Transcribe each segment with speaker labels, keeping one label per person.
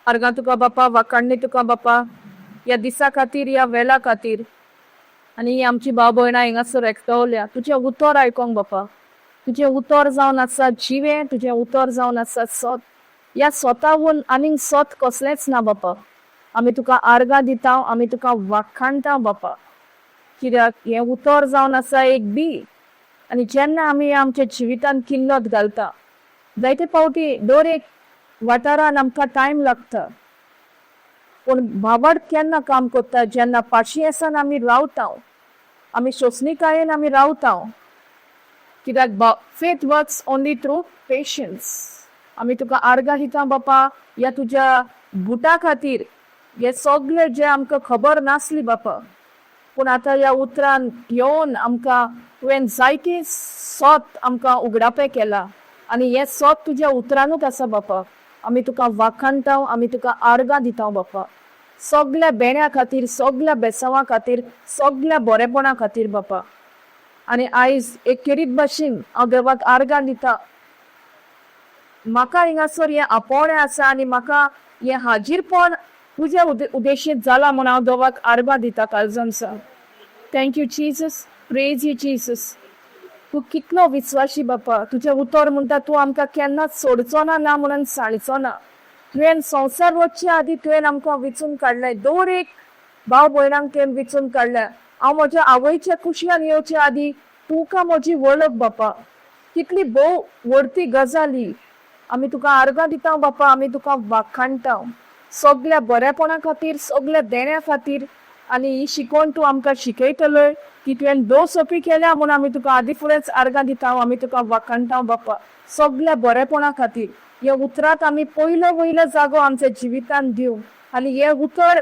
Speaker 1: अर्गा तुका बापा, वाकाणणी तुका बापा, या दिसा खातीर, या वेळा खातीर. आनी ही आमची भाव भयणां हिंगासर एकटवल्या. तुजें उतर आयकोंक बापा. तुजें उतर जावन आसा जिवें, तुजें उतर जावन आसा सोत. या सोतावून आनीक सोत कसलेंच ना बापा. आमी तुका आर्गां दिता, आमी तुका वाखाणटा बापा. कित्याक हें उतर जावन आसा एक बी. आनी जेन्ना आमी आमच्या जिवितान किल्लत घालता, जायते फावटी दर एक वाठारान आमकां टायम लागता. पूण बाबड केन्ना काम करता, जेन्ना पाशियेंसान आमी रावता, आमी सोंसणीकायेन आमी रावता. कित्याक faith works only through patience. आमी तुका आर्गां दिता बापा, या तुज्या बुटा खातीर. हे सगळें जे आमकां खबर नासली बापा, पूण आतां ह्या उतरान येवन आमकां तुवें जायती सोत आमकां उगडापे केला. आनी हे सोत तुज्या उतरानूच आसा बापा. आमी तुका वाखाणटा, आमी तुका आर्गां दिता बापा. सगळ्या बेण्या खातीर, सगळ्या बेसांवा खातीर, सगळ्या बरेपणा खातीर बापा. आनी आयज एक किरीत भाशेन हांव देवाक आर्गां दिता. म्हाका हिंगासर हें आपोवणें आसा आनी म्हाका हें हाजीरपण तुज्या उद्देशीत जाला म्हूण हांव देवाक आर्गां दिता काळजांसा. Thank you Jesus, praise you Jesus. तूं कितलो विस्वाशी बापा. तुजें उतर म्हणटा तूं आमकां केन्नाच सोडचो ना म्हणून सांडचो ना. तुवें संवसार वचचे आदीं तुवें आमकां विचून काडलें. दर एक भाव भयणांक तुवें विचून काडलें. हांव म्हज्या आवयच्या कुशयान येवचे आदीं तुका म्हजी वळख बापा. कितली भोव व्हडती गजाली. आमी तुका आर्गां दिता बापा, आमी तुका वाखाणटा सगळ्या बरेपणा खातीर, सगळ्या देण्या खातीर. आनी ही शिकोवन तूं आमकां शिकयतलोय की तुवें दोन सोंपी केल्या म्हूण आमी तुका आदीं फुडेंच आर्गां दिता, आमी तुका वाखाणटा बापा सगळ्या बरेपणा खातीर. हे उतरात आमी पयलो जागो आमच्या जिवितान दिवं. आनी हे उतर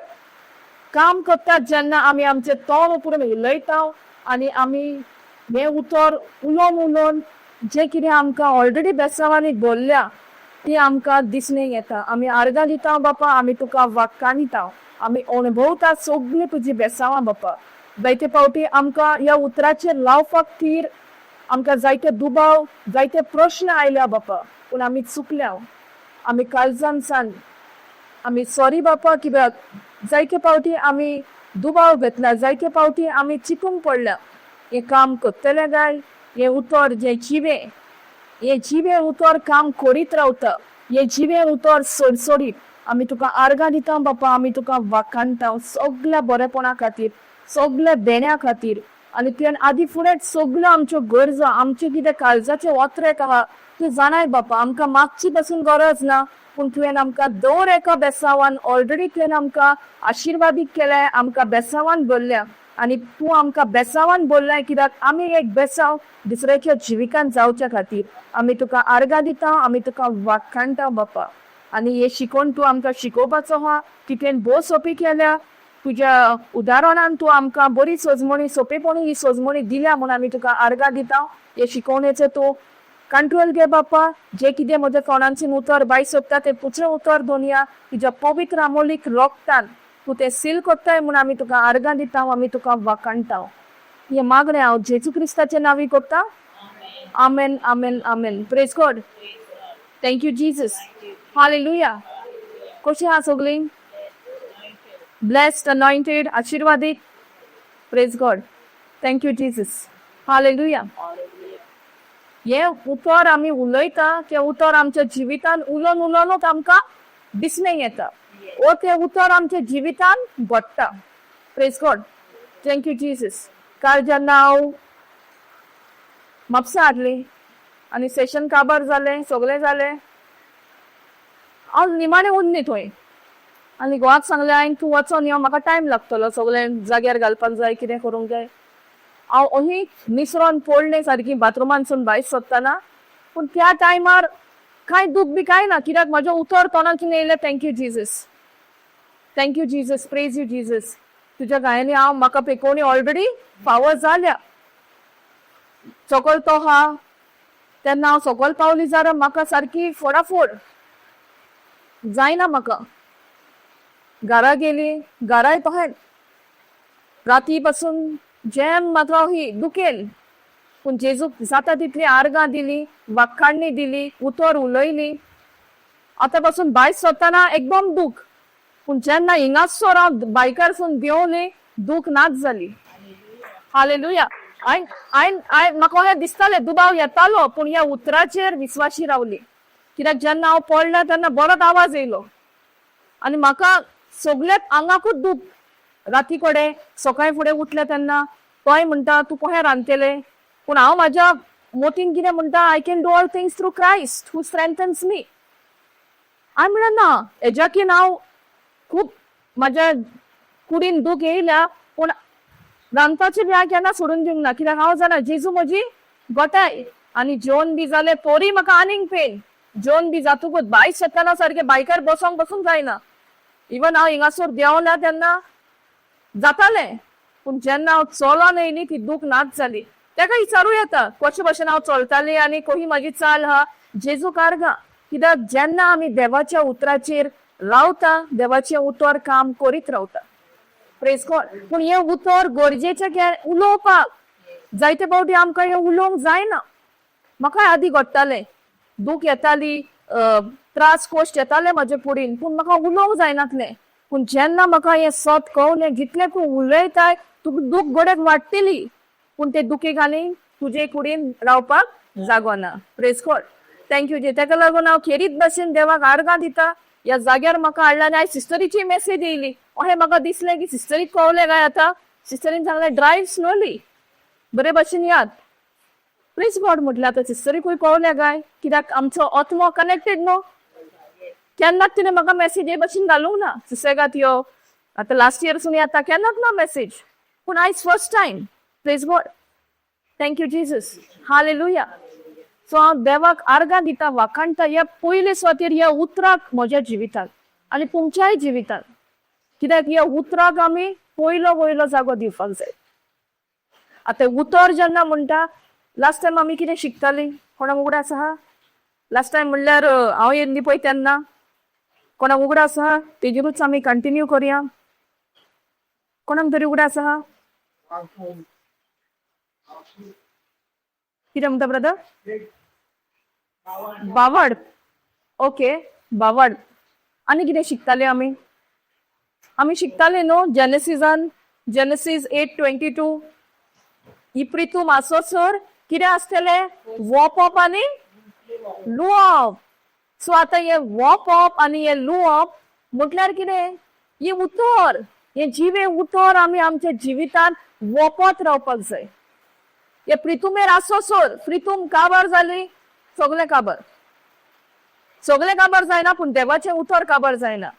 Speaker 1: काम करतात जेन्ना आमी आमचें तोंड उपुरून उलयता, आनी आमी हें उतर उलोवन जें कितें आमकां ऑलरेडी बेसांवांनी बोल्ल्या ती आमकां दिसणेक येता. आमी आर्गां दिता बापा, आमी तुका वाखाणिता, आमी अणभवता सगळीं तुजी बेसांवां बापा. जायते फावटी आमकां ह्या उतराचेर लावपाक खातीर आमकां जायते दुबाव, जायते प्रश्न आयल्या बापा, पूण आमी चुकल्या. आमी काळजान सान आमी सॉरी बापा, कित्याक जायते फावटी आमी दुबाव घेतला, जायते फावटी आमी चिकून पडल्या. हें काम करतलें काय, हें उतर जें जिवें, हें जिवें उतर काम करीत रावता, हें जिवें उतर सोडसोडीत. आमी तुका आर्गां दिता बापा, आमी तुका वाखाणटा सगळ्या बरेपणा खातीर, सगळ्या देण्या खातीर. आनी तुवें आदीं फुडेंच सगळ्यो आमच्यो गरजा, आमचे कितें काळजाचे वोत्रेक आहा तूं जाणाय बापा. आमकां मागची पासून गरज ना, पूण तुवें आमकां दर एका बेसांवान ऑलरेडी तुवें आमकां आशिर्वादीत केल्या, आमकां बेसांवान भरल्या. आनी तूं आमकां बेसांवान बोल्लें कित्याक आमी एक बेसांव दुसऱ्याच्या जिविकान जावच्या खातीर. आमी तुका आर्गां दिता, आमी तुका वाखाणटा बापा. आनी हे शिकोवन तूं आमकां शिकोवपाचो आहा, की तुवें भोव सोंपी केल्या. तुज्या उदाहरणान तूं आमकां बरी सोजमणी, सोंपेपणी ही सोजमणी दिल्या म्हूण आमी तुका आर्गां दिता. हे शिकोवणेचें तूं कंट्रोल घे बापा. जे कितें म्हज्या तोंडांतसून उतर भायर सोंपता तें पुचें उतर दोनया तुज्या पवित्र अमोलीक रोगतान तूं तें सील कोत्ताय म्हूण आमी तुका आर्गां दिता, आमी तुका वाखाणटा. हें मागणें हांव जेजू क्रिस्ताचे नांवी कोत्ता. आमेन, आमेन, आमेन. Praise God. Thank you Jesus. हालेलुया. कशीं आहा सगळीं? ब्लेस्ड, अनॉइंटेड, आशिर्वादीत. Praise God. Thank you Jesus. हालेलुया. हे उतर आमी उलयता, तें उतर आमच्या जिवितान उलोवनूच आमकां दिसणेक येता, ओ तें उतर आमच्या जिवितान घडटा. Praise God. Thank you Jesus. काल जेन्ना हांव म्हापसा हाडली आनी सेशन काबार जालें, सगळें जालें, हांव निमाणें उरली थंय. आनी घोवाक सांगलें हांवें तूं वचोन यो, म्हाका टायम लागतलो, सगळें जाग्यार घालपाक जाय, कितें करूंक जाय. हांव अही निसरोन पडलें सारकी बाथरुमानसून भायर सरतना. पूण त्या टायमार कांय दूख बी कांय ना, कित्याक म्हजो उतर तोंडांतसून येयलें. Thank you Jesus. Thank you Jesus. Praise you Jesus. तुज्या गायांनी हांव म्हाका पेकोवणी ऑलरेडी फावो जाल्या. सकयल तो आहा तेन्ना हांव सकयल पावली जाल्यार म्हाका सारकी फोडाफोड जायना. म्हाका घरा गेली, घराय पळय राती पासून जेम मात्र ही दुखेल. पूण जेजूक जाता तितली आर्गां दिली, वाखाणणी दिली, उतर उलयली. आता पासून भायर सरतना एकदम दूख, पूण जेन्ना हिंगासर हांव बायकारसून देंवलें दूख नाच जाली. हालेलुया. म्हाका हें दिसतालें दुबाव येतालो, पूण ह्या उतराचेर विस्वाशी रावली. कित्याक जेन्ना हांव पडलें तेन्ना बरोच आवाज येयलो आनी म्हाका सगळ्यात आंगाकूच दूख. राती कडेन सकाळी फुडें उठलें तेन्ना तोय म्हणटा तूं कशें रांदतलें, पूण हांव म्हाज्या मोतीन कितें म्हणटा, I can do all things through Christ who strengthens me. हांवें म्हणलें ना, हेज्याकीन हांव खूब म्हाज्या कुडीन दूख येयल्या, पूण रांदपाची बी हांवें केन्ना सोडून दिवंक ना. कित्याक हांव जाणा जेजू म्हजी गोठाय. आनी जेवण बी जालें तोरी म्हाका आनीक पेन. जेवण बी जातकूच भायर सरतना सारकें बायकार बसूंक जायना. इवन हांव हिंगासर देंवल्या तेन्ना जातालें, पूण जेन्ना हांव चलोन येयली ती दूख नाच जाली. तेका विचारूं येता कशे भशेन हांव चलताली आनी कशी म्हाजी चाल आहा. जेजू कारगा. कित्याक जेन्ना आमी देवाच्या उतराचेर रावता, देवाचें उतर काम करीत रावता. Praise God. पूण हें उतर गरजेचें उलोवपाक जायते फावटी आमकां हें उलोवंक जायना. म्हाका आदी घडटालें, दूख येताली, त्रास कश्ट येताले म्हाजे कुडीन, पूण म्हाका उलोवंक जायनासलें. पूण जेन्ना म्हाका हें सत कळलें, जितलें तूं उलयताय तुका दूख गोडेक वाडटली, पूण ते दुखीक आनी तुजे कुडीन रावपाक जागो ना. Praise God. थँक्यू जे. तेका लागून हांव खेरीत भाशेन देवाक आर्गां दिता. ह्या जाग्यार म्हाका हाडला आनी आयज सिस्टरीची मेसेज येयली. अशें म्हाका दिसलें की सिस्टरीक कळलें काय आतां. सिस्टरीन सांगलें ड्रायव्ह स्लोली, बरे भशेन याद. प्रेज गॉड म्हटलें आतां सिस्टरीकूय कळलें काय, कित्याक आमचो आत्मो कनेक्टेड न्हू. केन्नाच तिणें म्हाका मेसेज हे भशेन घालूंक ना, सुसेगात यो. आतां लास्ट इयरसून येता केन्नाच ना मेसेज, पूण आयज first time. Praise God. Thank you Jesus. Hallelujah. So हांव देवाक आर्गां दिता, वाखाणटा ह्या पयले सुवातेर ह्या उतराक म्हज्या जिवितांत आनी तुमच्याय जिवितांत. कित्याक ह्या उतराक आमी पयलो जागो दिवपाक जाय. आतां उतर जेन्ना म्हणटा, लास्ट टायम आमी कितें शिकतालीं, कोणाक उगडास आसा? लास्ट टायम म्हणल्यार हांव येयल्ली पळय तेन्ना कोणाक उगडास आसा? तेजेरूच आमी कंटिन्यू करया. कोणाक तरी उगडास आसा? कितें म्हणटा ब्रदर? बावड. ओके, बावड. आनी कितें शिकताले आमी? आमी शिकताले न्हू जेनेसिसान, जेनेसीस 8:22. इप्रितूम आसोसर कितें आसतलें? वॉपअप आनी लुवप. सो आतां हे वॉपअप आनी हे लुवप म्हटल्यार कितें? हे उतर, हे जिवे उतर आमी आमच्या जिवितांत वॉपत रावपाक जाय. हे प्रितुमेर आसोसर प्रितूम काबार जाली, सगळें काबार. सगळें काबार जायना, पूण देवाचें उतर काबार जायना.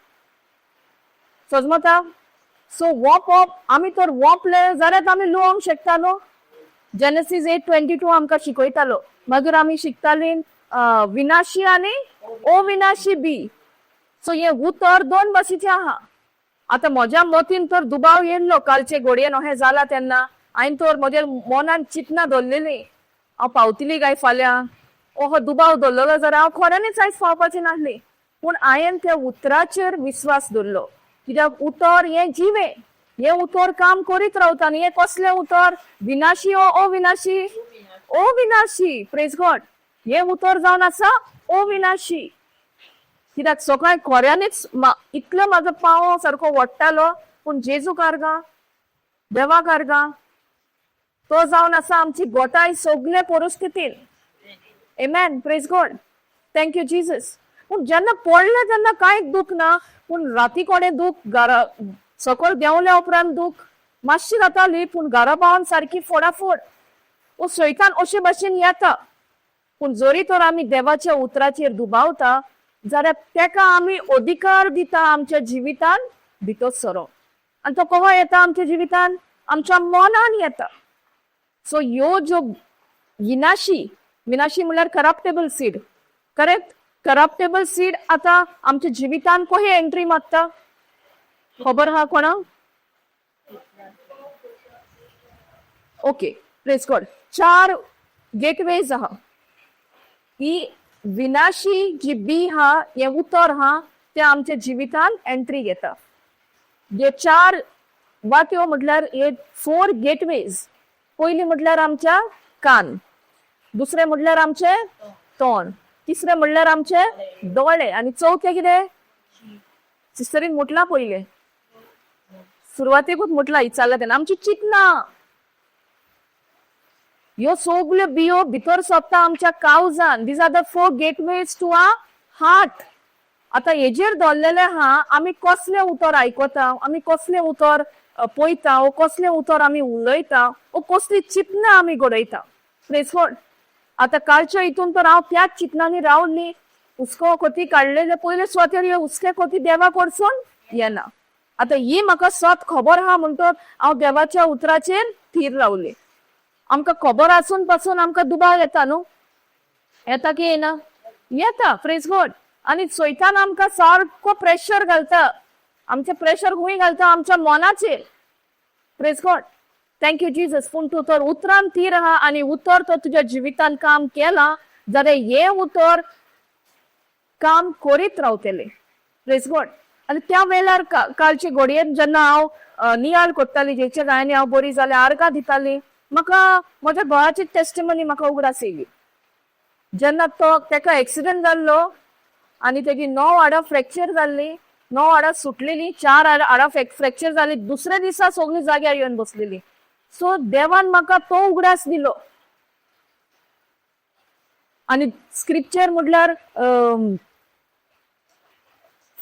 Speaker 1: समजता? सो वॉपअप आमी तर वॉपले जाल्यार आमी लुवंक शकता न्हू. जेनेसीस 8:22 आमकां शिकयतालो. मागीर आमी शिकतालीं विनाशी आनी अविनाशी बी. सो हे उतर दोन भाशेचें आहा. आतां म्हज्या मोतीन तर दुबाव येयल्लो कालचे घडयेन अशें जाला तेन्ना. हांवें तर म्हज्या मनान चिंतना दवरलेलीं हांव पावतली काय फाल्यां. हो दुबाव दवरलेलो जाल्यार हांव खऱ्यांनीच आयज पावपाचें नासली. पूण हांवें त्या उतराचेर विस्वास दवरलो. कित्याक उतर हें जिवे, हे उतर काम करीत रावता. आनी हे कसलें उतर? विनाशी ओ अविनाशी? अविनाशी. Praise God. हे उतर जावन आसा अविनाशी. कित्याक सकाळी खऱ्यांनीच इतलो म्हाजो पांव सारको वडटालो, पूण जेजू कारगा, देवा कारगा, तो जावन आसा आमची गोठाय सगळे परिस्थितीन. आमेन. Praise God. Thank you Jesus. पूण जेन्ना पडलें तेन्ना कांयच दूख ना, पूण राती कोणें दूख, घरा सकयल देंवल्या उपरांत दूख मातशी जाताली, पूण घरा पावन सारकी फोडाफोड. वो सैतान अशे भाशेन येता. पूण जरी तर आमी देवाच्या उतराचेर दुबावता जाल्यार तेका आमी अधिकार दिता आमच्या जिवितान भितर सरो. आनी तो कहो येता आमच्या जिवितान? आमच्या मनान येता. सो ह्यो ज्यो विनाशी, विनाशी म्हळ्यार करप्टेबल सीड, करेक्ट? करप्टेबल सीड आतां आमच्या जिवितान कशी एंट्री मारता? खबर आहा कोणाक? ओके. Praise God. 4 गेटवेज आहा. ही विनाशी जी बी हा, हे उतर हा, ते आमच्या जिवितान एंट्री घेता. हे 4 वाट्यो म्हटल्यार हे 4 गेटवेज. पयली म्हटल्यार आमच्या कान, दुसरे म्हटल्यार आमचे तोंड, तिसरे म्हणल्यार आमचे दोळे आणि चौथे कितें सिस्टरीन म्हटला पहिले सुरवातेकूच म्हटला इचारला तेन्ना आमची चिंतना ह्यो सगल्यो बियो भितर सोंपता आमच्या काळजान. These are the 4 gateways to our heart. आता हेजेर दवरलेले हा आमी कसले उतर आयकता, आमी कसले उतर पळयता, वो कसले उतर आमी उलयता, वो कसली चिंतना आमी घडयता. Praise God. आता कालच्या हितून तर हांव त्याच चिंतनांनी रावली. हुस्को कोती काडलेले पयले स्वतर हे हुस्के कोती देवा कडसून येना. आता ही म्हाका सत खबर आहा म्हणटोच हांव देवाच्या उतराचेर थीर रावली. आमकां खबर आसून पासून आमकां दुबाव येता न्हू, येता की येना? येता. Praise God. आणि सैतान आमकां सारको प्रेशर घालता. आमचे प्रेशर खंय घालता? आमच्या मनाचेर. Praise God. Thank you Jesus. पूण तूं तर उतरान थीर आहा आणि उतर तर तुज्या जिवितान काम केला जाल्यार हे उतर काम करीत रावतले. Praise God. आणि त्या वेळार कालचे घडयेन जेन्ना हांव नियाळ कोत्ताली जेच्या गायनी हांव बरी जाल्यार आर्गां दिताली म्हाका म्हज्या घोवाची टेस्टिमनी म्हाका उगडास येयली. जेन्ना तेका एक्सिडेंट जाल्लो आणि तेजी 9 हाडां फ्रॅक्चर जाल्ली, 9 हाडां सुटलेली, 4 हाडां फ्रॅक्चर जाली. दुसऱ्या दिसा सगळी जाग्यार येवन बसलेली. सो देवान म्हाका तो उगडास दिलो. आणि स्क्रिप्चर म्हटल्यार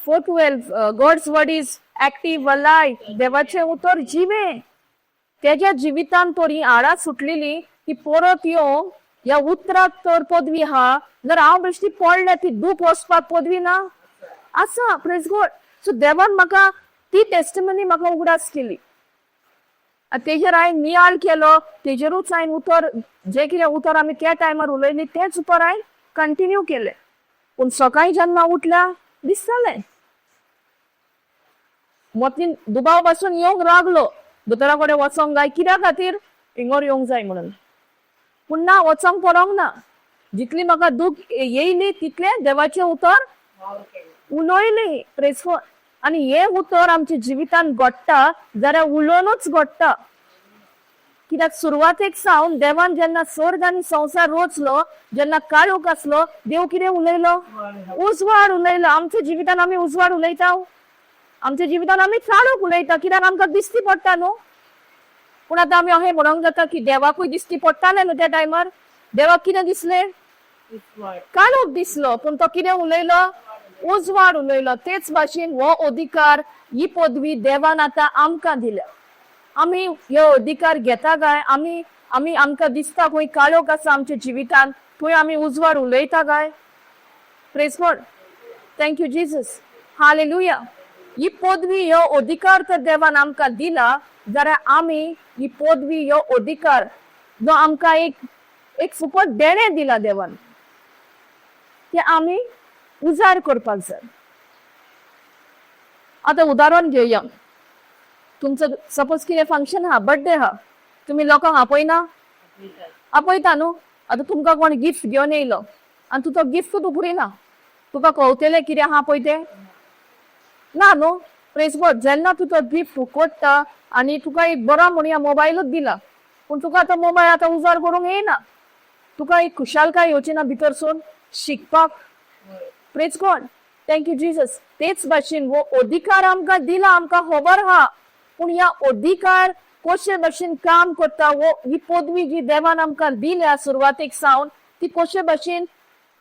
Speaker 1: 4:12 God's word is active alive. देवाचे उतर जिवे. तेज्या जिवितान तर ही हाडां सुटलेली ती परत येवंक ह्या उतराक तर पदवी आहा जर हांव बेश्टी पडले ती दूख वचपाक पदवी ना आसा. Praise God. सो देवान म्हाका ती टेस्टिमनी म्हाका उगडास केली. तेजेर हांवें नियाळ केलो. तेजेरूच हांवें उतर जे कितें उतर आमी त्या टायमार उलयली तेच उतर हांवें कंटिन्यू केले. पूण सकाळी जेन्ना उठल्या दिसतालें मोतीन दुबाव पासून येवंक लागलो. दोतोरा कडेन वचोंक जाय कित्या खातीर? हिंगोर येवंक जाय म्हणून. पूण ना, वचोंक पडोंक ना. जितली म्हाका दूख येयली तितले देवाचे उतर उलयली. Praise God. आणि हे उतर आमच्या जिवितान घडटा जाल्यार उलोवनूच घडटा. कित्याक सुरवातेक सावन देवान जेन्ना स्वर्ग आनी संवसार रचलो, जेन्ना काळोख आसलो, देव कितें उलयलो? उजवाड उलयलो. आमच्या जिवितान आमी उजवाड उलयता? आमच्या जिवितान आमी काळोख उलयता कित्याक आमकां दिसती पडटा न्हू. पूण आतां आमी अशें म्हणोंक जाता की देवाकूय दिसती पडटालें न्हू त्या टायमार. देवाक कितें दिसलें? काळोख दिसलो. पूण तो कितें उलयलो? उजवाड उलयलो. तेच भाशेन हो अधिकार, ही पदवी देवान आतां आमकां दिल्या. आमी ह्यो अधिकार घेता काय? आमकां दिसता खंय काळोख आसा आमच्या जिवितान थंय आमी उजवाड उलयता काय? Praise God. Thank you Jesus. हालेलुया. ही पदवी ह्यो अधिकार तर देवान आमकां दिला जाल्यार आमी ही पदवी ह्यो अधिकार जो आमकां एक फुकट देणें दिला देवान ते आमी उजार करपाक जाय. आता उदाहरण घेवया. तुमचं सपोज कितें फंक्शन आहा, बर्थडे आहा, तुम्ही लोकांक आपयना? आपयता न्हू. आता तुमकां कोण गिफ्ट घेवन येयलो आनी तूं तो गिफ्टूच उखडिना, तुका कळटलें कितें आहा पळय तें? ना न्हू. Praise God. जेन्ना तूं तो गिफ्ट उखडटा आनी तुका एक बरो म्हणया मोबायलूच दिला, पूण तुका तो मोबायल आतां उजार करूंक येना. तुका एक खुशालकाय येवची ना भितरसून शिकपाक. Praise God. Thank you Jesus. तेच भाशेन हो अधिकार आमकां दिला, आमकां खबर आहा. पूण ह्या अधिकार कशे भाशेन काम करता, वो ही पदवी जी देवान आमकां दिल्या सुरवातेक सावन, ती कशे भाशेन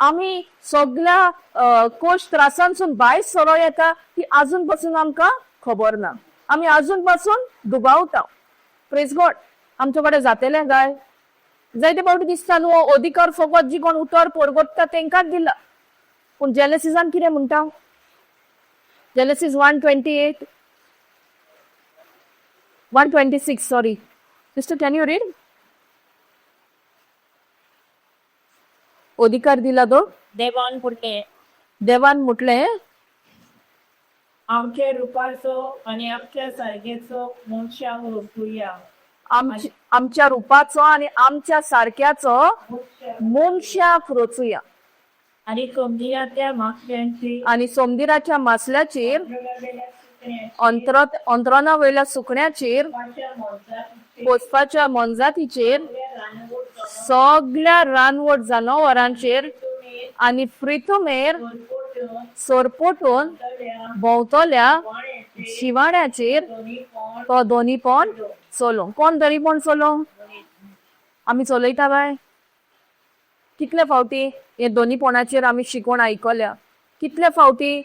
Speaker 1: आमी सगळ्या कोश त्रासांसून भायर सरो येता ती अजून पासून आमकां खबर ना. आमी अजून पासून दुबावता. Praise God. आमचे कडेन जातलें काय? जायते फावटी दिसता न्हू अधिकार फकत जी कोण उतर परगट्टा तेंकांच दिला. पूण जेनेसिसान कितें म्हणटा? Genesis 1:28 1:26 sorry sister, can you read? अधिकार दिला तो देवान म्हटले
Speaker 2: आमच्या रुपाचो आणि आमच्या सारखेचो मनशाक रोखुया.
Speaker 1: आमच्या रुपाचो आणि आमच्या सारख्याचो मनशाक रचुया.
Speaker 2: आणि समदिराच्या मासल्यांची
Speaker 1: आणि सोमदिराच्या मासल्याचेर अंतराना वयल्या सुकण्याचेर पोसपाच्या मोनजातीचेर सगळ्या रानवट जनावरांचेर आणि फ्रिथोमेर
Speaker 2: कोरपोटून
Speaker 1: सोरपोटून
Speaker 2: तळ्या
Speaker 1: भोंवतल्या
Speaker 2: वाण्याचे
Speaker 1: शिवाण्याचेर
Speaker 2: दोन्ही कोण
Speaker 1: तो दोनी पण चलोवंक. कोण तरी पण चलोवंक? आमी चलयता काय? कितले फावटी हे दोनी पोणाचेर आमी शिकवण आयकल्या. कितले फावटी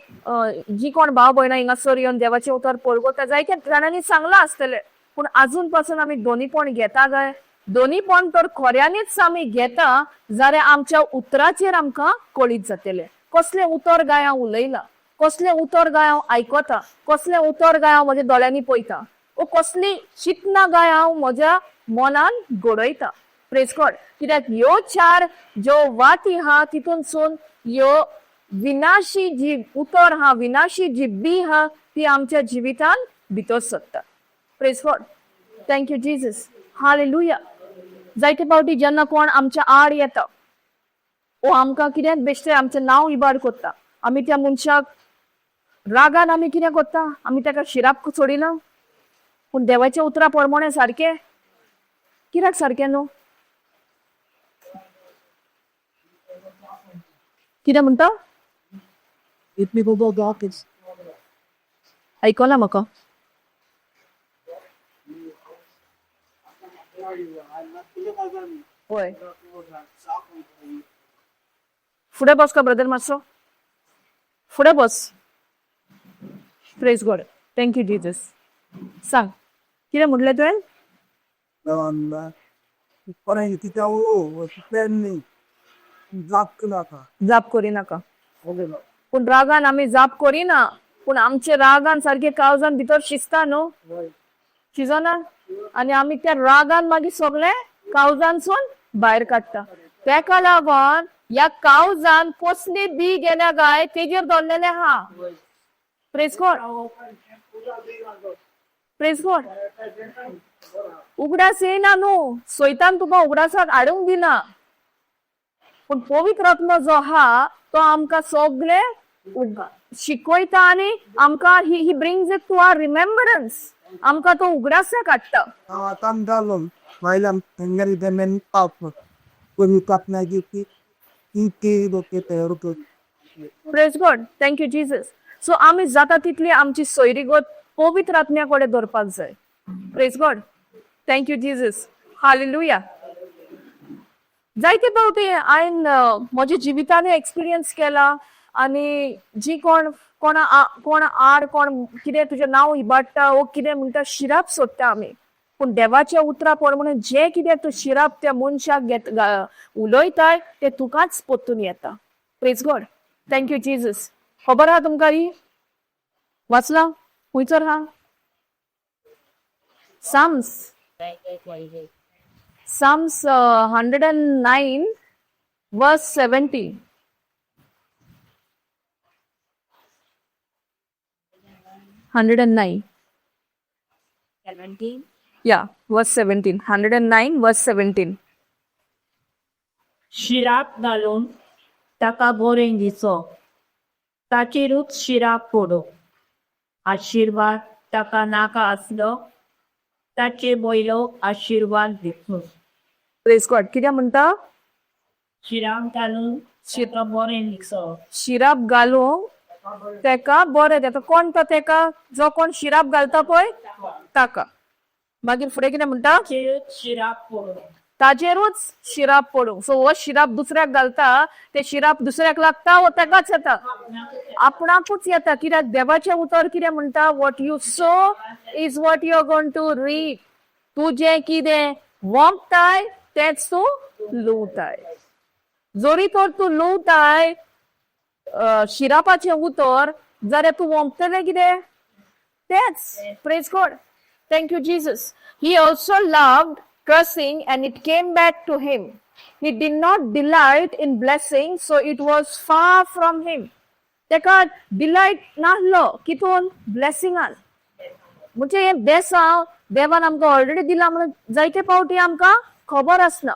Speaker 1: जी कोण भाव भयणां हिंगासर येवन देवाचें उतर पळगोता जायत्या जाणांनी सांगलां आसतलें, पूण आजून पासून आमी दोनीपण घेता काय? दोनीपण तर खऱ्यांनीच आमी घेता जाल्यार आमच्या उतराचेर आमकां कळीत जातलें. कसलें उतर गाय हांव उलयलां, कसलें उतर गाय हांव आयकता, कसलें उतर गाय हांव म्हज्या दोळ्यांनी पळयता, ओ कसली चिंतना गाय हांव म्हज्या मनान घडयता. Praise God. कित्याक ह्यो चार ज्यो वाटी हा तितूनसून ह्यो विनाशी जी उतर हा, विनाशी जी बी हा ती आमच्या जिवितान भितर सरता. Praise God. Thank you Jesus. Hallelujah. जायते फावटी जेन्ना कोण आमच्या आड येता ओ आमकां कित्याक बेश्टे आमचें नांव इबाड करता, आमी त्या मनशाक रागान आमी कितें करता? आमी ताका शिराप सोडिना. पूण देवाच्या उतरा प्रमाणें सारकें? कित्याक सारकें न्हू? कितें म्हणटा?
Speaker 3: If people go to office,
Speaker 1: आयकलां म्हाका. होय. फुडें बस का ब्रदर मातसो. फुडें बस. Praise God. Thank you Jesus. सांग कितें म्हणलें तुवें?
Speaker 3: कोणाची तिच्या पेरणी जाप नाका.
Speaker 1: जाप करिनाका. पूण रागान आमी जाप करिना, पूण आमचे रागान सारखे काळजान भितर शिजता न्हू, शिजना? आनी आमी त्या रागान मागीर सगळे काळजानसून भायर काडटा. तेका लागोन ह्या काळजान कसली बी गेल्या गाय तेजेर दवरलेले हा. Praise God. Praise God. उगडास येयना न्हू, सैतान तुका उगडासाक हाडूंक दिना, पूण पवित्र आत्मा जो हा तो आमकां सगळे शिकयता आनी आमकां he brings it to our remembrance. आमकां तो उगडासा काडटा.
Speaker 3: Tandalon, Mailam, Hungary, the men up. When you cut my duty,
Speaker 1: praise God. Thank you Jesus. So आमी जाता तितली आमची सोयरीगत पवित्र आत्म्या कडेन दवरपाक जाय. Praise God. Thank you Jesus. Hallelujah. जायते फावटी हांवें म्हज्या जिवितान एक्सपिरियन्स केला आनी जी कोण आड कोण कितें तुजें नांव इबाडटा वो कितें म्हणटा शिराप सोडटा आमी, पूण देवाच्या उतरा प्रमाणे जे कितें तूं शिराप त्या मनशाक उलयताय ते तुकाच पोत्तून येता. Praise God. Thank you Jesus. खबर आहा तुमकां ही? वाचला खुंयसर हा? Psalms 109 verse 17. Yeah, verse 17. 109 verse 17.
Speaker 2: शिराप घालून ताका बरें दिसो, ताचेरूच शिराप पडो. आशिर्वाद ताका नाका आसलो, ताचे बैलो आशिर्वाद दिसो.
Speaker 1: Praise God. कितें म्हणटा?
Speaker 2: शिराप घालून ताका बरें दिसो.
Speaker 1: शिराप घालूंक तेका बरें देता. कोण तो तेका? जो कोण शिराप घालता पळय ताका. मागीर फुडें कितें म्हणटा?
Speaker 2: ताचेरूच शिराप पडो.
Speaker 1: ताचेरूच शिराप पडूंक. सो हो शिराप दुसऱ्याक घालता ते शिराप दुसऱ्याक लागता वो तेकाच येता, आपणाकूच येता. कित्याक देवाचें उतर कितें म्हणटा? What you sow is what you are going to reap. तूं जें कितें वोंपताय तेंच तूं लुवताय. जोरी तर तूं लुवताय शिरापाचें उतर जाल्यार तूं वोंपतलें कितें? तेंच. Praise God. Thank you Jesus. He also loved cursing and it came back to him. He did not delight in blessing, so it was far from him. तेका डिलायट नाहलो कितून? ब्लेसिंगान. म्हणजे हे बेसांव देवान आमकां ऑलरेडी दिला म्हणून जायते फावटी आमकां खबर आसना,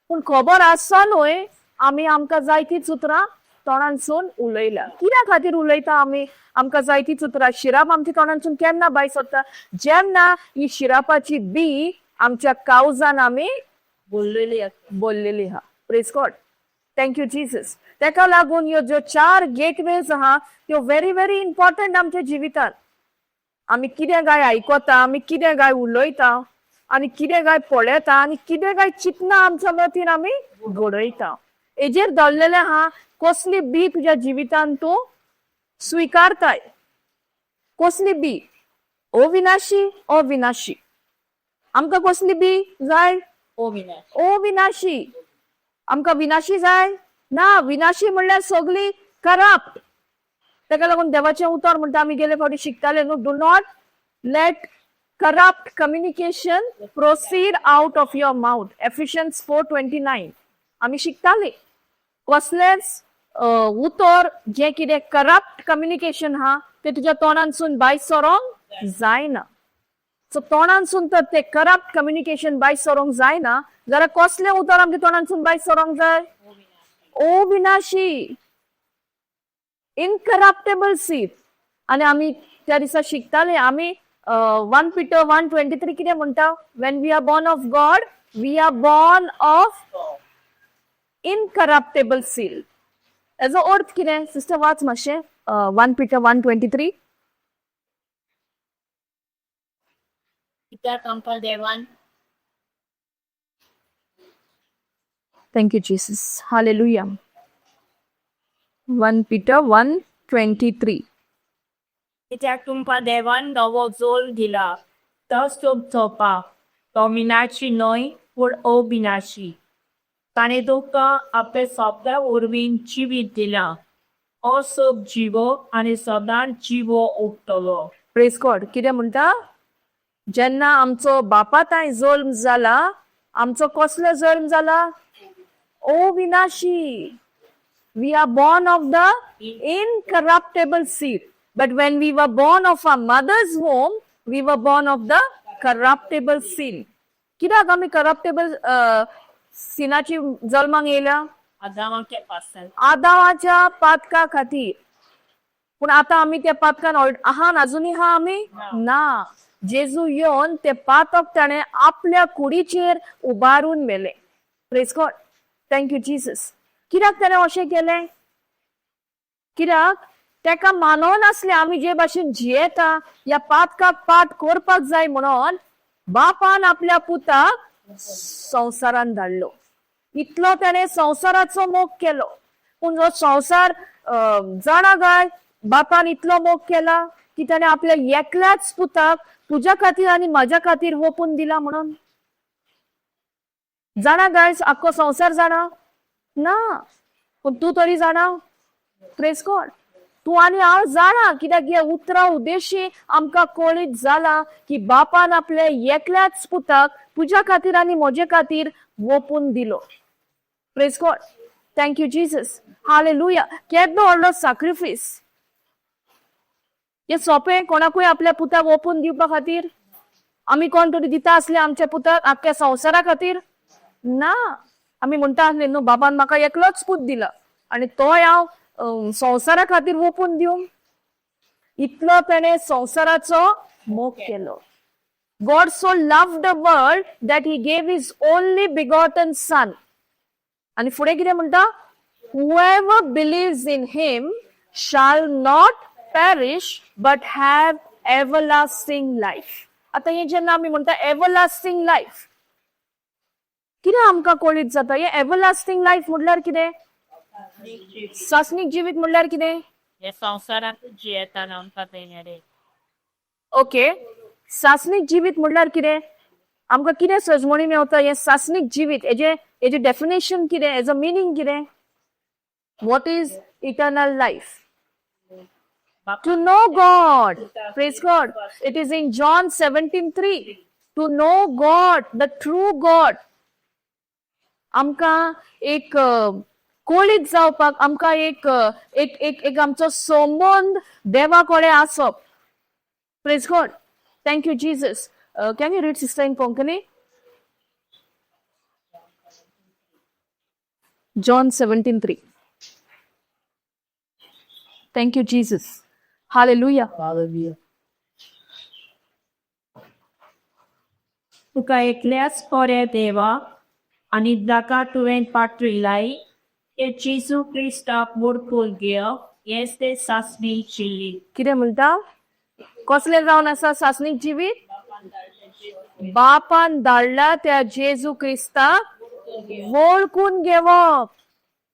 Speaker 1: पूण खबर आसनूय आमी आमकां जायतीच उतरां तोंडानसून उलयल्या. कित्या खातीर उलयता आमी? आमकां जायतीच उतरां शिराप आमच्या तोंडानसून केन्ना भायर सरता? जेन्ना ही शिरापाची बी आमच्या काळजान आमी बोललेली हा. Praise God. Thank you Jesus. तेका लागून ह्यो ज्यो 4 गेटवेज आहा त्यो व्हेरी व्हेरी इम्पॉर्टंट आमच्या जिवितांत. आमी कितें काय आयकता, आमी कितें काय उलयता, आनी कितें काय पळयता, आनी कितें काय चिंतना आमच्या मतीन आमी घडयता. हेजेर दवरलेलें आहा कसली बी तुज्या जिवितांत तूं स्विकारताय. कसली बी, अविनाशी अविनाशी. आमकां कसली बी जाय? अविनाशी. आमकां विनाशी जाय ना. विनाशी म्हणल्यार सगळी करप्ट. तेका लागून देवाचें उतर म्हणटा आमी गेले फावटी शिकताले न्हू, do not let corrupt communication proceed out of your mouth. Ephesians 4:29 आमी शिकताले. कसलेच उतर जे कितें करप्ट कम्युनिकेशन आहा ते तुज्या तोंडांसून भायर सरोंक जायना. सो तोंडांसून तर ते करप्ट कम्युनिकेशन भायर सरोंक जायना जाल्यार कसलें उतर आमच्या तोंडांसून भायर सरोंक जाय? अविनाशी, इनकरप्टेबल सीड. आनी आमी त्या दिसा शिकताले आमी 1 Peter 1:23 कितें म्हणटा? when we are born of God, we are born of incorruptible seed. हेजो अर्थ कितें? सिस्टर वाच मातशें 1 Peter 1:23.
Speaker 2: कित्याक आमकां देवान
Speaker 1: Thank you, Jesus. Hallelujah. 1 Peter 1:23.
Speaker 2: कित्याक तुमकां देवान नवो जोल दिला, तो सोब चोवपाक. तो विनाशी न्हय पूण अविनाशी. ताणें तुका आपले सोबत्या वरवीं जिवीत दिलां. हो सोब जिवो आनी सदांच जिवो उरतलो.
Speaker 1: Praise God. कितें म्हणटा? जेन्ना आमचो बापाताय जल्म जाला, आमचो कसलो जल्म जाला? अविनाशी. We are born of the incorruptible seed. But when we were born of our mother's womb, we were born of the corruptible sin. कित्याक आमी करप्टेबल सिनाची जल्माक येयल्या?
Speaker 2: आदामाचे पासन.
Speaker 1: आदामाच्या पातका खातीर. पूण आतां आमी त्या पातकान आहा अजुनूय आहा आमी? ना. जेजू येवन ते पातक ताणें आपल्या कुडीचेर उबारून मेले. Praise God. Thank you Jesus. कित्याक ताणें अशें केलें? कित्याक तेका मानो नासलें आमी जे भाशेन जियेता ह्या पातकाक पाठ करपाक जाय म्हणून बापान आपल्या पुताक संवसारान धाडलो. इतलो ताणें संवसाराचो मोग केलो. पूण जो संवसार जाणा काय बापान इतलो मोग केला की ताणें आपल्या एकल्याच पुताक तुज्या खातीर आनी म्हाज्या खातीर ओपून दिला म्हणून. जाणा गायज आख्खो संवसार जाणा? ना. पूण तूं तरी जाणा? Praise God. तूं आनी हांव जाणा कित्याक हे उतरा उद्देशी आमकां कळीत जाला की बापान आपल्या एकल्याच पुताक तुज्या खातीर आनी म्हजे खातीर ओपून दिलो. Praise God. Thank you Jesus. Hallelujah. केदो व्हडलो सॅक्रिफायस. हे सोपें कोणाकूय आपल्या पुताक ओपून दिवपा खातीर? आमी कोण तरी दिता आसले आमच्या पुताक आख्ख्या संवसारा खातीर? ना. आमी म्हणटा आसले न्हू बाबान म्हाका एकलोच पूत दिला आनी तोय हांव संवसारा खातीर ओपून दिवंक. इतलो ताणें संवसाराचो मोग केलो. God so loved the world that he gave his only begotten son. आणि फुडें कितें म्हणटा? Whoever believes in him shall not perish but have everlasting life. आता हे जेन्ना आमी म्हणटा everlasting life, कितें आमकां कळीत जाता? हे everlasting life म्हणल्यार कितें? सासनीक जिवीत म्हणल्यार कितें?
Speaker 2: हे संवसारांत जियेतना आमकां तेणें.
Speaker 1: ओके. सासनीक जिवीत म्हणल्यार कितें? आमकां कितें सजमणी मेवता हे सासनीक जिवीत? हेजे डेफिनेशन कितें? हेजो मिनींग कितें? What is eternal life? To know God. Praise God. It is in John 17:3. To know God, the true God. आमकां एक कळीत जावपाक आमकां एक आमचो संबंद देवा कडेन आसप. Praise God. Thank you, Jesus. Can you read Sister in Konkani? John 17:3. Thank you, Jesus. Hallelujah.
Speaker 3: Hallelujah.
Speaker 2: तुका एकल्याच कोरे देवा आनी जाका तुवें पाठयलाय हे जेजू क्रिस्ताक वळखून घेवप हेच ते सासणी जिवीत.
Speaker 1: कितें म्हणटा कसले जावन आसा सासणीक जिवीत बापान धाडला त्या जेजू क्रिस्ताक वळखून घेवप.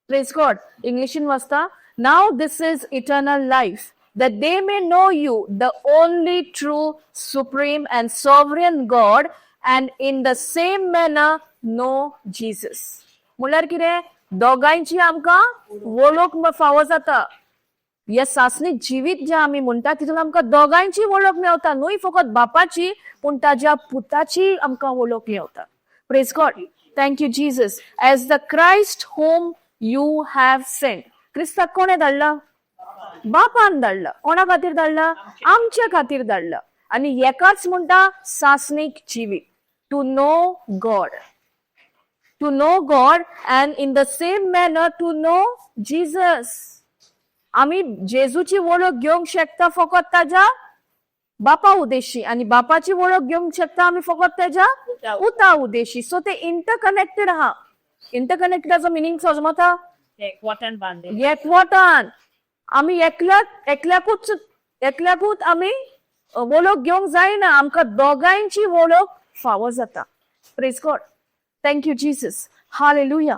Speaker 1: Praise God. इंग्लिशीन वाचता. Now this is eternal life that they may know you, the only true, supreme and sovereign God, and in the same manner know Jesus. म्हळ्यार कितें दोगांयची आमकां वळख फावो जाता. या सासणीक जिवीत जे आमी म्हणटा तितून आमकां दोगांयची वळख मेवता. न्हय फकत बापाची पूण ताज्या पुताची आमकां वळख मेवता. Praise God. Thank you Jesus. As the Christ whom you have sent. क्रिस्ताक कोणे धाडला? बापान धाडला. कोणा खातीर धाडला? आमच्या खातीर धाडला. आनी हेकाच म्हणटा सासणीक जिवीत. To know God. To know God and in the same manner to know Jesus. आमी जेजूची वळख घेवंक शकता फकत ताज्या बापा उदेशी आणि बापाची वळख घेवंक शकता आमी फकत ताज्या पुता उदेशी. सो ते इंटरकनेक्टेड आहा. इंटरकनेक्टेडाचो मिनींग समजता?
Speaker 2: एकवटान बांदले.
Speaker 1: एकवटान आमी एकल्याकूच आमी वळख घेवंक जायना. आमकां दोगांयची वळख फावो जाता. Praise God. Thank you Jesus. Hallelujah.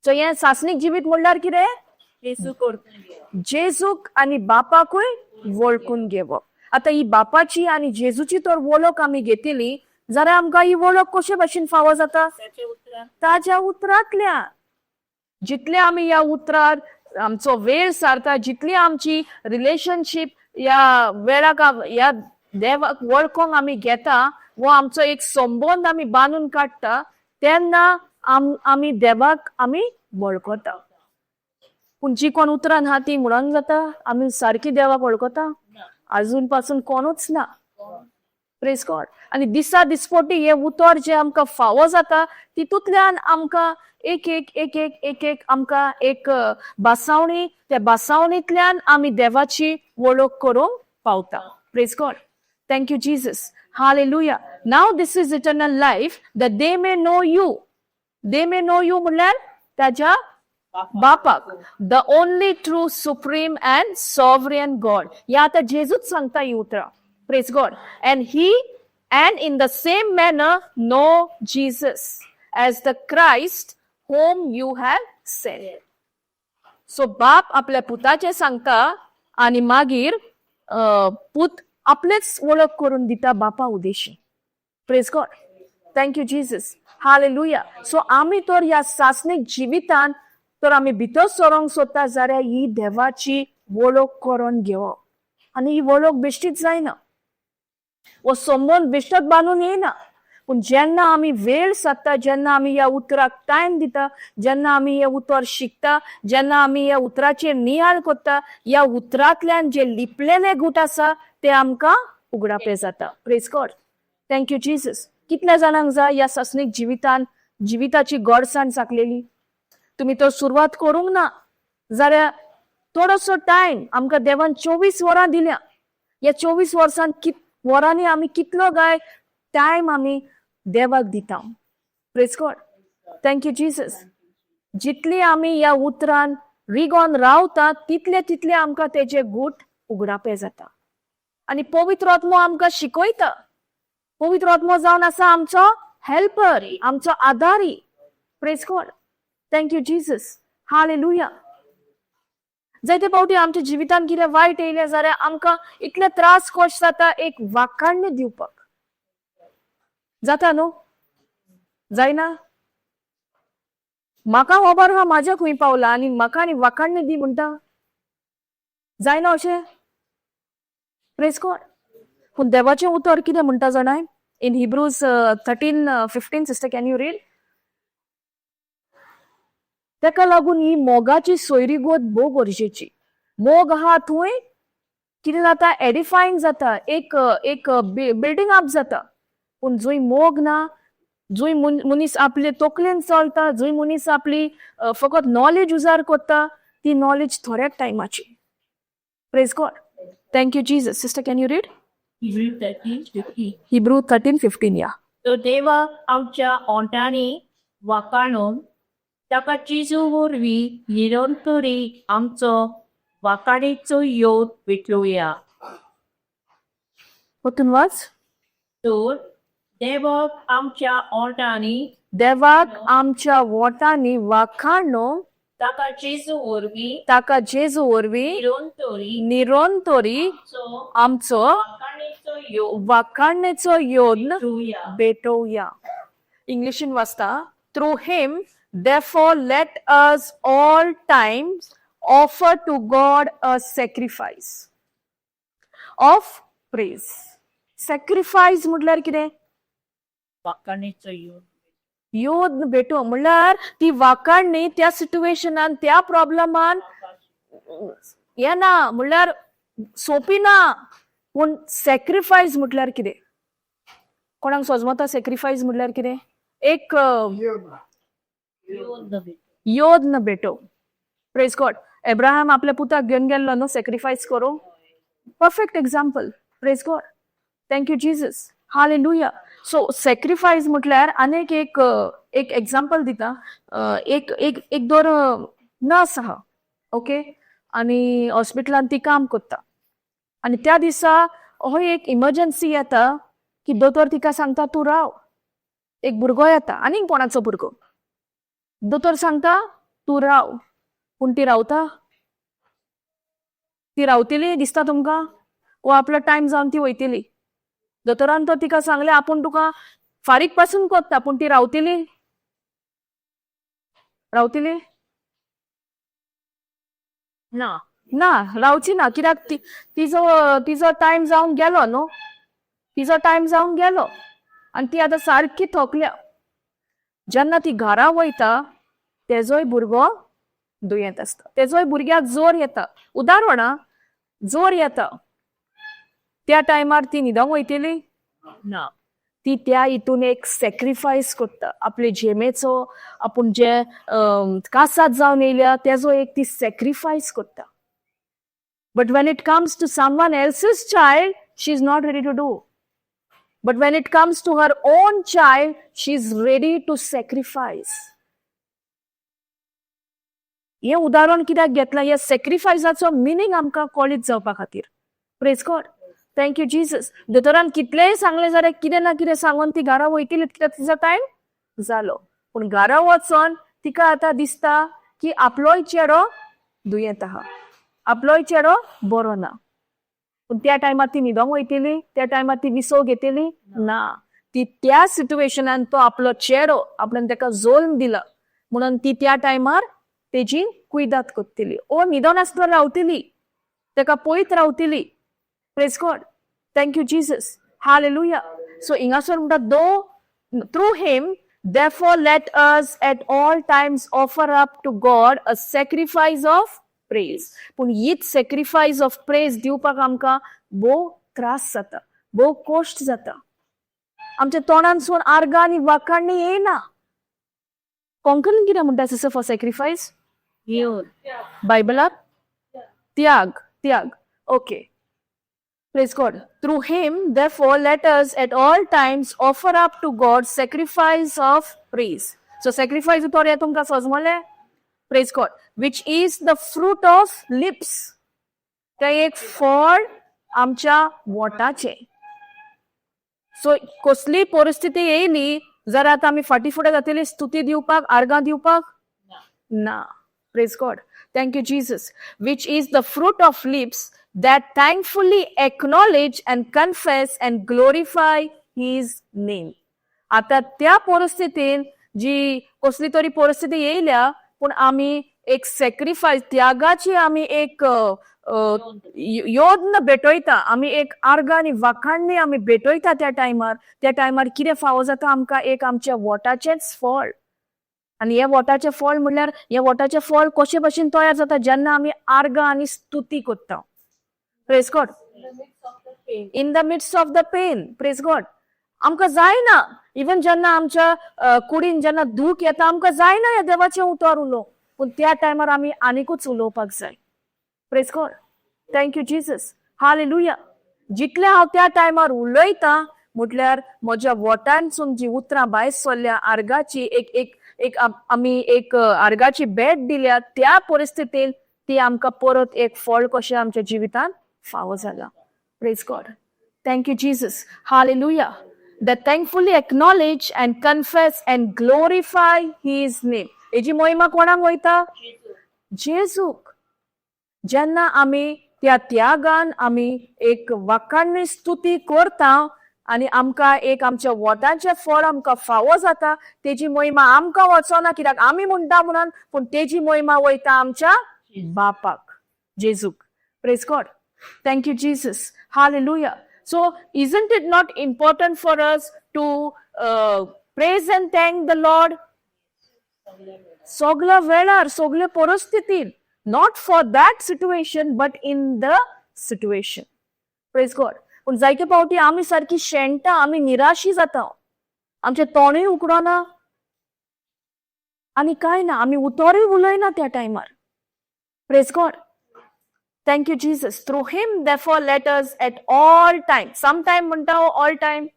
Speaker 1: So हे सासणीक जिवीत म्हणल्यार कितें?
Speaker 2: जेजू करपून घेवप.
Speaker 1: जेजूक आणि बापाकूय वळखून घेवप. आता ही बापाची आणि जेजूची तर वळख आमी घेतली जाल्यार आमकां ही वळख कशे भाशेन फावो जाता?
Speaker 2: त्याचे उतरान
Speaker 1: ताज्या उतरांतल्यान. जितले आमी ह्या उतरांत आमचो वेळ सारता, जितली आमची रिलेशनशीप या वेळाक ह्या देवाक वळखोंक आमी घेता, वो आमचो एक संबंद आमी बांदून काडटा, तेन्ना आमी देवाक आमी वळखता. पूण जी कोण उतरां आहा ती म्हणूंक जाता आमी सारकी देवाक वळखता? अजून पासून कोणूच ना. Praise God. आनी दिसा दिसपोटी हे उतर जे आमकां फावो जाता तितूंतल्यान आमकां एक आमकां एक बासावणी, त्या बासावणींतल्यान आमी देवाची वळख करूंक पावता. Praise God. Thank you Jesus. Hallelujah. Now this is eternal life that they may know you. They may know you म्हणल्यार ताज्या बापाक. The only true supreme and sovereign God. या आता जेजूच सांगता ही उतरां. Praise God. And in the same manner know Jesus as the Christ whom you have sent. So बाप आपल्या पुताचे सांगता आणि मागीर पूत आपलेच वळख करून दिता बापा उदेशी. Praise God. Thank you Jesus. Hallelujah. So आमी तर ह्या सासणीक जिवितान तर आमी भितर सरोंक सोदता जाल्यार ही देवाची वळख करून घेवप. आनी ही वळख बेश्टीच जायना. वो संबंद बेश्टोच बांदून येयना. पूण जेन्ना आमी वेळ सादता, जेन्ना आमी ह्या उतराक टायम दिता, जेन्ना आमी हे उतर शिकता, जेन्ना आमी ह्या उतराचेर नियाळ कोत्ता, ह्या उतरांतल्यान जे लिपलेले गूट आसा ते आमकां उगडापे जाता. Praise God. Thank you Jesus. कितल्या जाणांक जाय ह्या सासणीक जिविताची गोडसाण साकलेली? तुम्ही तर सुरवात करूंक ना जाल्यार थोडोसो टायम आमकां देवान 24 वरां दिल्या. या 24 वरांनी आमी कितलो काय टायम आमी देवाक दिता. Praise God. Thank you Jesus. जितली आमी ह्या उतरान रिगोन रावता तितले आमकां तेजे गूट उगडापे जाता. आनी पवित्र आत्मो आमकां शिकयता. पवित्र आत्मो जावन आसा आमचो हेल्पर, आमचो आदारी. Praise God. Thank you Jesus. हालेलुया. जायते फावटी आमच्या जिवितान कितें वायट येयलें जाल्यार आमकां इतले त्रास कश जाता एक वाखाणणी दिवपाक. जाता न्हू? जायना? म्हाका खबर आहा म्हाज्या खंय पावला आनी म्हाका आनी वाखाणणी दी म्हणटा. जायना अशें? Praise God. पूण देवाचें उतर कितें म्हणटा जाणाय? In Hebrews 13:15 sister can you read? तेका लागून ही मोगाची सोयरीगोत भोव गरजेची. मोग आहा थंय कितें जाता? एडिफायंग जाता. एक बिल्डिंग अप जाता. पूण जंय मोग ना, जंय मनीस आपले तकलेन चलता, जंय मनीस आपली फकत नॉलेज उजार करता, ती नॉलेज थोड्याच टायमाची. Praise God. Thank you Jesus. Sister can you read? Hebrew 13:15 या.
Speaker 2: तो देवा आमच्या ओंटांनी वाकाणून ताका जेजू वरवीं निरंतरी आमचो वाकाणेचो योद भेटोवया.
Speaker 1: परतून वाच.
Speaker 2: तर देवाक आमच्या ओठांनी
Speaker 1: देवाक आमच्या वोटांनी वाखाणो
Speaker 2: ताका जेजू वरवीं
Speaker 1: ताका जेजू वरवीं
Speaker 2: निरंतरी
Speaker 1: निरंतरी
Speaker 2: आमचो
Speaker 1: आमचो
Speaker 2: वाकाणेचो योद
Speaker 1: वाखाणेचो योद
Speaker 2: भेटोवया.
Speaker 1: भेटोवया. इंग्लिशीन वाचता. Through him therefore let us all times offer to God a sacrifice of praise. Sacrifice म्हटल्यार कितें?
Speaker 2: वाकाणेचो योद.
Speaker 1: योद भेटो म्हळ्यार ती वाकाणणी त्या सिच्युएशनान त्या प्रॉब्लमान येना म्हळ्यार सोंपी ना. पूण सॅक्रिफायस म्हटल्यार कितें? कोणाक सोजमता सॅक्रिफायस म्हटल्यार कितें? एक
Speaker 2: योद भेटो.
Speaker 1: योद न भेटो. Praise God. एब्राहम आपल्या पुताक घेवन गेल्लो न्हू सॅक्रिफायस करूं. Perfect example. Praise God. Thank you Jesus. Hallelujah. So sacrifice म्हटल्यार आनीक एक एक्झाम्पल दिता. एक एक एक दोर नर्स आहा, ओके, आनी हॉस्पिटलान ती काम करता आनी त्या दिसा हो एक इमर्जन्सी येता की दोतोर तिका सांगता तूं राव. एक भुरगो येता, आनीक कोणाचो भुरगो. दोतोर सांगता तूं राव, पूण ती रावता? ती रावतली दिसता तुमकां? वो आपलो टायम जावन ती वयतली? दोतोरान तो तिका सांगले आपूण तुका फारीक पासून कोत्ता, पूण ती रावतली? रावतली
Speaker 2: ना.
Speaker 1: ना, रावची ना. कित्याक तिजो टायम जावन गेलो न्हू. तिजो टायम जावन गेलो आनी ती आतां सारकी थकल्या. जेन्ना ती घरा वयता तेजोय भुरगो दुयेंत आसता. तेजोय भुरग्याक जोर येता. उदाहरण आं, जोर येता. त्या टायमार ती न्हिदोंक वयतली?
Speaker 2: ना.
Speaker 1: ती त्या हितून एक सॅक्रिफायस करता. आपले जेमेचो आपूण जे कासात जावन येयल्या तेजो एक ती सॅक्रिफायस करता. But when it comes to someone else's child she is not ready to do. But when it comes to her own child she is ready to sacrifice. हें उदाहरण कित्याक घेतलां? ह्या सॅक्रिफायसाचो मिनींग आमकां कळीत जावपा खातीर. Praise God. Thank you Jesus. दोतोरान कितलेंय सांगलें जाल्यार कितें ना कितें सांगून ती घरा वयतली कित्याक तिजो टायम जालो. पूण घरा वचोन तिका आतां दिसता की आपलोय चेडो दुयेंत आहा, आपलोय चेडो बरो ना. पूण त्या टायमार ती न्हिदोंक वयतली? त्या टायमार ती विसव घेतली? ना. ती त्या सिच्युएशनान तो आपलो चेडो आपल्यान ताका जल्म दिला म्हणून ती त्या टायमार तेजी कुयदाद करतली. ओ न्हिदोन आसतना रावतली, ताका पळयत रावतली. Praise God. Thank you, Jesus. Hallelujah. So, ingasor म्हणटा through him, therefore let us at all times offer up to God a sacrifice of praise. पूण हीच sacrifice of praise दिवपाक आमकां भोव त्रास जाता, भोव कश्ट जाता. आमच्या तोंडांसून आर्गां आनी वाखाणणी येयना. कोंकणीन कितें म्हणटा सिस्टर फॉर सॅक्रिफायस?
Speaker 2: योद.
Speaker 1: बायबलात त्याग. त्याग. Okay. Praise God. Through him, therefore, let us at all times offer up to God sacrifice of praise. So, sacrifice utoria tumka sozmole? Praise God. Which is the fruit of lips. ते एक फळ आमच्या वोटाचे. So कसली परिस्थिती येयली जाल्यार आतां आमी फाटी फुडें जातली स्तुती दिवपाक, आर्गां दिवपाक? ना. Praise God. Thank you, Jesus. Which is the fruit of lips that thankfully acknowledge and confess and glorify his name. आता त्या परिस्थितीन जी कसली तरी परिस्थिती येयल्या पूण आमी एक सॅक्रिफायस त्यागाची आमी एक योद्न भेटयता. आमी एक आर्गां आनी वाखाणणी आमी भेटयता त्या टायमार कितें फावो जाता आमकां? एक आमच्या वोटाचेंच फळ. आनी हे वोटाचें फळ म्हणल्यार हे वोटाचें फळ कशे भशेन तयार जाता? जेन्ना आमी आर्गां आनी स्तुती करता. Praise God. In the midst of the pain. Praise God. आमकां जायना इवन जेन्ना आमच्या कुडीन जेन्ना दूख येता आमकां जायना ह्या देवाचें उतर उलोवंक, पूण त्या टायमार आमी आनीकूच उलोवपाक जाय. Praise God. Thank you Jesus. Hallelujah. जितले हांव त्या टायमार उलयतां म्हटल्यार म्हज्या वोटांसून जी उतरां भायर सरल्या आर्गाची एक आम्ही एक आर्गाची भेट दिल्या त्या परिस्थितीत ती आमकां परत एक फळ कशें आमच्या जिवितांत फावो जाला. Praise God. Thank you, Jesus. Hallelujah. That thankfully acknowledge and confess and glorify His name. हेजी मोहिमा कोणाक वयता? जेजूक. जेन्ना आमी त्या त्यागान आमी एक वाखाणणी स्तुती करता आनी आमकां एक आमच्या वोटांचें फळ आमकां फावो जाता, तेजी मोहिमा आमकां वचना कित्याक आमी म्हणटा म्हणून, पूण तेजी मोहिमा वयता आमच्या बापाक, जेजूक. Praise God. Thank you, Jesus. Hallelujah. So, isn't it not important for us to praise and thank the Lord? सगळ्या वेळार, सगळ्या परिस्थितीत. Not for that situation, but in the situation. Praise God. पूण जायते फावटी आमी सारकी शेणटा, आमी निराशी जाता. आमचें तोंडूय उगडना आनी कांय ना, आमी उतोरूय उलयना त्या टायमार. Praise God. Thank you, Jesus. Through Him, therefore, let us at all time. Sometime म्हणटा all time.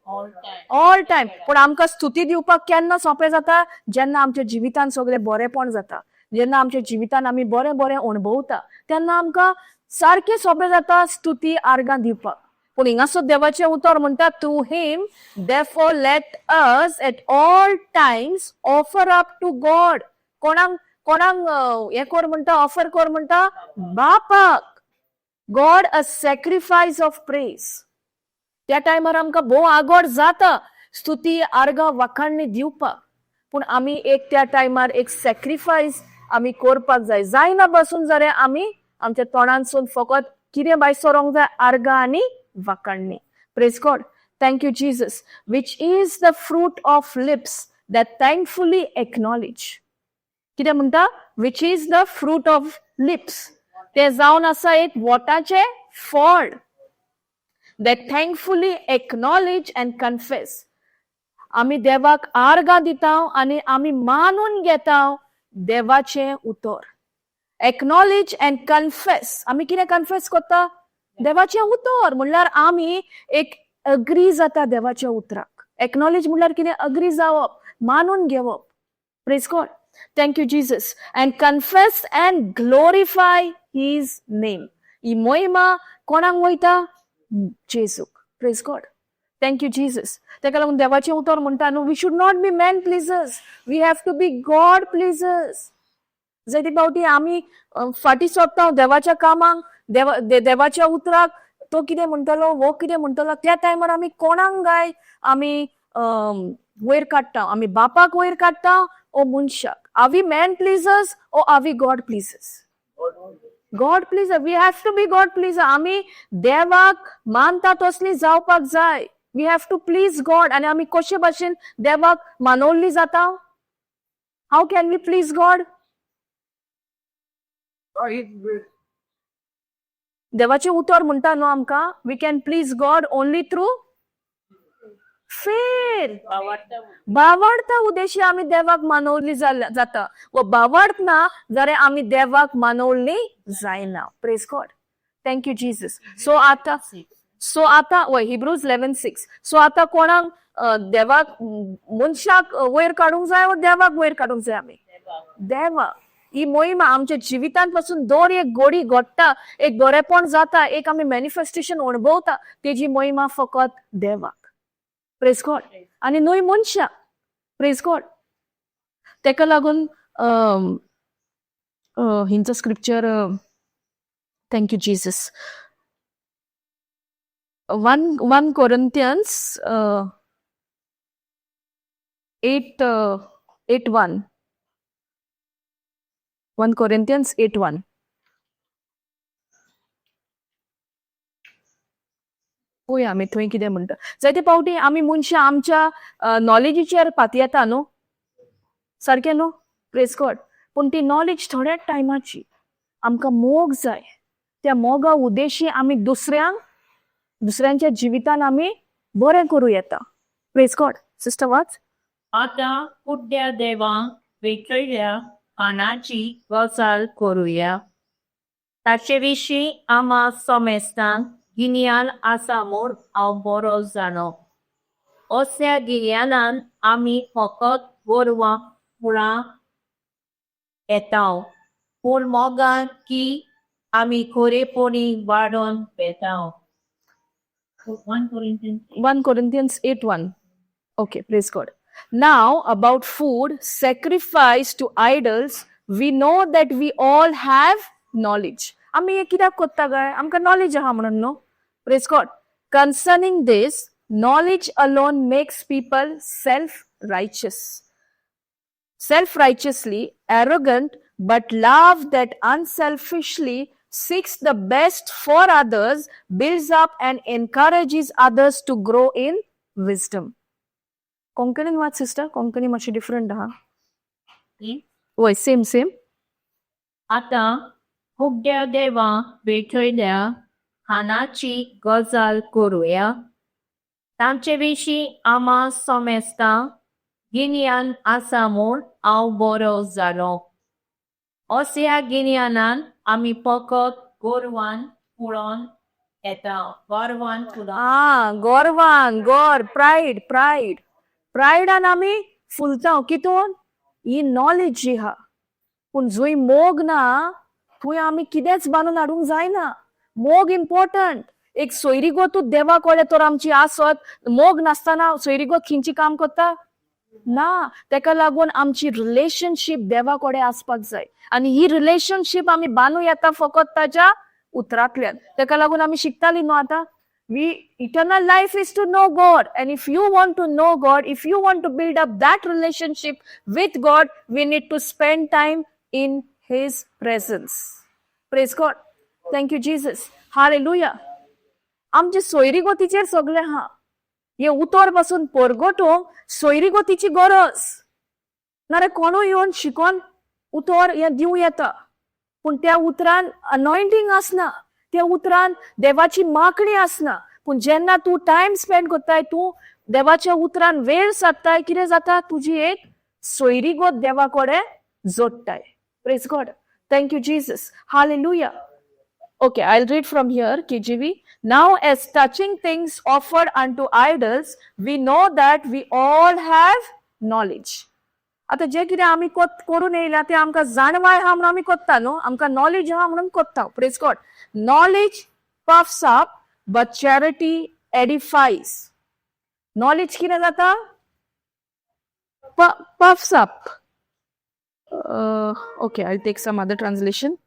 Speaker 1: All time. पूण आमकां स्तुती दिवपाक केन्ना सोंपें जाता? जेन्ना आमच्या जिवितान सगळें बरेंपण जाता. जेन्ना आमच्या जिवितान आमी बरें बरें अणभवता, तेन्ना आमकां सारकें सोंपें जाता स्तुती आर्गां दिवपाक. पूण हिंगासर देवाचें उतर म्हणटा, through Him, therefore, let us at all times offer up to God. कोणाक हें कर म्हणटा, ऑफर कर म्हणटा? बापाक. God a sacrifice of praise. त्या टायमार आमकां भोव आगोड जाता स्तुती आर्गां वाखाणणी दिवपाक, पूण आमी एक त्या टायमार एक सॅक्रिफायस आमी करपाक जाय. जायना बसून जाल्यार आमी आमच्या तोंडांसून फकत कितें भायर सरोंक जाय? आर्गां आनी वाखाणणी. Praise God. Thank you Jesus. Which is the fruit of lips that thankfully acknowledge. कितें म्हणटा? Which is the fruit of lips. ते जावन आसा एक वोटाचें फळ. That thankfully acknowledge and confess. आमी देवाक आर्गां दिता आनी आमी मानून घेता देवाचें उतर. Acknowledge and confess. आमी कितें कन्फेस करता? देवाचें उतर. म्हणल्यार आमी एक अग्री जाता देवाच्या उतराक. एक्नॉलेज म्हणल्यार कितें? अग्री जावप, मानून घेवप. Praise God. Thank you, Jesus. And confess and glorify His name. ही मोहिमा कोणाक वयता? जेजूक. Praise God. Thank you, Jesus. तेका लागून देवाचें उतर म्हणटा न्हू, we should not be man pleasers. We have to be God pleasers. जायते फावटी आमी फाटी सोडटा देवाच्या कामाक, देवाच्या उतराक. तो कितें म्हणटलो, वो कितें म्हणटलो, त्या टायमार आमी कोणाक गाय आमी वयर काडटा? आमी बापाक वयर काडटा ओ मनशाक? Are we man pleasers or are we God pleasers? God pleaser. We have to be God pleaser. आमी देवाक मानता तसली जावपाक जाय. We have to please God. आनी आमी कशे भाशेन देवाक मानवल्ली जाता? How can we please God? देवाचें उतर म्हणटा न्हू आमकां, we can please God only through faith. बावडता उद्देशी आमी देवाक मानवली जाता. व बावडना जाल्यार आमी देवाक मानवली जायना. Praise God. Thank you Jesus. So आतां हिब्रूज 11:6. सो आतां कोणाक देवाक मनशाक वयर काडूंक जाय वा देवाक वयर काडूंक जाय? आमी देवा. ही मोहिमा आमच्या जिवितांत पासून दर एक घडी घडटा, एक बरेपण जाता, एक आमी मॅनिफेस्टेशन अणभवता, तेजी मोहिमा फकत देवाक. Praise God. आनी न्हय मनशाक. Praise God. तेका लागून हिंचो scripture, thank you Jesus, 1 Corinthians 8:1. 1 Corinthians 8:1. पळोवया आमी थंय कितें म्हणटा. जायते फावटी आमी मनशां आमच्या नॉलेजीचेर पातयेता न्हू, सारकें न्हू? Praise God. पूण ती नॉलेज थोड्याच टायमाची. आमकां मोग जाय. त्या मोगा उद्देशी आमी दुसऱ्यांच्या जिवितान आमी बरें करूं येता. Praise God. सिस्टर वाच.
Speaker 2: आता कुड्या देवाक वेगळ्या पानाची गजाल करूया. ताचे विशीं आम्हा समेस्तांक गिन्यान आसा म्हूण हांव बरो जाणो. असल्या गिन्यानान आमी फकत गोरवां फुडां येता पूण मोगान की आमी खरेपणी वाडोन पेता 1 Corinthians
Speaker 1: 1 Corinthians 8:1. Okay, praise God. Now, about food sacrificed to idols, we know that we all have knowledge. आम्ही हे कित्याक कोत्ता काय आमकां knowledge आहा म्हणून न्हू. Praise God. Concerning this, knowledge alone makes people self-righteous. Self-righteously arrogant, but love that unselfishly seeks the best for others builds up and encourages others to grow in wisdom. Konkani what sister? Konkani much different, huh? Why same?
Speaker 2: आता हुगड्या देवा भेटयल्या हानाची गजाल करूया तांचे विशीं आमा समजता गिन्यान आसा म्हूण हांव बरो जालो असल्या गिन्यानान आमी फकत गोरवान फुडोन येता गोरवान फुडोन
Speaker 1: Gorvan, pride. Pridean आमी फुलता कितून ही knowledge जी हा पूण जुंय मोग ना थंय आमी कितेंच बांदून हाडूंक जायना. मोग इम्पॉर्टंट. एक सोयरीगोतूच देवा कोडे तर आमची आसत मोग नासतना सोयरीगोत खिंची काम करता ना. तेका लागून आमची रिलेशनशीप देवा कोडे आसपाक जाय आनी ही रिलेशनशीप आमी बांदूं येता फकत ताच्या उतरांतल्यान. तेका लागून आमी शिकताली न्हू आतां eternal life is to know God, and if you want to know God, if you want to build up that relationship with God, we need to spend time in His presence. Praise God. Thank you, Jesus. Hallelujah. आमचे सोयरीगोतीचेर सगळे हा हे उतर पासून परगटूंक सोयरीगोतीची गरज नारे कोणूय येवन शिकोन उतर हे दिवं येता पूण त्या उतरान अनॉयंटींग आसना. त्या उतरान देवाची मागणी आसना. पूण जेन्ना तूं टायम स्पेंड करताय तूं देवाच्या उतरान वेळ साधताय कितें जाता तुजी एक सोयरीगोत देवा कोडे जोडटाय. Praise God. Thank you Jesus. हालेलुया. Okay, I'll read from here, KJV. Now, as touching things offered unto idols, we know that we all have knowledge. आता जे कितें आमी करून येयल्या ते आमकां जाणवाय हा म्हणून आमी कोत्ता न्हू. आमकां नॉलेज आहा म्हणून कोत्ता. Praise God. Knowledge puffs up, but charity edifies. Knowledge कितें जाता? Puffs up. Okay, I'll take some other translation.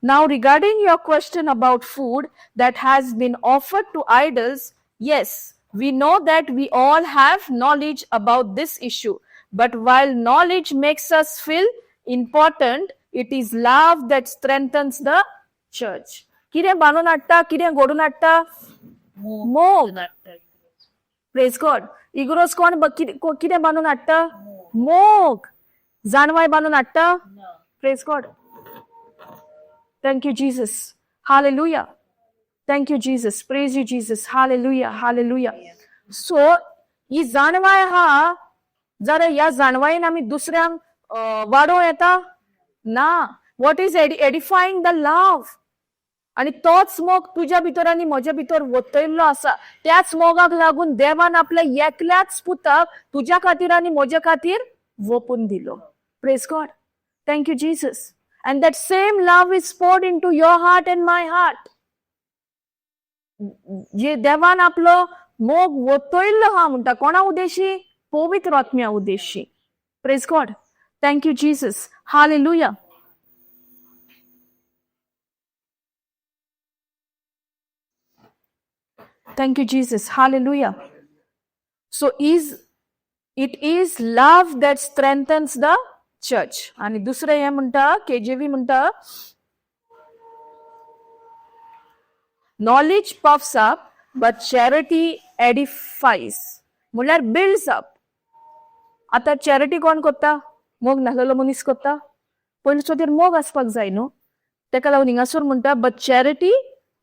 Speaker 1: Now, regarding your question about food that has been offered to idols, yes, we know that we all have knowledge about this issue. But while knowledge makes us feel important, it is love that strengthens the church. कितें बांदून हाडटा, कितें घडून हाडटा? मोग. Praise God. इगरोज कोण कितें बांदून हाडटा? मोग. जाणवाय बांदून हाडटा? Praise God. Thank you, Jesus. Hallelujah. Thank you, Jesus. Praise you, Jesus. Hallelujah. Hallelujah. So, ही जाणवाय हा जाल्यार ह्या जाणवायेन आमी दुसऱ्यांक वाडोवं येता ना. What is edifying the love? आणि तोच मोग तुझ्या भितर आनी म्हज्या भितर वतयल्लो आसा. त्याच मोगाक लागून देवान आपल्या एकल्याच पुताक तुझ्या खातीर आनी म्हज्या खातीर वोपून दिलो. Praise God. Thank you, Jesus. And that same love is poured into your heart and my heart. जे देवान आपलो मोग वतयल्लो हा म्हणटा कोणा उद्देशी? पवित्र आत्म्या उद्देशी. Praise God. Thank you, Jesus. Hallelujah. Thank you, Jesus. Hallelujah. So it is love that strengthens the church. आणि दुसरं हे म्हणता KJV म्हणता knowledge puffs up but charity edifies. म्हणल्यार builds up. आता चॅरिटी कोण करता? मोग नासलेलो मनीस करता. पयलीं सुद्दां मोग आसपाक जाय न्हू. तेका लागून हिंगासर म्हणटा but charity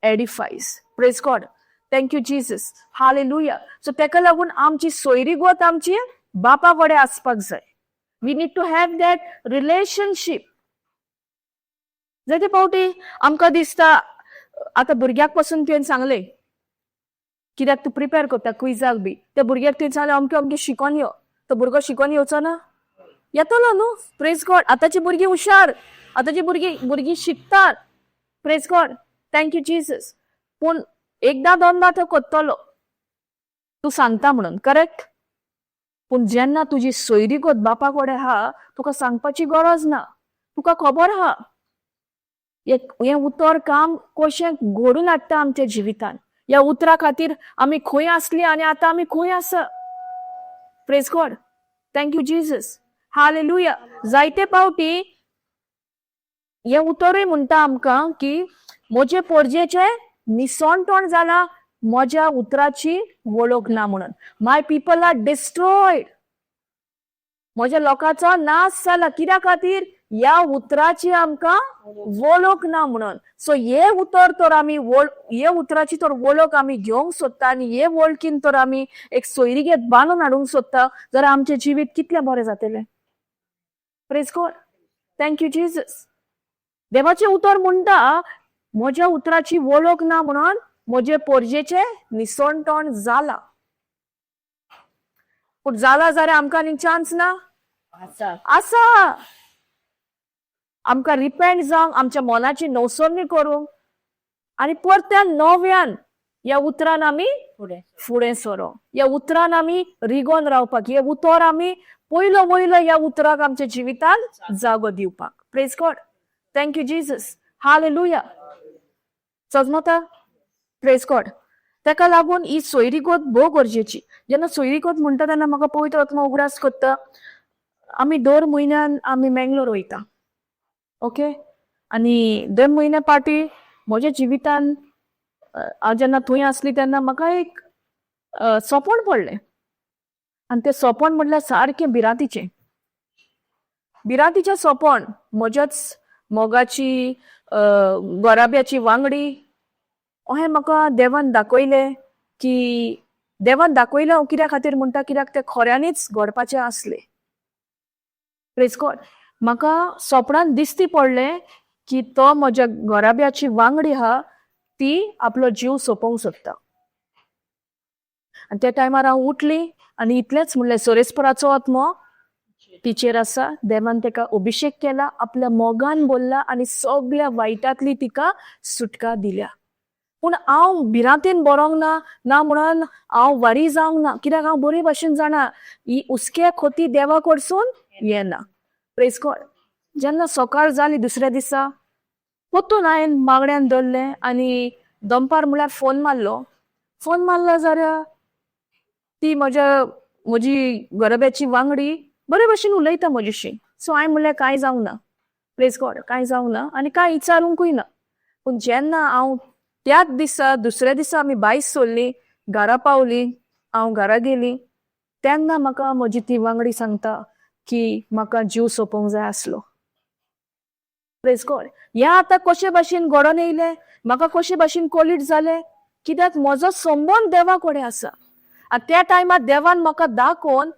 Speaker 1: edifies. Praise God. Thank you, Jesus. Hallelujah. So तेका लागून आमची सोयरीगोत आमची बापा वडे आसपाक जाय. We need to have that relationship. जायते पावटी आमकां दिसता आता भुरग्याक पासून तुवें सांगले कित्याक तूं प्रिपेर करता क्विजाक बी त्या भुरग्याक थंय जाल्यार अमकें अमकें शिकोन यो तो भुरगो शिकोन येवचो ना येतलो न्हू प्रेज गॉड आतांची भुरगीं हुशार आतांची भुरगीं शिकतात प्रेज गॉड थँक्यू जीसस पूण एकदां दोनदां तो कोत्तलो तूं सांगता म्हणून करेक्ट पूण जेन्ना तुजी सोयरी कोत बापा कडेन आहा तुका सांगपाची गरज ना तुका खबर आहा हें उतर काम कशें घडून हाडटा आमच्या जिवितान ह्या उतरा खातीर आमी खंय आसली आनी आतां आमी खंय आसा प्रेज गॉड थँक्यू जीसस हालेलुया जायते पावटी हें उतरूय म्हणटा आमकां की म्हजे पोरजेचें निसणटण जालां म्हज्या उतराची वळख ना म्हणून माय पीपल आर डिस्ट्रॉयड म्हज्या लोकांचो नाश जाला कित्या खातीर ह्या उतराची आमकां वळख ना म्हणून सो हे उतर तर आमी हे उतराची तर वळख आमी घेवंक सोदता आनी हे वळखीन तर आमी एक सोयरीगेत बांदून हाडूंक सोदता जाल्यार आमचें जिवीत कितलें बरें जातलें प्रेज गॉड थँक्यू जीसस देवाचें उतर म्हणटा म्हज्या उतराची वळख ना म्हणून म्हजे पोरजेचें निसणटण जाला पूण जाला जाल्यार आमकां आनीक चान्स ना आसा आमकां रिपेंट जावंक आमच्या मनाची नवसरणी करूंक आनी परत्यान नव्यान ह्या उतरान आमी फुडें सरोंक ह्या उतरान आमी रिगोन रावपाक हे उतर आमी पयलो वयलो ह्या उतराक आमच्या जिवितान जागो दिवपाक praise God thank you Jesus hallelujah सजमता प्रेज गॉड ताका लागून ही सोयरीगोत भोव गरजेची जेन्ना सोयरीगोत म्हणटा तेन्ना म्हाका पवित्र आत्मा उगडास करता आमी दर म्हयन्यान आमी मेंगलोर वयता ओके आनी दर म्हयन्या पाटी म्हज्या जिवितान हांव जेन्ना थंय आसली तेन्ना म्हाका एक सोपण पडलें आनी तें सोपण म्हणल्यार सारकें बिरांतीचें सोपण म्हज्याच मोगाची गोराब्याची वांगडी अहें म्हाका देवान दाखयलें की देवान दाखयलें हांव कित्या खातीर म्हणटा कित्याक तें खऱ्यांनीच घडपाचें आसलें प्रेज गॉड म्हाका सोपणान दिसती पडलें की तो म्हज्या गोराब्याची वांगडी आहा ती आपलो जीव सोंपोवंक सोदता आनी त्या टायमार हांव उठली आनी इतलेंच म्हणलें सोरेस्पराचो आत्मो तिचेर आसा देवान तेका अभिषेक केला आपल्या मोगान बोलला आनी सगळ्या वायटांतली तिका सुटका दिल्या पूण हांव भिरांतेन बरोंक ना म्हणून हांव वारी जावंक ना कित्याक हांव बरे भाशेन जाणा ही उस्क्या खोती देवा कडसून येना प्रेज गॉड जेन्ना सकाळ जाली दुसऱ्या दिसा पोत्तून हांवें मागण्यांत धरलें आनी दनपार म्हळ्यार फोन मारलो जाल्यार ती म्हजी गरब्याची वांगडी बरे भशेन उलयता म्हजेशी सो हांवें म्हणलें कांय जावंक ना प्रेज गॉड कांय जावंक ना आनी कांय विचारूंकूय ना पूण जेन्ना हांव त्याच दिसा दुसऱ्या दिसा आमी भायर सरली घरा पावली हांव घरा गेली तेन्ना म्हाका म्हजी ती वांगडी सांगता की म्हाका जीव सोंपोवंक जाय आसलो प्रेज गॉड हें आतां कशे भाशेन घडोवन येयलें म्हाका कशे भाशेन कोलीट जालें कित्याक म्हजो संबंद देवा कडेन आसा आनी त्या टायमार देवान म्हाका दाखोवन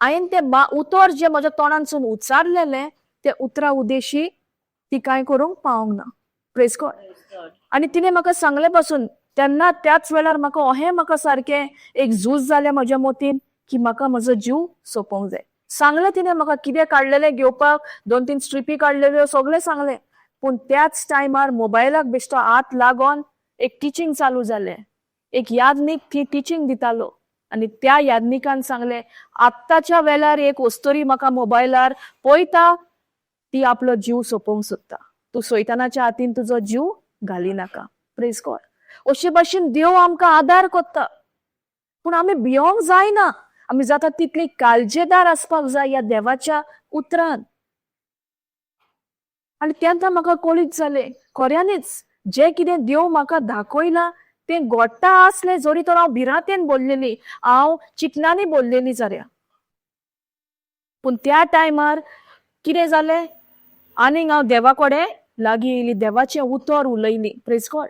Speaker 1: हांवें तें उतर जें म्हज्या तोंडानसून उच्चारलेलें तें उतरा उद्देशी ती कांय करूंक पावोंक ना प्रेज गॉड आनी तिणें म्हाका सांगले पासून तेन्ना त्याच वेळार म्हाका सारकें एक झूज जालें म्हज्या मोतीन की म्हाका म्हजो जीव सोंपोवंक जाय सांगलें तिणें म्हाका कितें काडलेलें घेवपाक 2-3 स्ट्रिपी काडलेल्यो सगळें सांगलें पूण त्याच टायमार मोबायलाक बेश्टो हात लागोन एक टिचींग चालू जालें एक यादनीक ती टिचींग दितालो आनी त्या यादनिकान सांगलें आत्ताच्या वेळार एक वस्तोरी म्हाका मोबायलार पळयता ती आपलो जीव सोंपोवंक सोदता तूं सैतानाच्या हातीन तुजो जीव घाली नाका प्रेज गॉड अशे भाशेन देव आमकां आदार करता पूण आमी भियोंक जायना आमी जाता तितली काळजेदार आसपाक जाय ह्या देवाच्या उतरान आनी तेन्ना म्हाका कळीत जालें खऱ्यांनीच जें कितें देव म्हाका दाखयलां तें घडटा आसलें जरी तर हांव भिरांतेन बोललेली हांव चिकनांनी बोललेली जाल्यार पूण त्या टायमार कितें जालें आनीक हांव देवा कडेन लागीं येयली देवाचें उतर उलयली प्रेज गॉड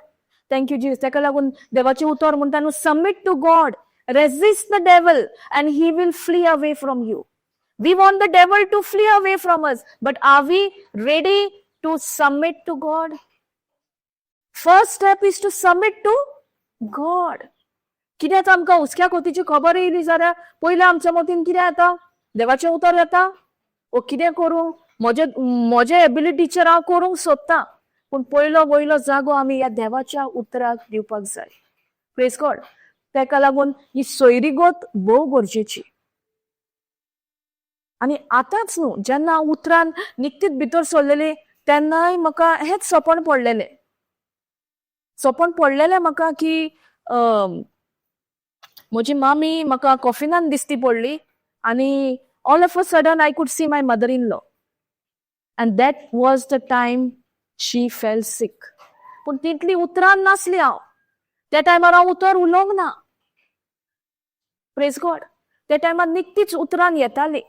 Speaker 1: थँक्यू जीसस ताका लागून देवाचें उतर म्हणटा न्हू submit to God resist the devil and he will flee away from you we want the devil to flee away from us but are we ready to submit to God first step is to submit to God कित्याक आमकां हुस्क्या कोतीची खबर येयली जाल्यार पयलें आमच्या मतीन कितें येता? देवाचें उतर येता? ओ कितें करूं? म्हजे एबिलिटीचेर हांव करूंक सोदतां. पूण पयलो जागो आमी ह्या देवाच्या उतराक दिवपाक जाय. Praise God. तेका लागून ही सोयरीगत भोव गरजेची. आनी आतांच न्हू, जेन्ना हांव उतरान निकतीच भितर सरलेलें तेन्नाय म्हाका हेंच सपन पडलेलें म्हाका की म्हजी मामी म्हाका कॉफिनान दिसती पडली आनी all of a sudden I could see my mother in law and that was the time she fail sick. पूण तितली उतरान नासली हांव. त्या टायमार हांव उतर उलोवंक ना. Praise God. त्या टायमार निकतीच उतरान येताली.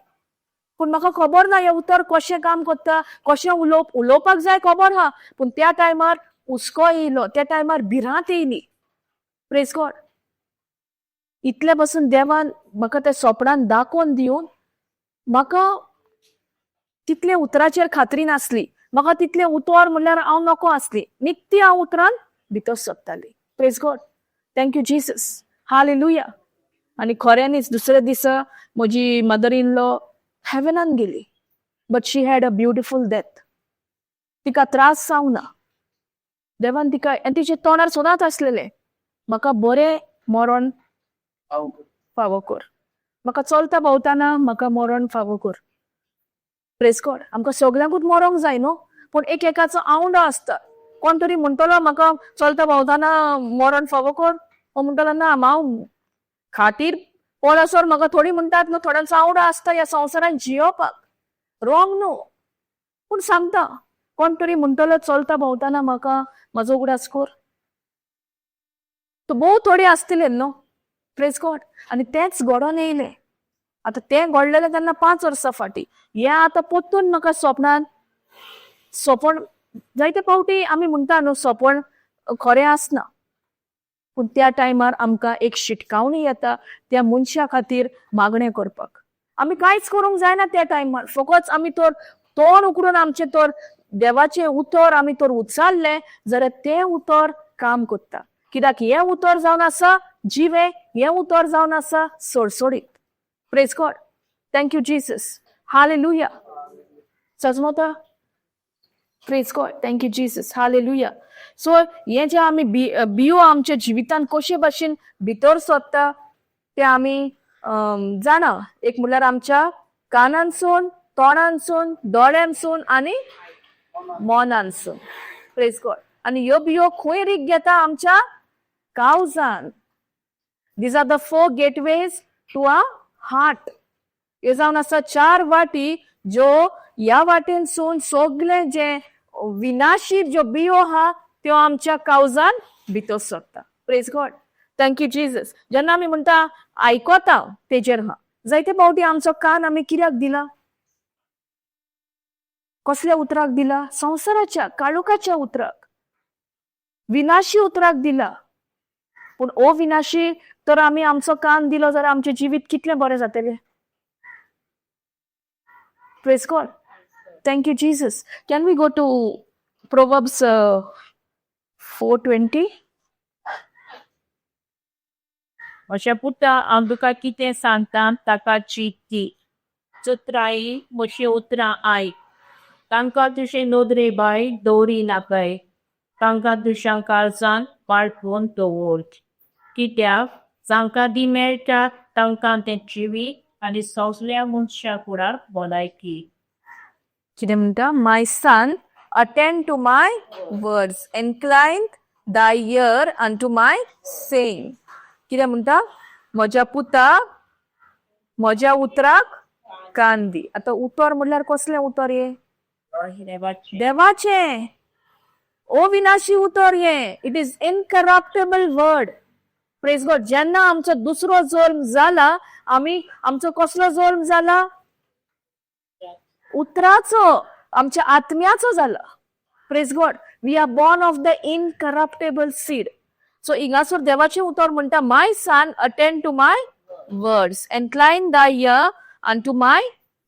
Speaker 1: पूण म्हाका खबर ना हें उतर कशें काम करता, कशें उलोवपाक जाय खबर आहा. पूण त्या टायमार हुस्को येयलो, त्या टायमार भिरांत येयली. Praise God. इतले पासून देवान म्हाका त्या सोपणान दाखोवन दिवन म्हाका तितले उतराचेर खात्री नासली. म्हाका तितले उतर म्हणल्यार हांव नको आसली. निकती हांव उतरान भितर सरताली. Praise God. Thank you Jesus. हालेलुया. आनी खऱ्यांनीच दुसऱ्या दिसा म्हजी मदर इन लॉ हेवनान गेली. But she had a beautiful death. तिका त्रास जावंक ना. देवान तिका आनी तिचे तोंडार सदांच आसलेलें, म्हाका बरें मरण फावो कर. म्हाका चलता भोंवताना म्हाका मरण फावो कर. Praise God. आमकां सगळ्यांकूच मरोंक जाय न्हू, पूण एकेकाचो आवंडो आसता. कोण तरी म्हणटलो म्हाका चलता भोंवताना मरण फावो कर. हो म्हणटलो ना, हांव खातीर पळसोर म्हाका थोडी म्हणटात न्हू, थोड्यांचो आवडो आसता ह्या संवसारान जियोवपाक. रॉंग न्हू, पूण सांगता कोण तरी म्हणटलो चलता भोंवताना म्हाका म्हाजो उगडास कर. तो भोव थोडे आसतले न्हू. Praise God. आनी तेंच घडोवन येयलें. आतां तें घडलेलें तेन्ना 5 वर्सां फाटीं. हें आतां पोत्तून म्हाका सपन जायते फावटी आमी म्हणटा न्हू सपन खरें आसना. पूण त्या टायमार आमकां एक शिटकावणी येता त्या मनशा खातीर मागणें करपाक. आमी कांयच करूंक जायना त्या टायमार. फकत आमी तर तोंड उकडून आमचें तर देवाचें उतर आमी तर उच्चारलें जाल्यार तें उतर काम करता. कित्याक हें उतर जावन आसा जिवे, हें उतर जावन आसा सडसडीत. Praise God. Thank you Jesus. हालेलुया. सजमोता. Praise God. Thank you Jesus. Hallelujah. So हें जें आमी बियो आमच्या जिवितान कशे भाशेन भितर सरता तें आमी जाणा. एक म्हणल्यार आमच्या कानानसून, तोंडानसून, दोळ्यांसून आनी मोनानसून. Praise God. आनी ह्यो बियो खंय रीग घेता? आमच्या काळजान. These are the 4 gateways to our heart. हे जावन आसा 4 वाटी ज्यो ह्या वाटेनसून सगळे जे विनाशी ज्यो बियो आहा त्यो आमच्या काळजान भितर सरता. Praise God. Thank you Jesus. जेन्ना आमी म्हणटा आयकोता तेजेर आहा, जायते फावटी आमचो कान आमी कित्याक दिला? कसल्या उतराक दिला? संवसाराच्या काळोखाच्या उतराक, विनाशी उतराक दिला. पूण अविनाशी तर आमी आमचो कान दिलो जाल्यार आमचें जिवीत कितलें बरें जातलें. Praise God. Thank you Jesus. Can we go to Proverbs 4:20?
Speaker 2: म्हज्या पुता हांव तुका कितें सांगता ताका चीक दी. चतराई म्हजी उतरां आयक. तांकां तुजे नोदरे भायर दवरी नाकाय. तांकां तुज्या काळजान वाळटून दवर. कित्याक जांकां दी मेळटा तांकां तें जिवीत आनी सगल्या मनशां कुडार भलायकी.
Speaker 1: कितें म्हणटा? My son attend to my words, incline thy ear unto my saying. कितें म्हणटा? म्हज्या पुता म्हज्या उतराक कान दी. आतां उतर म्हणल्यार कसलें उतर हे? देवाचें. अविनाशी उतर हे. It is incorruptible word. Praise God. जेन्ना आमचो दुसरो जल्म जाला, आमी आमचो कसलो जल्म जाला? उतराचो, आमच्या आत्म्याचो जाला. Praise God. We are born of the incorruptible seed. So हिंगासर देवाचें उतर म्हणटा my son attend to my words, incline thy ear unto my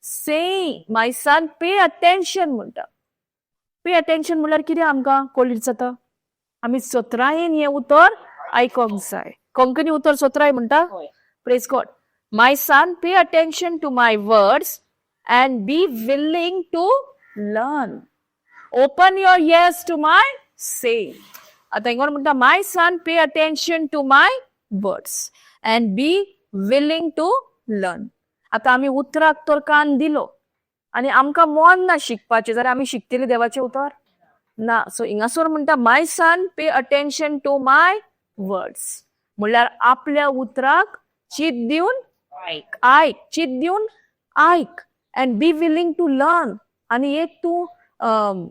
Speaker 1: saying. My son pay attention म्हणटा. पे अटेंशन म्हणल्यार कितें आमकां कळीत जाता? आमी सत्रायेन हें उतर आयकोंक जाय. कोंकणी उतर सोत्राय म्हणटा praise God. My son pay attention to my words and be willing to learn. Open your ears to my saying. आता इंगोर म्हणटा my son pay attention to my words and be willing to learn. आता आम्ही उतराक तर कान दिलो आणि आमकां मन ना शिकपाचें जाल्यार आमी शिकतली देवाचें उतर ना. सो हिंगासोर म्हणटा my son pay attention to my words म्हणल्यार आपल्या उतराक चित दिवन आयक, चित दिवन आयक and be willing to learn. आणि एक तूं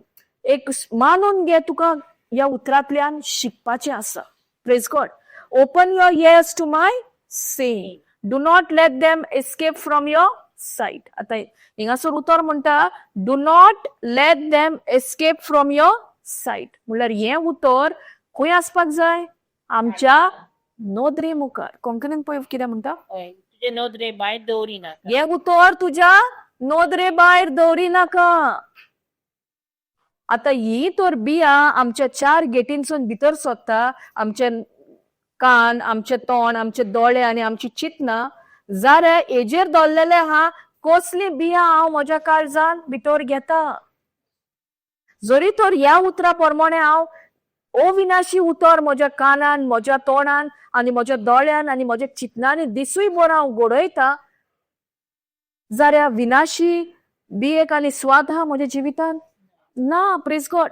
Speaker 1: एक मानून घे तुका या उतरांतल्यान शिकपाचें आसा. Praise God. Open your ears to my saying. Do not let them escape from your sight. आता हिंगासोर उतर म्हणटा do not let them escape from your sight म्हणल्यार हें उतर खंय आसपाक जाय आमच्या नोदरे मुखार. कोंकणीन पळय कितें म्हणटा
Speaker 2: तुझे नोदरे भायर दवरिना.
Speaker 1: हें उतर तुज्या नोदरे भायर दवरिनाका. आता ही तर बिया आमच्या 4 गेटींसून भितर सोदता. आमचे कान, आमचे तोंड, आमचे दोळे आनी आमची चितना जाल्यार हेजेर दवरलेले आहा कसली बिया हांव म्हज्या काळजान भितर घेता. जरी तर ह्या उतरा प्रमाणे हांव अविनाशी उतर म्हज्या कानान, म्हज्या तोंडान आनी म्हज्या दोळ्यान आनी म्हज्या चितनांनी दिसूय भर हांव घडयता जाल्यार विनाशी बियेक आनी स्वाद आहा म्हज्या जिवितान ना. Praise God.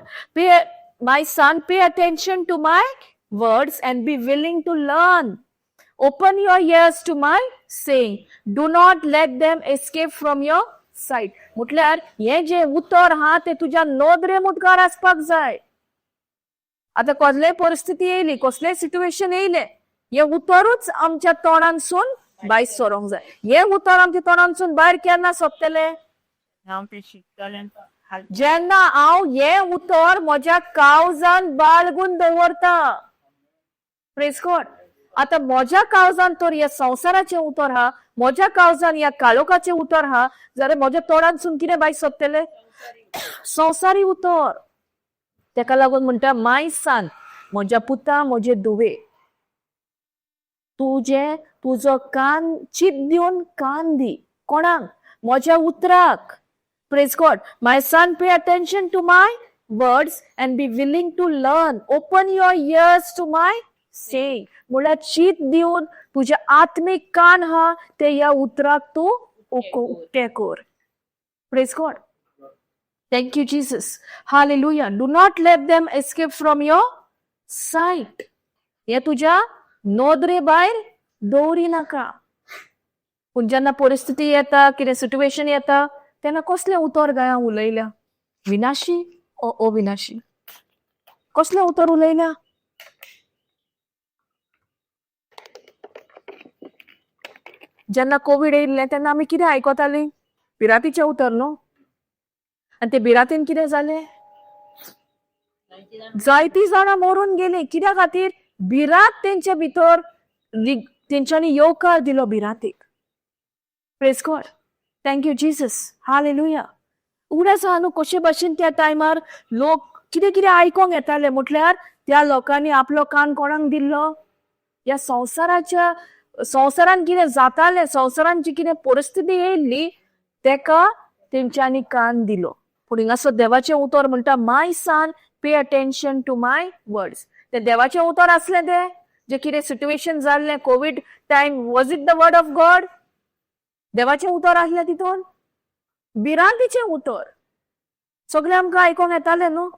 Speaker 1: My son pay attention to my words and be willing to learn. Open your ears to my saying. Do not let them escape from your sight. म्हटल्यार हे जे उतर आहा ते तुज्या नोदरे मुखार आसपाक जाय. आता कसलेय परिस्थिती येयली, कसलेय सिच्युएशन येयले, हे उतरूच आमच्या तोंडांसून भायर सरोंक जाय. हे उतर आमच्या तोंडांसून भायर केन्ना सोंपतले
Speaker 2: हांव ते शिकतलें.
Speaker 1: जेन्ना हांव हे उतर म्हज्या काळजान बाळगून दवरता. Praise God. आता म्हज्या काळजान तर ह्या संवसाराचे उतर आहा, म्हज्या काळजान ह्या काळोखाचे उतर आहा जाल्यार म्हज्या तोंडांसून कितें भायर सोंपतले संवसारी उतर. तेका लागून म्हणटा माय सन म्हज्या पुता, म्हजे धुवे, तुजो कान चित दिवन कान दी. कोणाक म्हज्या उतराक. Praise God. My son pay attention to my words and be willing to learn. Open your ears to my saying म्हळ्यार चित दिवन तुजे आत्मीक कान हा ते ह्या उतराक तूं उक्ते कर. Praise God. Thank you, Jesus. Hallelujah. Do not let them escape from your sight. हे तुझ्या नोदरे भायर दवरी नाका. पूण जेन्ना परिस्थिती येता, कितें सिच्युएशन येता तेन्ना कसले उतर गाय उलयल्या विनाशी ओ अविनाशी. कसले उतर उलयल्या. जेन्ना कोविड येयल्लें तेन्ना आमी कितें आयकतालीं भिरांतीचें उतर न्हू. आनी ते भिरांतीन कितें जालें जायतीं जाणां मरून गेलीं. कित्या खातीर भिरांत तेंच्या भितर तेंच्यांनी येवकार दिलो भिरांतीक. Praise God. Thank you Jesus. हालेलुया. उगडें आसा न्हू कशे भाशेन त्या टायमार लोक कितें कितें आयकोंक येताले म्हटल्यार त्या लोकांनी आपलो कान कोणाक दिल्लो ह्या संवसारान कितें जातालें, संवसारान जी कितें परिस्थिती येयल्ली तेका तेंच्यांनी कान दिलो. पूण हिंगासर देवाचें उतर म्हणटा my son pay attention to my words. ते देवाचें उतर आसलें ते जे कितें सिच्युएशन जाल्लें Covid time. Was it the word of God. देवाचें उतर आसलें तितून भिरांतीचें उतर. सगळें आमकां आयकोंक येतालें न्हू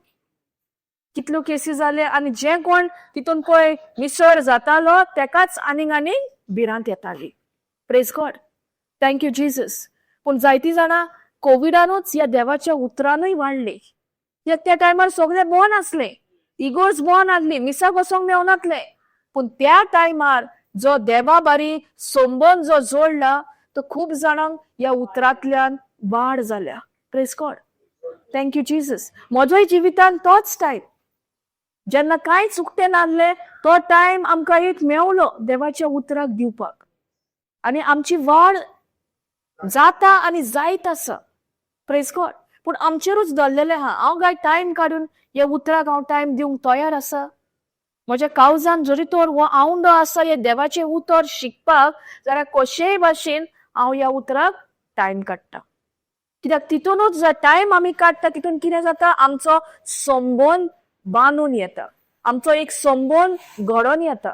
Speaker 1: कितल्यो केसी जाले आनी जे कोण तितून पळय मिसळ जातालो तेकाच आनीक आनीक भिरांत येताली. Praise God. Thank you Jesus. पूण जायतीं जाणां कोविडानूच ह्या देवाच्या उतरानूय वाडले. त्या टायमार सगळे बंद आसले, इगोर्ज बंद आसली, मिसा बसोंक मेळनासले. पूण त्या टायमार जो देवा बारी संबंद जो जोडला तो खूब जाणांक ह्या उतरांतल्यान वाड जाल्या. Praise God. Thank you Jesus. म्हज्याय जिवितान तोच टायम जेन्ना कांयच उक्तें नासलें तो टायम आमकां एक मेवलो देवाच्या उतराक दिवपाक आनी आमची वाड जाता आनी जायत आसा. Praise God. पूण आमचेरूच धरलेलें आहा. हांव काय टायम काडून ह्या उतराक हांव टायम दिवंक तयार आसा. म्हज्या काळजान जरी तर हो आवंडो आसा हे देवाचें उतर शिकपाक जाल्यार कशेय भाशेन हांव ह्या उतराक टायम काडटा. कित्याक तितूनच जो टायम आमी काडटा तितून कितें जाता, आमचो संबंद बांदून येता, आमचो एक संबंद घडोवन येता.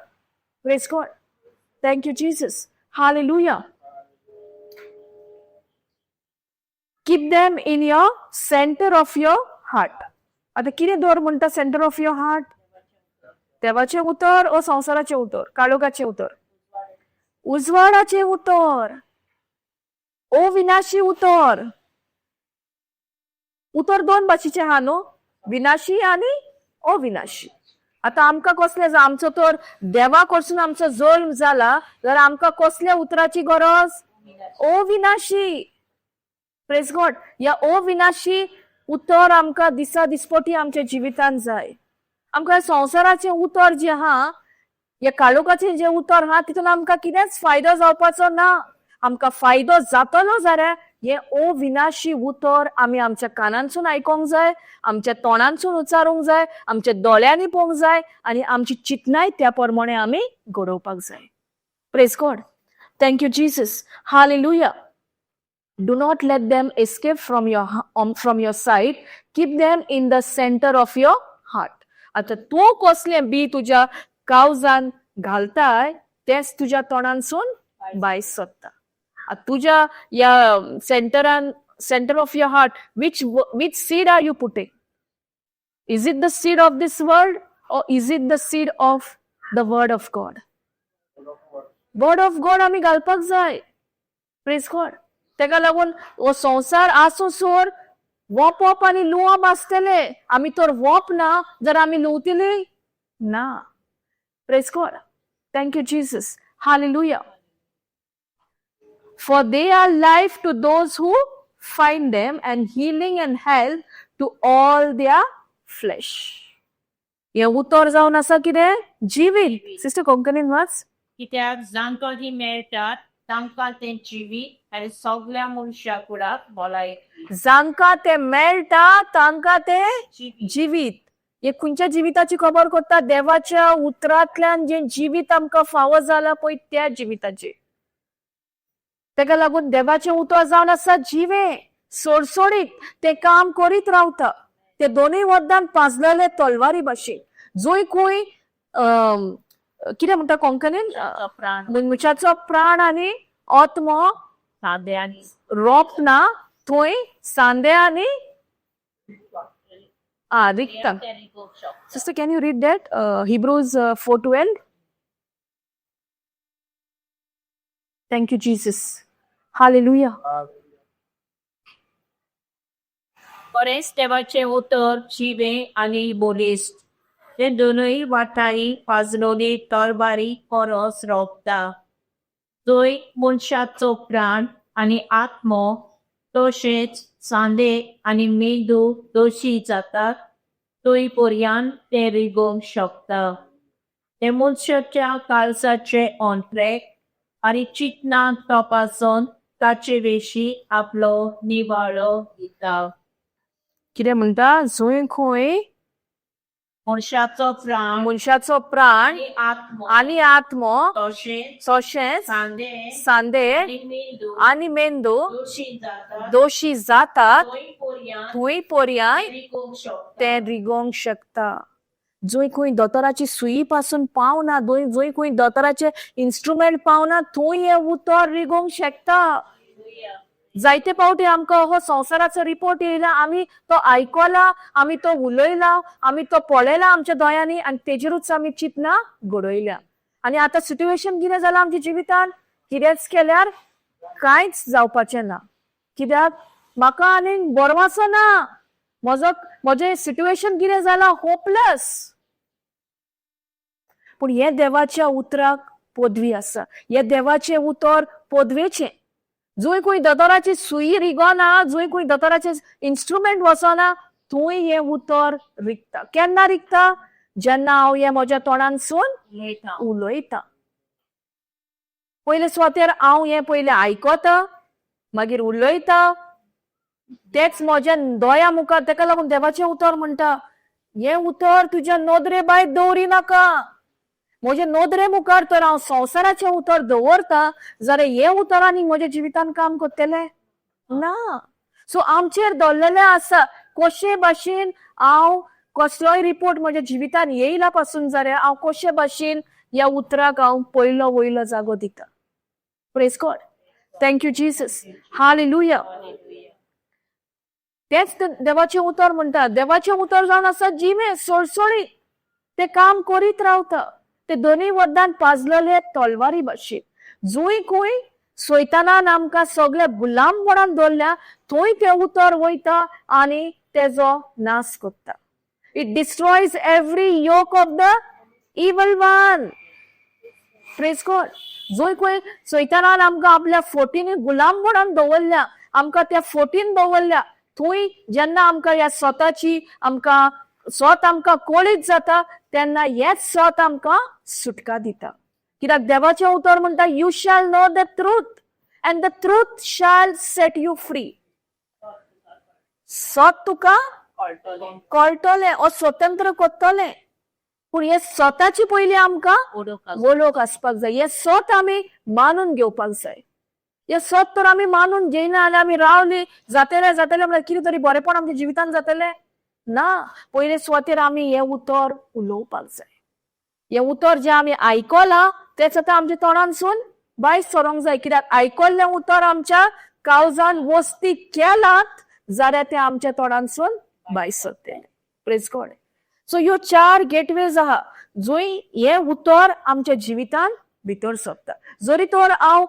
Speaker 1: Praise God. Thank you Jesus. Hallelujah. Keep them in your centre of your heart. आता कितें दवर म्हणटा सेंटर ऑफ युअर हार्ट? देवाचें उतर ओ संवसाराचें उतर, काळोखाचें उतर, उजवाडाचें उतर, अविनाशी उतर. उतर दोन भाशेचें आहा न्हू, विनाशी आनी अविनाशी. आता आमकां कसले आमचो तर देवा कडसून आमचो जल्म जाला जाल्यार आमकां कसल्या उतराची गरज? अविनाशी. Praise God. या अविनाशी उतर आमकां दिसा दिसपटी आमच्या जिवितांत जाय. आमकां संवसाराचें उतर जें आहा, या काळोखाचें जें उतर आहा तितून आमकां कितेंच फायदो जावपाचो ना. आमकां फायदो जातलो जाल्यार हे अविनाशी उतर आमी आमच्या कानांसून आयकोंक जाय, आमच्या तोंडांसून उच्चारूंक जाय, आमच्या दोळ्यांनी पळोवंक जाय आनी आमची चिंतनाय त्या प्रमाणे आमी घडोवपाक जाय. Praise God. Thank you Jesus. Hallelujah. Do not let them escape from your sight. Keep them in the center of your heart. आता तूं कसलें बी तुज्या काळजान घालताय तेच तुज्या तोंडांसून भायर सरता. तुज्या या centre of your heart which seed are you putting? Is it the seed of this world or is it the seed of the word of God? Word of God आमी घालपाक जाय. Praise God. तेका लागून हो संवसार आसूसोर वोप आनी लुवप आसतले, आमी तर वोप ना जर आमी लुवतली ना. Praise God. Thank you Jesus. Hallelujah. For they are life to those who find them and healing and health to all their flesh. हे उतर जावन आसा कितें? जिवीत. सिस्टर कोंकणीन वाच.
Speaker 2: कित्याक जांकां ती मेळटात तांकां तें जिवीत आनी सगळ्या मनशां कुडाक भलाय.
Speaker 1: जांकां ते मेळटा तांकां ते जिवीत. हे खंयच्या जिविताची खबर करता? देवाच्या उतरांतल्यान जे जिवीत आमकां फावो जाला पळय त्या जिविताची. तेका लागून देवाचें उतर जावन आसा जिवे, सोडसोडीत ते काम करीत रावता. ते दोनूय वद्दान पाजलेले तलवारी भाशेन. जोय खंय कितें म्हणटा कोंकणीन? मनशाचो प्राण आनी आत्मो
Speaker 2: साद्यांनी
Speaker 1: रोप ना थंय सांदे आनी रिक्ता. Sister, can you read that? Hebrews 4:12. Thank you, Jesus. Hallelujah.
Speaker 2: बरेच देवाचे उतर जिवे आनी बोलिस्त. ते दोनूय वाटारी पाजलोली तलवारी परस रोखता. जंय मनशाचो प्राण आनी आत्मो तशेंच सांदे आनी मेंदू दोशी जातात थंय पर्यंत ते रिगोवंक शकता. ते मनशाच्या काळजाचे अंतरेक आनी चिंतनाक तपासून ताचे विशीं आपलो निवाळो दिता.
Speaker 1: कितें म्हणटा? जंय खंय
Speaker 2: मनशाचो
Speaker 1: प्राण
Speaker 2: आत्मो
Speaker 1: आनी आत्मो
Speaker 2: तशेंच
Speaker 1: तशेंच
Speaker 2: सांदे
Speaker 1: सांदे
Speaker 2: आनी मेंदू
Speaker 1: आनी मेंदू
Speaker 2: दोशी जातात
Speaker 1: दोशी जातात
Speaker 2: थंय पर्यंत
Speaker 1: थंय पर्यंत
Speaker 2: रिगोवंक शकता.
Speaker 1: ते रिगोवंक शकता. जंय खंय दोतोराची सुई पासून पावना, जंय खंय दोतोराचे इन्स्ट्रुमेंट पावना थंय हे उतर रिगोवंक शकता. जायते फावटी आमकां हो संवसाराचो रिपोर्ट येयला, आमी तो आयकला, आमी तो उलयला, आमी तो पळयला आमच्या दोळ्यांनी आनी तेजेरूच आमी चिंतना घडयल्या. आनी आतां सिट्युएशन कितें जालां आमच्या जिवितांत? कितेंच केल्यार कांयच जावपाचें ना. कित्याक म्हाका आनीक बरवासो ना. म्हजें सिट्युएशन कितें जालां? होपलेस. पूण हे देवाच्या उतराक पदवी आसा. हे देवाचें उतर पदवेचें. जंय खंय दोतोराची सुई रिगोना, जंय खंय दोतोराचे इन्स्ट्रुमेंट वचना थंय हे उतर रिगता. केन्ना रिगता? जेन्ना हांव हे म्हज्या तोंडांसून उलयता. पयले सुवातेर हांव हे पयलें आयकता, मागीर उलयता. तेच म्हज्या दोळ्या मुखार. तेका लागून देवाचें उतर म्हणटा हे उतर तुज्या नोदरे भायर दवरी नाका. म्हजे नोदरे मुखार तर हांव संवसाराचें उतर दवरता जाल्यार हे उतरांनी म्हज्या जिवितान काम करतले ना. सो आमचेर दवरलेले आसा कशे भाशेन हांव कसलोय रिपोर्ट म्हज्या जिवितान येयला पासून जाल्यार हांव कशे भाशेन ह्या उतराक हांव पयलो वयलो जागो दिता. Praise God. Thank you Jesus. Hallelujah. तेच देवाचें उतर म्हणटा. देवाचें उतर जावन आसा जिमे सळसळीत. ते काम करीत रावता. ते दोनूय वद्दान पाजलेले तलवारी भाशेन. जूय खंय सैतानान आमकां सगळे गुलामपणान दवरल्या थंय ते उतर वयता आनी तेजो नाश करता. It destroys every yoke of the evil one. Praise God. जंय खंय सैतानान आमकां आपल्या फोटींनी गुलामपणान दवरल्या, आमकां त्या फोटीन दवरल्या, थंय जेन्ना आमकां ह्या स्वताची स्वत आमकां कळीत जाता तेन्ना हेच स्वत आमकां सुटका दिता. कित्याक देवाचें उतर म्हणटा you shall know the truth and the truth shall set you free. सत तुका कळटलें ओ स्वतंत्र करतलें. पूण हे स्वताची पयली आमकां वळख आसपाक जाय. हे सत आमी मानून घेवपाक जाय. हे सत तर आमी मानून घेयना आनी आमी रावली जातलें म्हळ्यार कितें तरी बरेपण आमच्या जिवितान जातलें ना. पयले स्वतेर आमी हे उतर उलोवपाक जाय. हे उतर जे आमी आयकलां तेच आतां आमच्या तोंडानसून भायर सरोंक जाय. कित्याक आयकल्लें उतर आमच्या काळजान वस्ती केलात जाल्यार ते आमच्या तोंडानसून भायर सरतलें. Praise God. सो ह्यो 4 गेटवेज आहा जंय हे उतर आमच्या जिवितान भितर सरता. जरी तर हांव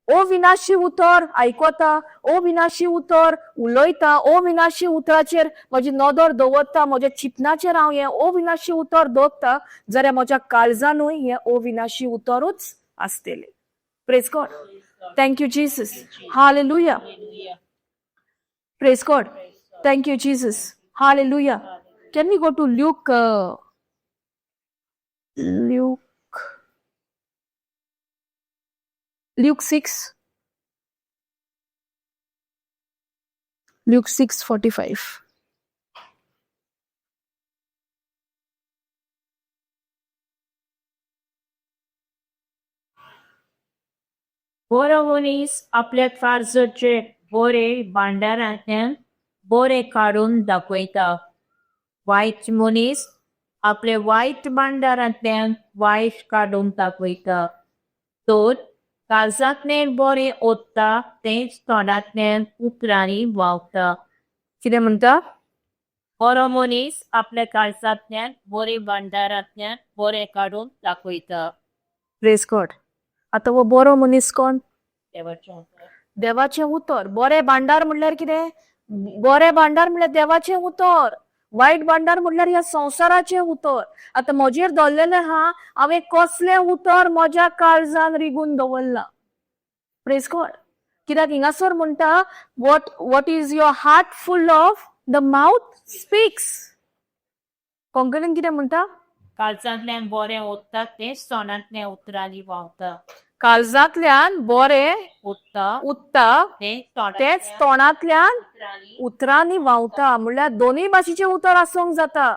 Speaker 1: अविनाशी उतर आयकता, अविनाशी उतर उलयता, अविनाशी उतराचेर म्हजी नदर दवरता, म्हज्या चिंतनाचेर हांव हे अविनाशी उतर दवरता जाल्यार म्हज्या काळजानूय हे अविनाशी उतरूच आसतलें. Praise God. Thank you Jesus. Hallelujah. Praise God. Thank you Jesus. Hallelujah. Can we go to Luke 6? Luke 6:45.
Speaker 2: बरो मनीस आपल्या कारजाचे बरे भांडारांतल्यान बरे काडून दाखयता. वायट मनीस आपले वायट भांडारांतल्यान वायट काडून दाखयता. तर काळजांतल्यान बरें ओतता तेच तोंडांतल्यान उतरांनी व्हांवता.
Speaker 1: कितें म्हणटा?
Speaker 2: बरो मनीस आपल्या काळजांतल्यान बरे भांडारांतल्यान बरें काडून दाखयता.
Speaker 1: Praise God. आतां हो बरो मनीस कोण?
Speaker 2: देवाचें उतर.
Speaker 1: देवाचें उतर. बरें भांडार म्हणल्यार कितें? बरें भांडार म्हणल्यार देवाचें उतर. वायट भांडार म्हणल्यार ह्या संवसाराचें उतर. आतां म्हजेर दवरलेलें आहा हांवें कसलें उतर म्हज्या काळजान रिगून दवरला. Praise God. कित्याक हिंगासर म्हणटा what is your heart full of the mouth speaks. कोंकणीन कितें म्हणटा?
Speaker 2: काळजांतल्यान बरें ओतता तेच तोंडांतल्या उतरांनी व्हांवता.
Speaker 1: काळजांतल्यान बरें उठता तेच तोंडांतल्यान उतरांनी व्हांवता. म्हणल्यार दोनूय भाशेचें उतर आसूंक जाता.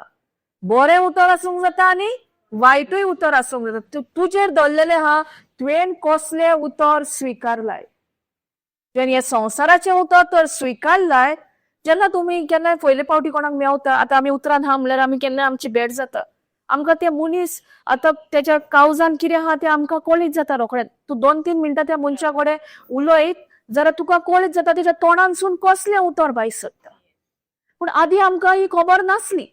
Speaker 1: बरें उतर आसूंक जाता आनी वायटूय उतर आसूंक जाता. तुजेर दवरलेलें आहा तुवें कसलें उतर स्विकारलाय. तुवें हे संवसाराचें उतर तर स्विकारलाय. जेन्ना तुमी केन्ना पयले फावटी कोणाक मेवता, आतां आमी उतरान आहा म्हणल्यार आमी केन्ना आमची भेट जाता, आमकां ते मनीस आतां तेच्या काळजान कितें आहा तें आमकां कळीत जाता रोखडेंच. तूं 2-3 मिनटां त्या मनशा कडेन उलयत जाल्यार तुका कळीत जाता तेच्या तोंडानसून कसलें उतर भायर सरता. पूण आदीं आमकां ही खबर नासली.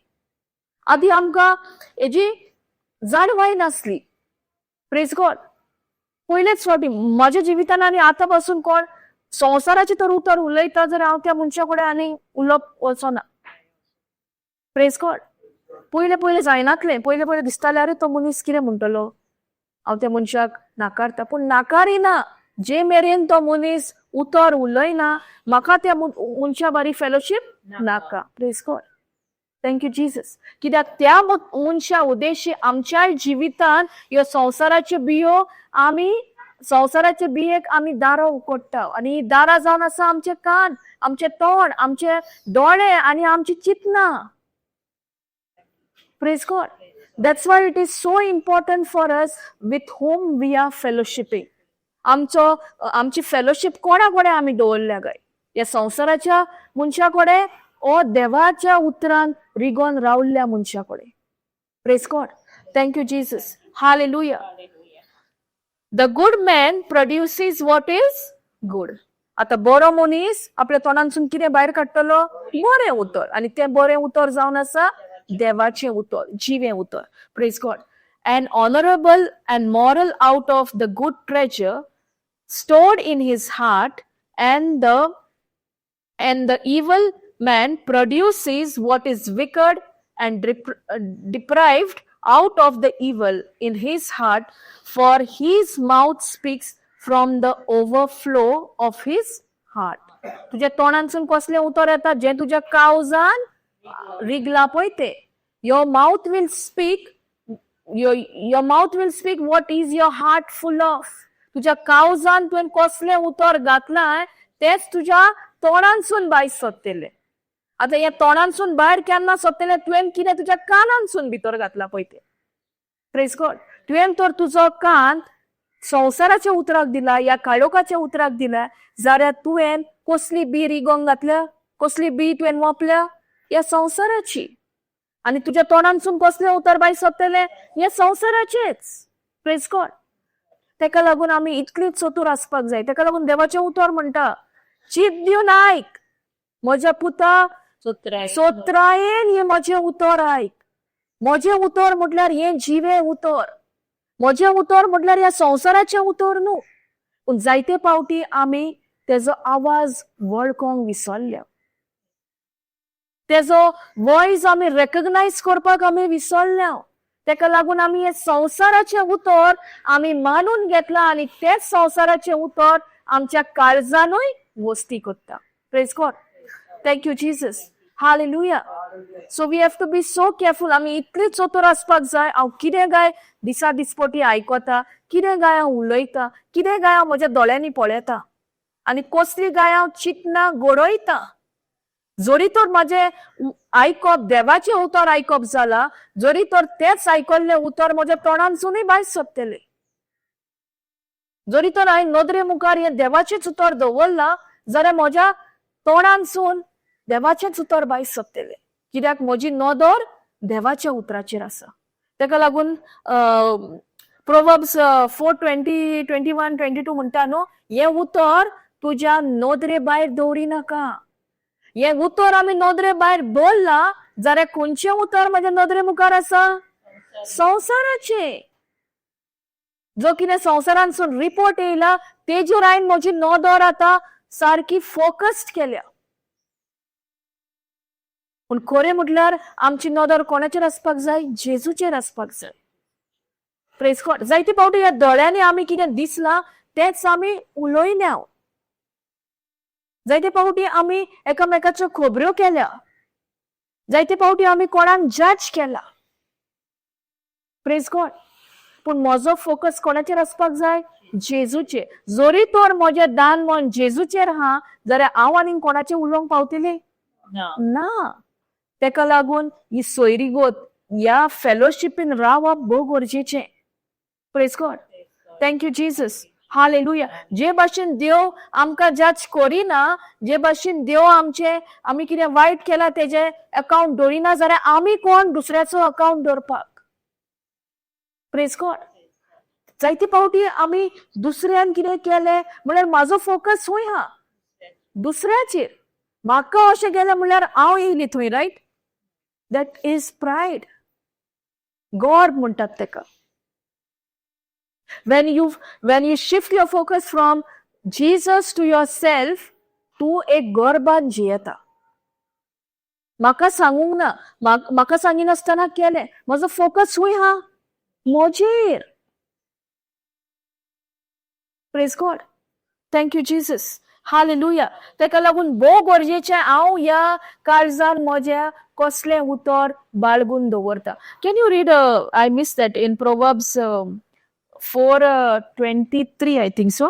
Speaker 1: आदीं आमकां हेजी जाणवाय नासली. Praise God. पयलेच फावटी म्हज्या जिवितान आनी आतां पासून कोण संवसाराचें तर उतर उलयता जाल्यार हांव त्या मनशा कडेन आनी उलोवप वचना. Praise God. पयलें जायनातलें. पयलें दिसतालें अरे तो मनीस कितें म्हणटलो, हांव त्या मनशाक नाकारता. पूण नाकारिना जे मेरेन तो मनीस उतर उलयना म्हाका त्या मनशा बारी फेलोशीप नाका. Praise God. Thank you Jesus. कित्याक त्या मनशा उद्देशी आमच्याय जिवितान ह्यो संवसाराच्यो बियो आमी संवसाराचे बियेक आमी दारां उकडटा. आनी ही दारां जावन आसा आमचे कान, आमचे तोंड, आमचे दोळे आनी आमची चिंतनां. Praise God. That's why it is so important for us with whom we are fellowshipping. आमची फेलोशिप कोणाकडे आम्ही दवरल्या काय या संवसाराच्या मनशाकडे ओ देवाच्या उतरान रिगोन रावल्ल्या मनशाकडे. Praise God. Thank you Jesus. Hallelujah. The good man produces what is good. आता बरो मनीस आपल्या तोंडांसून कितें भायर काडटलो? बरें उतर. आणि ते बरें उतर जावन आसा देवाचें उतर, जिवें उतर. Praise God. An honorable and moral out of the good treasure stored in his heart, and the evil man produces what is wicked and deprived out of the evil in his heart, for his mouth speaks from the overflow of his heart. तुझ्या तोंडांसून कसले उतर येता? जे तुझ्या काळजान रिगला पळय ते. Your mouth will speak. Your mouth will speak what is your heart full of. तुझ्या काळजान तुवें कसले उतर घातलाय तेच तुझ्या तोंडांसून भायर सरतले. आता या तोंडांसून भायर केन्ना सरतले? तुवें कितें तुझ्या कानांसून भितर घातला पळय ते. Praise God. तुवें तर तुजो कान संवसाराच्या उतराक दिला, या काळोखाच्या उतराक दिला, जाल्यार तुवें कसली बी रिगोंक घातल्या? कसली बी तुवें वापल्या? या संवसाराची. आणि तुझ्या तोंडांसून कसले उतर भायर सरतले? या संवसाराचेच. Praise God. तेका लागून आमी इतलीच चतुर आसपाक जाय. तेका लागून देवाचें उतर म्हणटा, चीप दिवन आयक म्हज्या पुता, सोत्रायेन हे म्हजें उतर आयक. म्हजें उतर म्हटल्यार हें जिवें उतर. म्हजें उतर म्हटल्यार ह्या संवसाराचें उतर न्हू. पूण जायते पावटी आमी तेजो आवाज वळखोंक विसरल्या. तेजो वॉइस आमी रेकग्नायज करपाक आमी विसरल्या. तेका लागून आमी हे संवसाराचें उतर आमी मानून घेतला आनी तेच संवसाराचें उतर आमच्या काळजानूय वस्ती करता. Praise God. Thank you Jesus. Hallelujah. So we have to be so careful. आमी इतली चतुर आसपाक जाय. हांव कितें गाय दिसा दिसपटी आयकता, कितें गाय हांव उलयता, कितें गाय हांव म्हज्या दोळ्यांनी पळयता, आनी कसली गाय हांव चिंतना घडयता. जरी तर माझे आयकप देवाचे उतर आयकप जाला, जरी तर तेच आयकल्ले उतर म्हज्या तोंडांसूनय भायर सरतले. जरी तर हांवें नदरे मुखार हे देवाचेच उतर दवरला, जाल्यार म्हज्या तोंडांसून देवाचेच उतर भायर सरतले. कित्याक म्हजी नदर देवाच्या उतराचेर आसा. तेका लागून प्रोवर्ब्स 4:20, 21, 22 म्हणटा न्हू, हे उतर तुज्या नदरे भायर दवरी नाका. हे उतर आमी नदरे भायर दवरला जाल्यार खंयचे उतर म्हज्या नदरे मुखार आसा? संवसाराचे. जो कितें संवसारांसून रिपोर्ट येयला तेजेर हांवें म्हजी नदर आतां सारकी फोकस्ड केल्या. पूण खरें म्हटल्यार आमची नदर कोणाचेर आसपाक जाय? जेजूचेर आसपाक जाय. Praise God. जायते फावटी ह्या दोळ्यांनी आमी कितें दिसला तेच आमी उलयल्या. जायते फावटी आमी एकामेकाच्यो खबऱ्यो केल्या. जायते फावटी आमी कोणाक जज केला. Praise God. पूण म्हजो फोकस कोणाचेर आसपाक जाय? जेजूचेर. जरी तर म्हजें दान मन जेजूचेर आहा जाल्यार हांव आनीक कोणाचेर उलोवंक पावतलें ना. तेका लागून ही सोयरीगोत ह्या फेलोशिपीन रावप भोव गरजेचें. Praise God. Thank you Jesus. Hallelujah. जे भाशेन देव आमकां जज करिना, जे भाशेन देव आमी कितें वायट केलां तेजे अकाउंट दवरिना, जाल्यार आमी कोण दुसऱ्याचो अकाउंट दवरपाक? Praise God. जायते फावटी आमी दुसऱ्यान कितें केलें म्हळ्यार म्हाजो फोकस खंय हा? दुसऱ्याचेर. म्हाका अशें केलें म्हळ्यार हांव येयली थंय. Right. That is pride. God म्हणटात तेका. When you shift your focus from Jesus to yourself, तू एक गर्भान जियेता. म्हाका सांगूंक ना, म्हाका सांगिनासतना केलें. म्हजो फोकस खंय हा? म्हजेर. Praise God. Thank you Jesus. Hallelujah. तेका लागून भोव गरजेचें हांव ह्या काळजान म्हज्या कसलें उतर बाळगून दवरता. Can you read? I miss that in proverbs 4:23, I think so.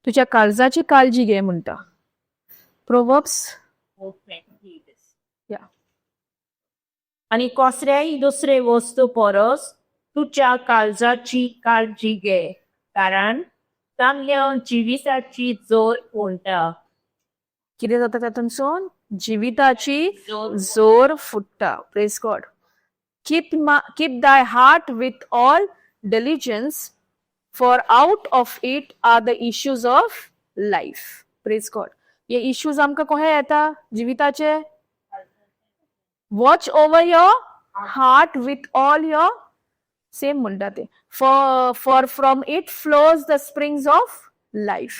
Speaker 1: तुझ्या काळजाची काळजी घे म्हणटा. Proverbs. Yeah.
Speaker 2: आणि कसल्याय दुसरे वस्तू परस तुझ्या काळजाची काळजी घे, कारण चांगल्या जिविताची जोर उरता.
Speaker 1: कितें जाता तातूंतसून जिविताची जोर फुट्टा. Praise God. Keep thy heart with all diligence, for out of it are the issues of life. Praise God. हे issues आमकां कहे येता जिविताचे? Watch over your heart with all your, same म्हणटा ते, for from it flows the springs of life.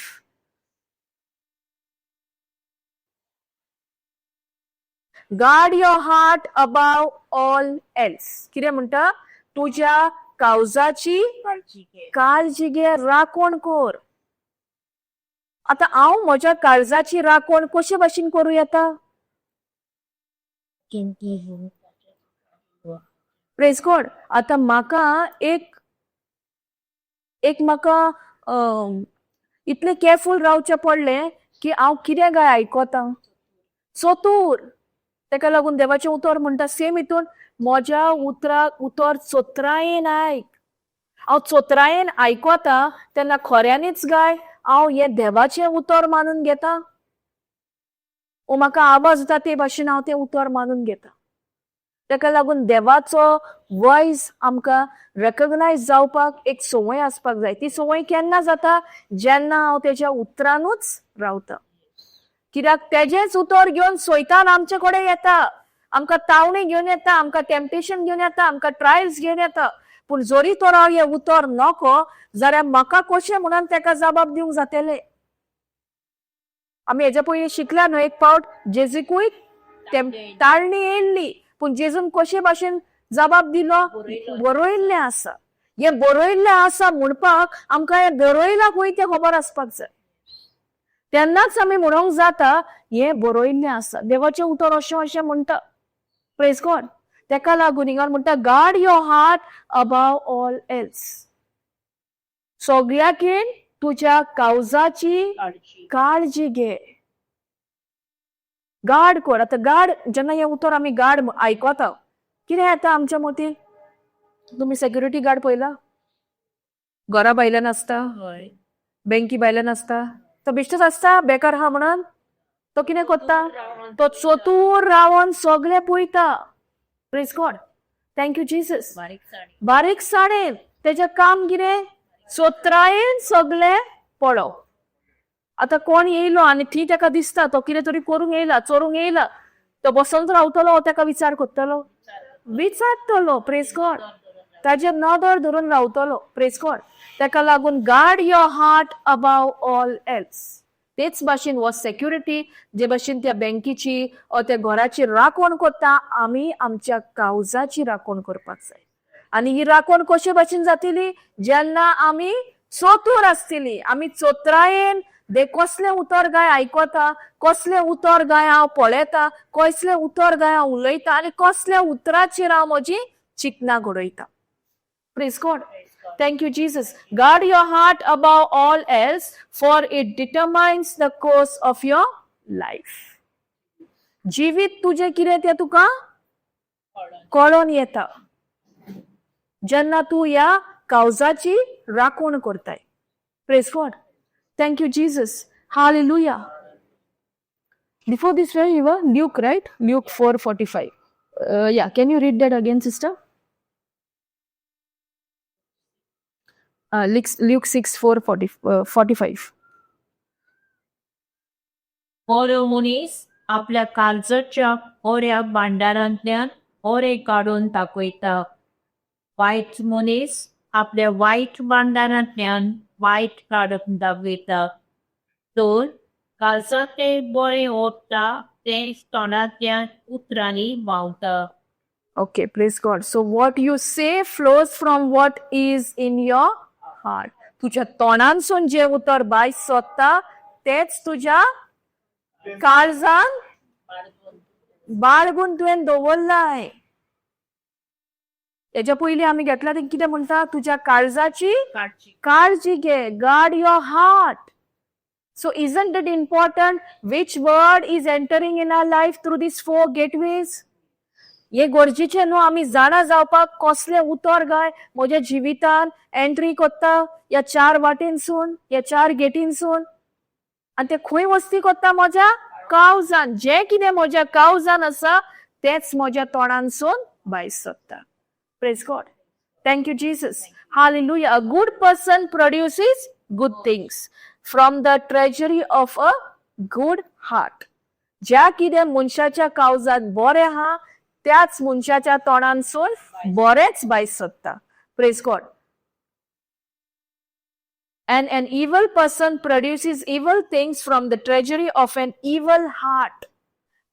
Speaker 1: Guard your heart above all else. कितें म्हणटा? तुझ्या काळजाची काळजी घे, राखण कर. आता हांव म्हज्या काळजाची राखण कशे भाशेन करूं येता? Praise God. आता म्हाका एक म्हाका इतले केअरफुल रावचे पडले की हांव कितें काय आयकतां. चतूर. तेका लागून देवाचें उतर म्हणटा सेम हितून म्हज्या उतराक उतर चोत्रायेन आयक. हांव चोत्रायेन आयकता तेन्ना खऱ्यांनीच गाय हांव हें देवाचें उतर मानून घेता, ओ म्हाका आवाज येता ते भाशेन हांव तें उतर मानून घेता. तेका लागून देवाचो वॉयस आमकां रेकग्नायज जावपाक एक संवय आसपाक जाय. ती संवय केन्ना जाता? जेन्ना हांव तेज्या उतरानूच रावता. कित्याक तेजेच उतर घेवन सैतान आमचे कडेन येता, आमकां तावणी घेवन येता, आमकां टेम्पटेशन घेवन येता, आमकां ट्रायल्स घेवन येता. पूण जरी तर हांव हें उतर नको जाल्यार म्हाका कशें म्हणून तेका जबाब दिवंक जातले. आमी हेजे पयलीं शिकल्या न्हू एक पावट, जेजूकूय ताळणी येयल्ली पूण जेजून कशे भाशेन जबाब दिलो? बरयल्लें आसा. हें बरयल्लें आसा म्हणपाक आमकां हें बरयलां खंय तें खबर आसपाक जाय. तेन्नाच आमी म्हणूंक जाता हें बरयल्लें आसा. देवाचें उतर अशें म्हणटा. Praise God. तेका लागून हिंगा म्हणटा guard your heart above all else. सगळ्याकीन तुज्या काळजाची काळजी घे. गार्ड कर. आतां गार्ड जेन्ना हें उतर आमी गार्ड आयकता कितें येता आमच्या मतीन? तुमी सेक्युरिटी गार्ड पयला? घरा भायल्यान आसता, बँकी भायल्यान आसता, तो बिश्टच आसता बेकार आहा म्हणून. तो कितें करता? तो चतूर रावन सगळें पळयता. Praise God. Thank you Jesus. बारीक साणेन तेजें काम कितें? चोत्रायेन सगळें पळोवप. आतां कोण येयलो आनी थंय तेका दिसता तो कितें तरी करूंक येयला, चोरूंक येयला, तो बसोन रावतलो हो तेका विचार करतलो? विचारतलो. Praise God. ताजेर नदर धरून रावतलो. Praise God. तेका लागून guard your heart above all else. तेच भाशेन हो सेक्युरिटी जे भाशेन त्या बँकेची ओ त्या घराची राखण करता, आमी आमच्या काळजाची राखण करपाक जाय. आनी ही राखण कशे भाशेन जातली? जेन्ना आमी चतूर आसतली. आमी चोत्रायेन कसलें उतर गाय आयकता, कसलें उतर गाय हांव पळयता, कसलें उतर गाय हांव उलयता आनी कसल्या उतराचेर हांव म्हजी चिंतना घडयता. Praise God. Thank you, Jesus. Guard your heart above all else, for it determines the course of your life. जिवीत तुझे कितें तें तुका कळोन येता जेन्ना तूं ह्या काळजाची राखण करताय. Praise God. Thank you, Jesus. Hallelujah. Before this, you were Luke, right? Luke 4:45. Yeah, can you read that again, sister? Luke 6:45.
Speaker 2: बरो मनीस आपल्या काळजाच्या ओऱ्या भांडारांतल्यान ओरे काडून दाखयता. वायट मनीस आपल्या वायट भांडारांतल्यान वायट काडून दाखयता. तर काळजांतलें बरें ओडटा तें तोंडांतल्यान उतरांनी व्हांवता.
Speaker 1: Okay, praise God. So what you say flows from what is in your heart. तुझ्या तोंडांसून जे उतर भायर सरता तेच तुझ्या काळजान बाळगून तुवें दवरलाय. तेच्या पयलीं आमी घेतला ते कितें म्हणटा? तुज्या काळजाची काळजी घे. Guard your heart. So isn't it important which word is entering in our life through these 4 gateways? हे गरजेचे न्हू आमी जाणा जावपाक कसले उतर गाय म्हज्या जिवितान एंट्री कोत्ता ह्या 4 वाटेनसून ह्या 4 गेटीनसून आनी ते खंय वस्ती कोत्ता म्हज्या काळजान. जे कितें म्हज्या काळजान आसा तेच म्हज्या तोंडानसून भायर सरता. Praise God. Thank you, Jesus. Hallelujah. A good person produces good things from the treasury of a good heart. ज्या कितें मनशाच्या काळजात बरें आहा त्याच मनशाच्या तोंडानसून बरेंच भायर सरता. Praise God. And an evil person produces evil things from the treasury of an evil heart.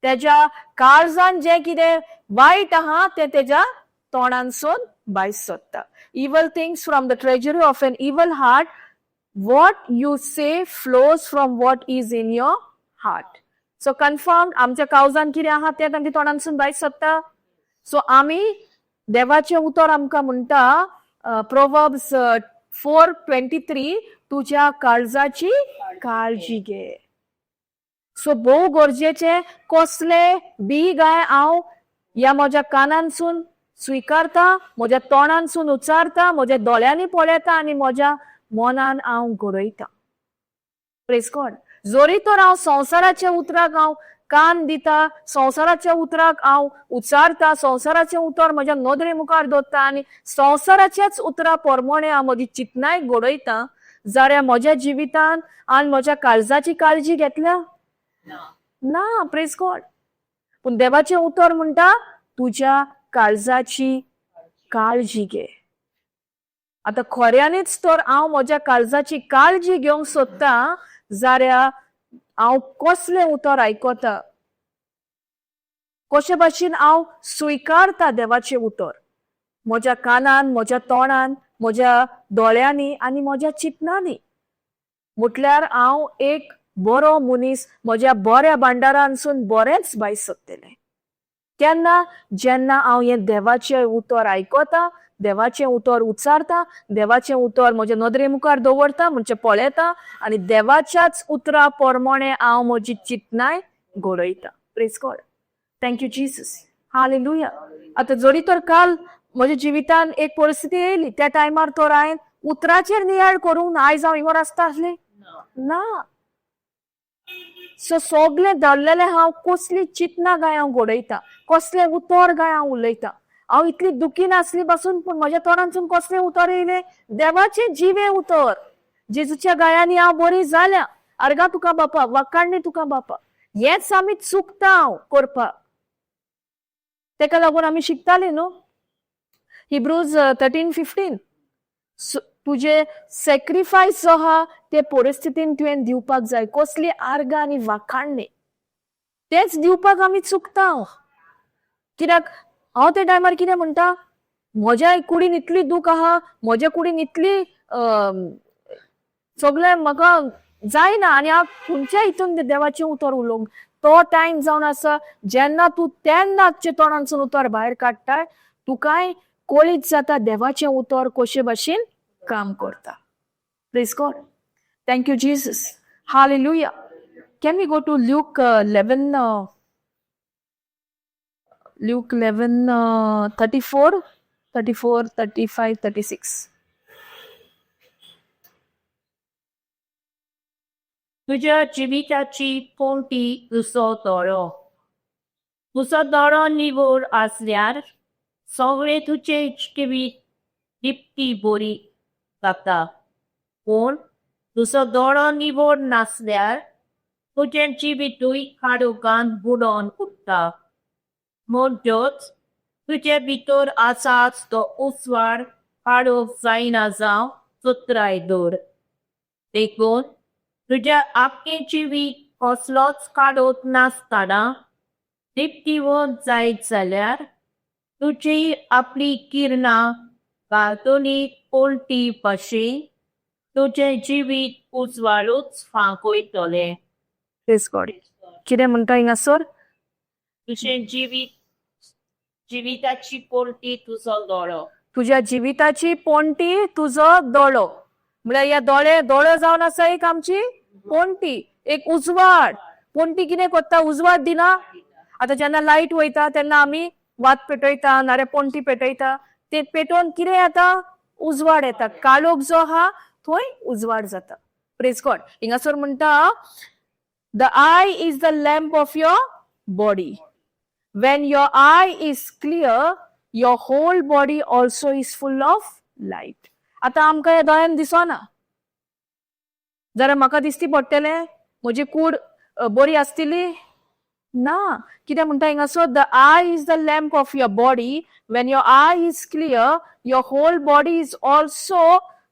Speaker 1: तेज्या काळजान जे कितें वायट आहा ते तेज्या तोंडानसून भायर सरता. Evil things from the treasury of an evil heart. What you say flows from what is in your heart. So confirmed, आमच्या काळजान कितें आहा तें आमच्या तोंडानसून भायर सरता. So आमी देवाचें उतर आमकां म्हणटा Proverbs 4:23 तुज्या काळजाची काळजी घे. सो भोव गरजेचे कसले बी गाय हांव ह्या म्हज्या कानानसून स्विकारता, म्हज्या तोंडानसून उच्चारता, म्हज्या दोळ्यांनी पळयता आनी म्हज्या मनान हांव गरयता. Praise God. जोरी तर हांव संवसाराच्या उतराक हांव कान दिता, संवसाराच्या उतराक हांव उच्चारता, संवसाराचें उतर म्हज्या नदरे मुखार दवरता आनी संवसाराच्याच उतरा प्रमाणे हांव म्हजी चिंतनाय घडयता, जाल्यार म्हज्या जिवितान हांवें म्हज्या काळजाची काळजी घेतल्या ना. Praise God. पूण देवाचें उतर म्हणटा तुज्या काळजाची काळजी घे. आता खऱ्यांनीच तर हांव म्हज्या काळजाची काळजी घेवंक सोदता जाल्यार हांव कसलें उतर आयकता, कशे भाशेन हांव स्विकारता देवाचें उतर म्हज्या कानान, म्हज्या तोंडान, म्हज्या दोळ्यांनी आनी म्हज्या चिंतनांनी. म्हटल्यार हांव एक बरो मनीस म्हज्या बऱ्या भांडारांसून बरेंच भायर सरतलें. केन्ना? जेन्ना हांव हें देवाचें उतर आयकता, देवाचें उतर उच्चारता, देवाचें उतर म्हज्या नदरे मुखार दवरता, म्हणजे पळयता आनी देवाच्याच उतरा प्रमाणे हांव म्हजी चिंतनाय घडयता. Praise God. Thank you Jesus. Hallelujah. आतां जरी तर काल म्हज्या जिवितान एक परिस्थिती येयली, त्या टायमार तर हांवें उतराचेर नियाळ करून आयज हांव हिंगर आसता आसलें ना. सो सगळें धरलेलें हांव कसली चिंतना गाय हांव घडयता, कसलें उतर गाय हांव उलयता. हांव इतली दुखी नासली पासून पूण म्हज्या तोंडानसून कसलें उतर येयलें? देवाचें जिवे उतर. जेजूच्या गायांनी हांव बरी जाल्या. आर्गा तुका बापा, वाखाणणी तुका बापा. हेंच आमी चुकता हांव करपाक. तेका लागून आमी शिकतालीं न्हू हिब्रूज 13:15 तुजे सॅक्रिफायस जो आहा ते परिस्थितीन तुवें दिवपाक जाय. कसली आर्गां आनी वाखाणणी तेच दिवपाक आमी चुकता हांव. कित्याक हांव त्या टायमार कितें म्हणटा, म्हज्या कुडीन इतली दूख आहा, म्हज्या कुडीन इतली सगळें म्हाका जायना आनी हांव खंयच्या हितून देवाचें उतर उलोवंक. तो टायम जावन आसा जेन्ना तूं तेन्नाचे तोंडानसून उतर भायर काडटाय तुकाय कळीत जाता देवाचें उतर कशे भाशेन काम करता. Praise God. Thank you Jesus. Hallelujah. Can we go to Luke 11 34, 35, 36.
Speaker 2: तुझ्या जिविताची कोणती तुजो दोळो. तुजो दोळो निवळ आसल्यार सगळे तुझे जिवीत दिप्ती बरी जाता. पूण तुजो दोळो निवळ नासल्यार तुझें जिवीतूय काळोखान बुडोवन उरता. म्हणटच तुजे भितर आसाच तो उजवाड काळोख जायना जावं सुत्राय दवर. देखून तुज्या आपले जिवीत कसलोच काळोख नासतना दिप्तीवंत जायत जाल्यार तुजी आपली किरणां घालतली पलटी भाशेन तुजें जिवीत उजवाडूच फांकयतलें.
Speaker 1: Praise God. कितें म्हणटा हिंगासर?
Speaker 2: तुजें जिविताची पलटी तुजो दोळो.
Speaker 1: तुज्या जिविताची पोंटी तुजो दोळो. म्हळ्यार ह्या दोळो जावन आसा एक आमची पोंटी एक उजवाड. पोंटी कितें कोत्ता उजवाड दिना. आतां जेन्ना लायट वयता तेन्ना आमी वात पेटयता नाल्यार पोंटी पेटयता. ते पेटोवन कितें येता उजवाड येता. काळोख जो आहा थंय उजवाड जाता. Praise God. हिंगासर म्हणटा the eye is the lamp of your body. When your eye is clear, your whole body also is full of light. आता आमकां हे दोळ्यान दिसना. जरा म्हाका दिसती पडटलें म्हजी कूड बरी आसतली ना. कितें म्हणटा हिंगासर the eye is the lamp of your body. When your eye is clear, your whole body is also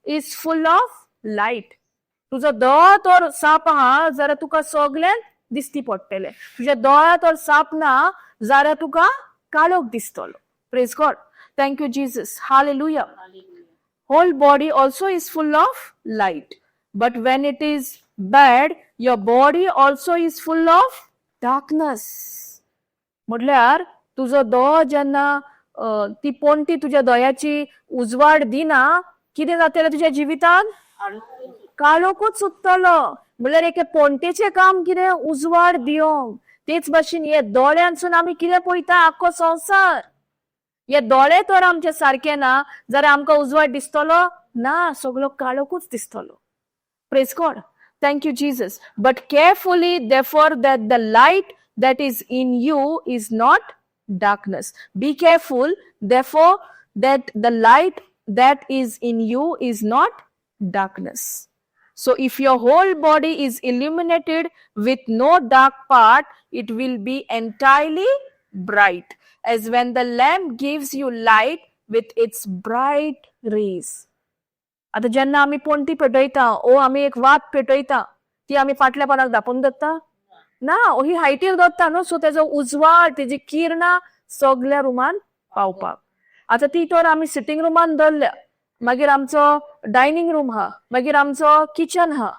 Speaker 1: is full of light. तुजो दोळो तर साप आहा जाल्यार तुका सगळें दिसती पडटलें. तुज्या दोळ्या तर साप ना जाल्यार तुका काळोख दिसतलो. Praise God. Thank you Jesus. Hallelujah. Whole body also is full of light. But when it is bad, your body also is full of darkness. म्हटल्यार तुजो दोळो जेन्ना ती पोंटी तुज्या दोळ्याची उजवाड दिना कितें जातलें तुज्या जिवितान काळोखूच सुट्टलो. म्हळ्यार एके पोंटेचें काम कितें उजवाड दिवंक. तेच भाशेन हे दोळ्यांसून आमी कितें पळयता आख्खो संवसार. हे दोळे तर आमचे सारखे ना जाल्यार आमकां उजवाड दिसतलो ना. सगळो काळोखूच दिसतलो. Praise God. Thank you Jesus. But carefully therefore that the light that is in you is not darkness. Be careful therefore that the light that is in you is not darkness. So if your whole body is illuminated with no dark part, it will be entirely bright, as when the lamp gives you light with its bright rays. आता जेन्ना आमी पोंटी पेटयता ओ आमी एक वात पेटयता ती आमी फाटल्या पानाक धापून दवरता ना. ही हायटीर दवरता न्हू. सो तेजो उजवाड तेजी किरणां सगळ्या रुमान पावपाक. आता ती तर आमी सिटींग रुमान दवरल्या. मागीर आमचो डायनिंग रूम हा. मागीर आमचो किचन हा.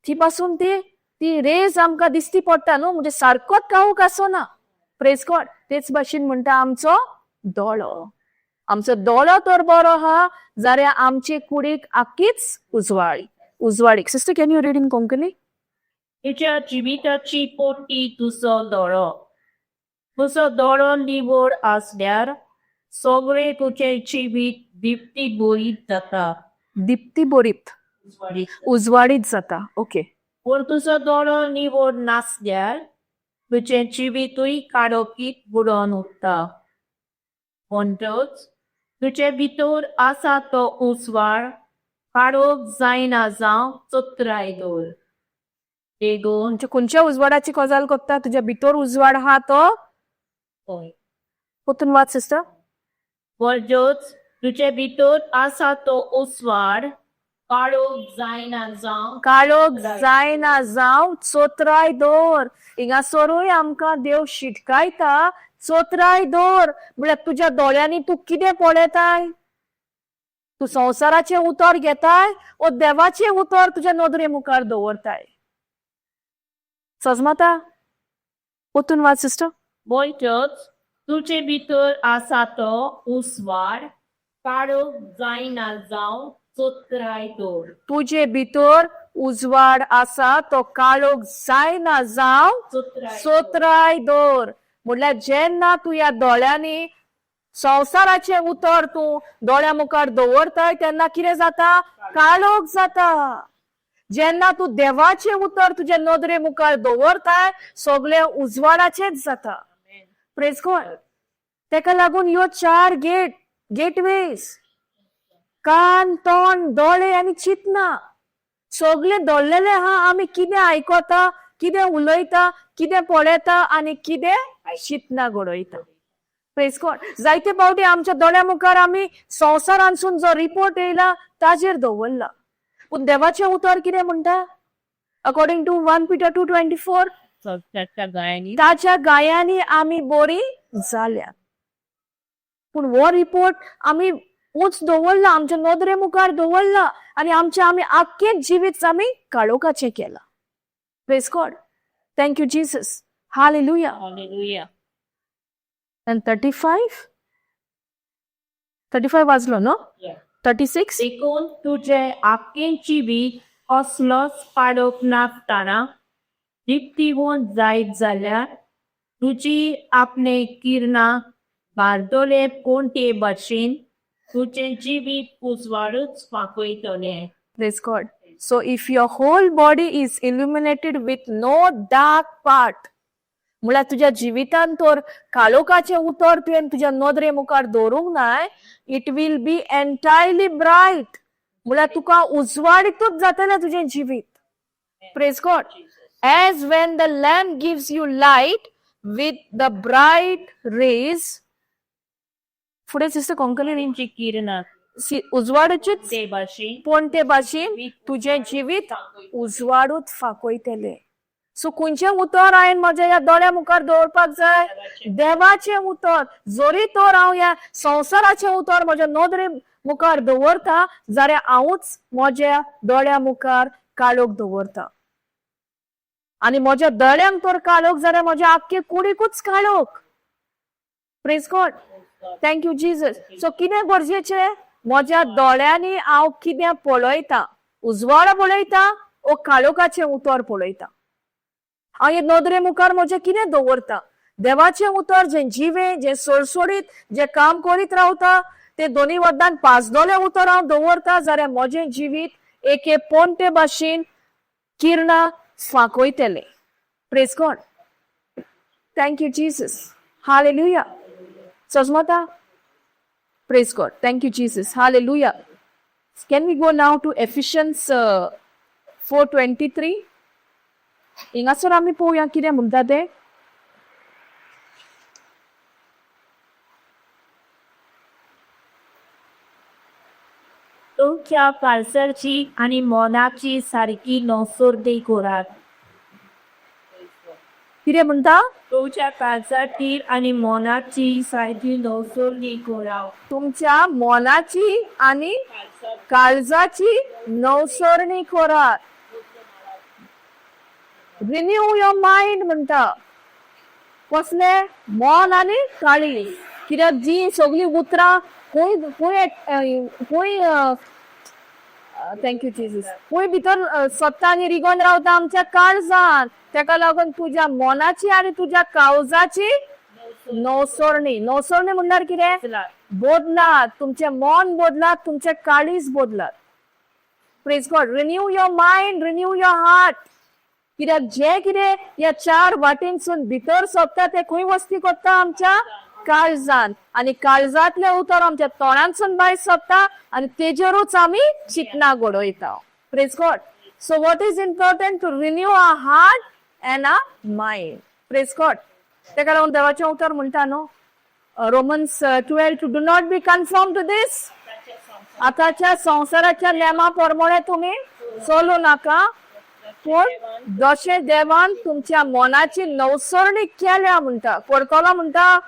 Speaker 1: ती पासून ती रेज आमकां दिसती पडटा न्हू. म्हणजे सारकोच काळोख आसना. Praise God. तेच भाशेन म्हणटा आमचो दोळो. आमचो दोळो तर बरो हा जाल्यार आमचे कुडीक आख्खीच उजवाडीक. Sister can you read in Konkani.
Speaker 2: तुज्या जिविताची पोटी तुजो दोळो. तुजो दोळो निवळ आसल्यार सगळे तुजें जिवीत दिप्ती जाता.
Speaker 1: दिप्ती बोरीत उजवाडीत जाता. ओके.
Speaker 2: पूण तुजो दोळो निवळ नासल्यार तुजें जिवीतूय काळोखीत बुडोवन उरता. म्हणटच तुजे भितर आसा तो उजवाड काळोख जायना जावं चोत्राय दवर. देखून
Speaker 1: म्हणजे खंयच्या उजवाडाची गजाल करता. तुज्या भितर उजवाड आहा तो
Speaker 2: हय.
Speaker 1: पोतून वाच सिस्टर.
Speaker 2: म्हणटच तुजे भितर आसा तो उजवाड काळोख
Speaker 1: जायना जावं चोत्राय दवर. हिंगासरूय आमकां देव शिटकायता चोत्राय दवर. म्हळ्यार तुज्या दोळ्यांनी तूं कितें पळयताय. तूं संवसाराचें उतर घेताय ओ देवाचें उतर तुज्या नदरे मुखार दवरताय. सजमता. पोतून वाच सिस्टर.
Speaker 2: म्हणटच तुजे भितर आसा तो उजवाड काळोख जायना जावं चोत्राय दवर.
Speaker 1: तुजे भितर उजवाड आसा तो काळोख जायना जावं चोत्राय दवर. म्हटल्यार जेन्ना तूं ह्या दोळ्यांनी संवसाराचें उतर तूं दोळ्या मुखार दवरताय तेन्ना कितें जाता काळोख जाता. जेन्ना तूं देवाचें उतर तुजे नदरे मुखार दवरताय सगळें उजवाडाचेंच जाता. Praise God. तेका लागून ह्यो 4 गेटवेज कान तोंड दोळे आनी चिंतना सगळें दवरलेलें आहा. आमी कितें आयकता कितें उलयता कितें पळयता आनी कितें चिंतना घडयता. Praise God. जायते फावटी आमच्या दोळ्या मुखार आमी संवसारांसून जो रिपोर्ट येयला ताजेर दवरला. पूण देवाचें उतर कितें म्हणटा. अकॉर्डिंग टू 1 Peter 2:24 ताच्या गायांनी आमी बरी जाल्या. पूण हो रिपोर्ट आमी उंच दवरला आमच्या नदरे मुखार दवरला आनी आमी आख्खें जिवीत आमी काळोखाचें केलां. Praise God. Thank you Jesus. Hallelujah.
Speaker 2: Hallelujah.
Speaker 1: And 35 वाजलो न्हू. 36.
Speaker 2: देखून तुजें आख्खें जिवीत असलोच पाडोक नासतना दिप्तीवून जायत जाल्यार तुजी आपणे किरणां बारदोले कोणते भाशेन तुजें जिवीत उजवाडूच वाकयतलें.
Speaker 1: Praise God. So if your whole body is illuminated with no dark part, म्हळ्यार तुज्या जिवितान तर काळोखाचे उतर तुवें तुज्या नदरे मुखार दवरूंक नाय, it will be entirely Brite, म्हळ्यार तुका उजवाडीतूच जातलें तुजें जिवीत. Praise God. As when the lamp gives you light with the bright rays, फुडें सिस्टर कोंकणी
Speaker 2: तुजी किरणां
Speaker 1: उजवाडूचीच
Speaker 2: ते भाशेन
Speaker 1: पण ते भाशेन तुझें जिवीत उजवाडूच फाकोयतले. सो खंयचें उतर हांवें म्हज्या ह्या दोळ्या मुखार दवरपाक जाय? देवाचें उतर. जरी तर हांव ह्या संवसाराचें उतर म्हज्या नदरे मुखार दवरता जाल्यार हांवूच म्हज्या दोळ्या मुखार काळोख दवरता. आनी म्हज्या दोळ्यांक तर काळोख जाल्यार म्हज्या आख्खे कुडीकूच काळोख. Praise God. Thank you Jesus. So कितें गरजेचें? म्हज्या दोळ्यांनी हांव कितें पळयता? उजवाड पळयता ओ काळोखाचें उतर पळयता? हांव हे नदरे मुखार म्हजें कितें दवरता? देवाचें उतर जें जिवें, जें सडसडीत, जें काम करीत रावता, ते दोनी वद्दान पासदोलें उतर हांव दवरता जाल्यार म्हजें जिवीत एके पोंते भाशेन किरणां फांकयतलें. Praise God. Thank you Jesus. Hallelujah. सजमता. Praise God. Thank you, Jesus. Hallelujah. Can we go now to Ephesians 4:23? Ingasor आम्ही पोवया कितें म्हणटा तें.
Speaker 2: तुमच्या काळसरची आणि मोनाची सारकी नवसुर्दी करात.
Speaker 1: कितें म्हणटा?
Speaker 2: तुमच्या काळजाची आणि मोनाची सारकी नवसुर्दी कराव.
Speaker 1: तुमच्या मोनाची आणि काळजाची नवसरणी करात. रिन्यू युअर माइंड म्हणटा. कसले? मन आनी काळीज. कित्याक जी सगळी उतरां खंय थँक्यू जीजस. खंय भितर सत्ता आनी रिगोन रावता? आमच्या काळजान. तेका लागून तुज्या मोनाची आनी तुज्या काळजाची नवसरणी. नवसरणी म्हणल्यार कितें? बोदलात. तुमचें मन बोदलात, तुमचें काळीज बोदलात. Praise God. Renew your mind, renew your heart. कित्याक जे कितें ह्या चार वाटेनसून भितर सोंपता ते खंय वस्ती करता? आमच्या काळजान. आनी काळजांतलें उतर आमच्या तोंडांतसून भायर सोंपता आनी तेजेरूच आमी चिंतना घडोयता. Praise God. So what is important? To renew our heart and our mind. Praise God. तेका लागून देवाचें उतर म्हणटा न्हू Romans 12 two do not be conform to this. आतांच्या संवसाराच्या नेमा प्रमाणे तुमी चलू नाका, पूण जशें देवान तुमच्या मनाची नवसरणी केल्या म्हणटा. करतलो म्हणटा.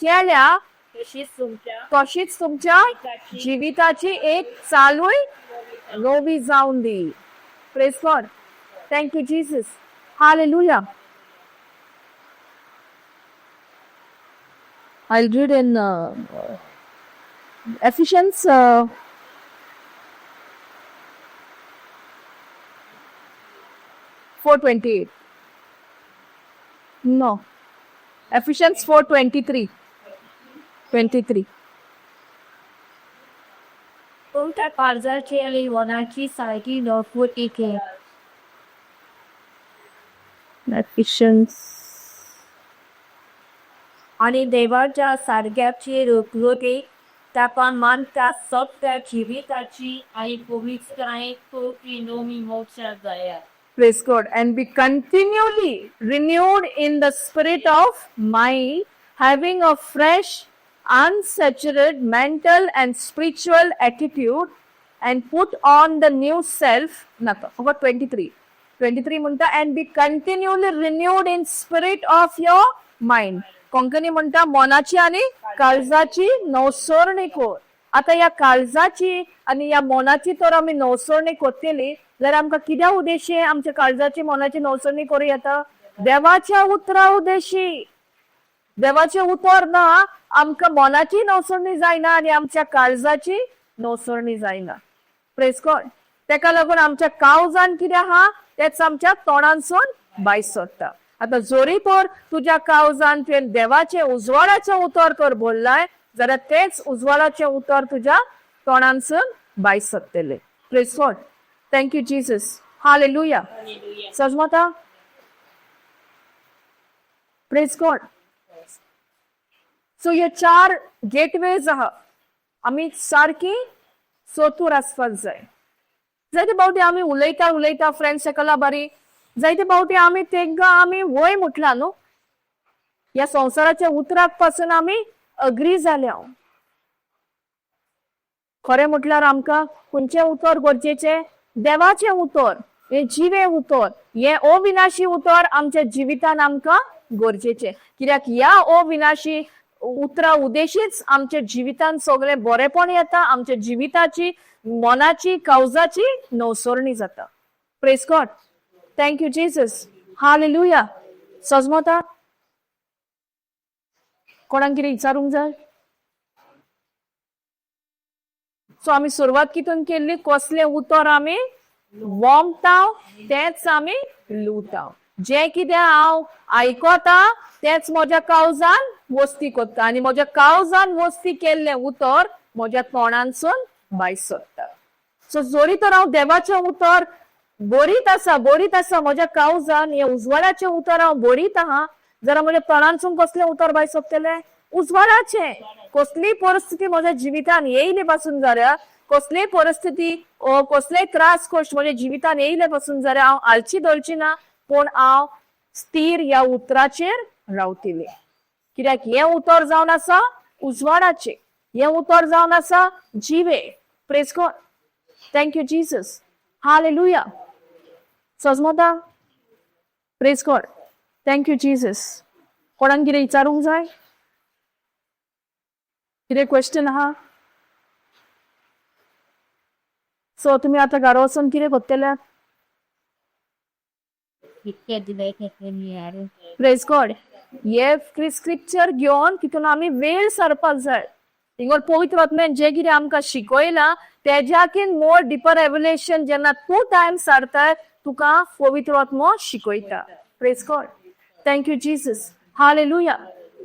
Speaker 1: केल्या तशीच तुमच्या जिविताची एक चालूय नवी जावन दी. Praise God. Thank you Jesus. Hallelujah. I'll read in Ephesians 4:28. No. Ephesians 4:23. 23.
Speaker 2: तुमच्या काळजाची आणि मोनाची सारकी नवसुर्दी करा.
Speaker 1: Ephesians.
Speaker 2: आणि देवाच्या सारख्याची रुखरुखी ताका मानता सत्य जिविताची आणि पवित्रतायेची नवी मोक्षा जाया.
Speaker 1: Praise God. And be continually renewed in the spirit of mind, having a fresh, unsaturated mental and spiritual attitude, and put on the new self. About 23. 23 म्हणता and be continually renewed in spirit of your mind. Konkani म्हणटा मोनाची आणि काळजाची नवसरणी कर. आता या काळजाची आणि या मोनाची तर आमी नवसरणी करतली जाल्यार आमकां कित्या उद्देशी आमच्या काळजाची मोनाची नवसरणी करूं येता? देवाच्या उतरा उद्देशी. देवाचे उतर ना आमकां मोनाची नवसरणी जायना आणि आमच्या काळजाची नवसरणी जायना. Praise God. तेका लागून आमच्या काळजान कितें आहा तेच आमच्या तोंडांसून भायर सरता. आता जोरी तर तुझ्या काळजान तुवें देवाचे उजवाडाचे उतर तर बोललाय जाल्यार तेच उजवाडाचे उतर तुझ्या तोंडांसून भायर सरतले. Praise God. Thank you Jesus. Hallelujah. सजमता. Praise God. सो हे 4 गेटवेज आहा आमी सारकी सोतूर आसपाक जाय. जायते फावटी आमी उलयता फ्रेंड्स एकला बारी जायते फावटी आमी तेंका आमी वय म्हटला न्हू ह्या संवसाराच्या उतराक पासून आमी अग्री जाल्या. खरें म्हटल्यार आमकां खंयचें उतर गरजेचें? देवाचें उतर, हे जिवे उतर, हे अविनाशी उतर आमच्या जिवितान आमकां गरजेचें. कित्याक ह्या अविनाशी उतरा उदेशीच आमच्या जिवितान सगळें बरेपण येता. आमच्या जिविताची मनाची काळजाची नवसरणी जाता. Praise God. Thank you Jesus. Hallelujah. सजमता. कोणाक कितें विचारूंक जाय? सो आमी सुरवात कितून केल्ली? कसले उतर आमी वोमताव तेच आमी लुताव. जे कितें हांव आयकोता तेच म्हज्या काळजान वस्ती करता आनी म्हज्या काळजान वस्ती केल्लें उतर म्हज्या तोंडांसून भायर सरता. सो जोरी तर हांव देवाचें उतर बरीत आसा म्हज्या काळजान हे उजवाडाचें उतर हांव बरीत आहा जाल्यार म्हज्या तोंडांसून कसलें उतर भायर सरतलें? उजवाडाचें. कसलीय परिस्थिती म्हज्या जिवितान येयले पासून जाल्यार कसलीय परिस्थिती कसलेय त्रास कश्ट म्हज्या जिवितान येयले पासून जाल्यार हांव आलची दळची ना पूण हांव स्थिर ह्या उतराचेर रावतलें. कित्याक हें उतर जावन आसा उजवाडाचें. हें उतर जावन आसा जिवे. Praise God. Thank you Jesus. Hallelujah. सजमता. Praise God. Thank you Jesus. कोणाक कितें विचारूंक जाय? कितें क्वेश्चन आहा? सो तुमी आतां घरा वचून कितें करतले? Praise God. हे स्क्रिप्चर घेवन तितून आमी वेळ सरपाक जाय. थिंगर पवित्र आत्म्यान जे कितें आमकां शिकयलां तेज्याकीन मोर डिपर रेव्हलेशन जेन्ना तूं टायम सारताय तुका पवित्र आत्मो शिकयता. Praise God. Thank you Jesus. Hallelujah.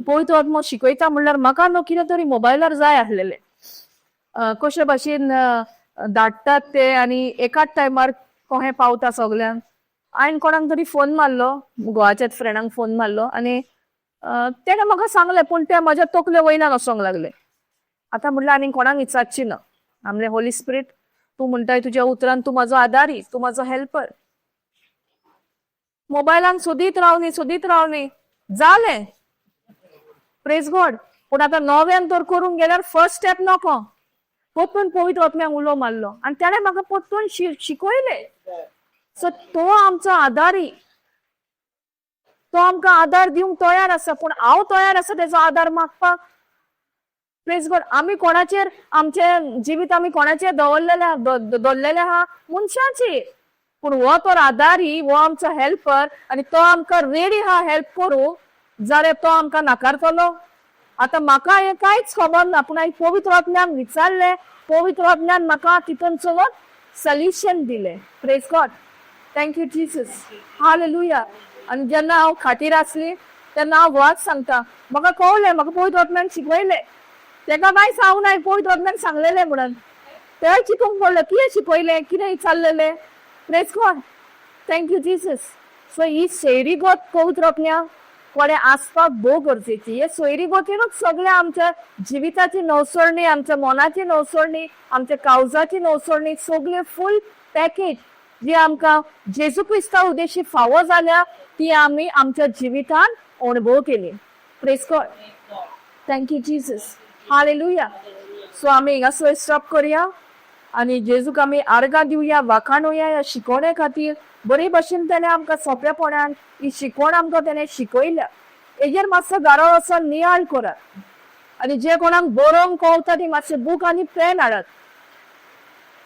Speaker 1: पवित्र आत्मो शिकयता म्हणल्यार म्हाका न्हू कितें तरी मोबायलार जाय आसलेलें. कशे भाशेन धाडटात ते आनी एकाच टायमार कहें पावता सगल्यांक. हांवें कोणाक तरी फोन मारलो गोवाच्याच फ्रेंडांक फोन मारलो आनी तेणें म्हाका सांगलें पूण तें म्हज्या तकले वयल्यान वचोंक लागलें. आतां म्हणल्यार आनी कोणाक विचारची ना. आमलें होली स्पिरीट तूं म्हणटाय तुज्या उतरान तूं म्हजो आदारी तूं म्हजो हेल्पर. मोबायलान सोदीत रावनी जालें. Praise God. पूण आतां नव्यान तर करूंक गेल्यार फर्स्ट स्टेप नको. परतून पवित्र आत्म्याक उलो मारलो आनी तेणें म्हाका परतून शिकयलें. सो तो आमचो आदारी. तो आमकां आदार दिवंक तयार आसा पूण हांव तयार आसा तेजो आदार मागपाक. Praise God. आमी कोणाचेर आमचें जिवीत आमी कोणाचेर दवरलेलें आहा? मनशाचेर. पूण हो तर आदारी हो आमचो हेल्पर आनी तो आमकां रेडी आहा हेल्प करूंक जाल्यार तो आमकां नाकारतलो? आतां म्हाका हें कांयच खबर ना पूण हांवें पवित्र आत्म्याक विचारलें. पवित्र आत्म्यान म्हाका तितून चलून सल्युशन दिलें. Praise God. Thank you Jesus. हालेलुया. आनी जेन्ना हांव खाटीर आसली तेन्ना हांव घोवाक सांगता म्हाका कळलें म्हाका पवित्र आत्म्यान शिकयलें. तेका कांय सांगूंक ना पवित्र आत्म्यान सांगलेलें म्हणून. तें चिंतूंक पडलें कितें शिकयलें कितें विचारलेलें. Praise God. Thank you Jesus. So ही सोयरीगत पवित्र आत्म्या कोणे आसपाक भोव गरजेची. हे सोयरीगतीनूच सगळें आमच्या जिविताची नवसरणी आमच्या मनाची नवसरणी आमच्या काळजाची नवसरणी सगळें फूल पॅकेज जी आमकां जेजू क्रिस्ता उद्देशी फावो जाल्या ती आमी आमच्या जिवितान अणभव केली. Praise God. Thank you Jesus. Hallelujah. So आमी हिंगासर स्टॉप करया आनी जेजूक आमी आर्गां दिवया वाखाणुया ह्या शिकोवणे खातीर. बरे भशेन तेणें आमकां सोंपेपणान ही शिकवण आमकां तेणें शिकयल्या. हेजेर मातसो घरा वचून नियाळ करात आनी जे कोणाक बरोवंक कळटा ती मातशे बूक आनी पेन हाडात.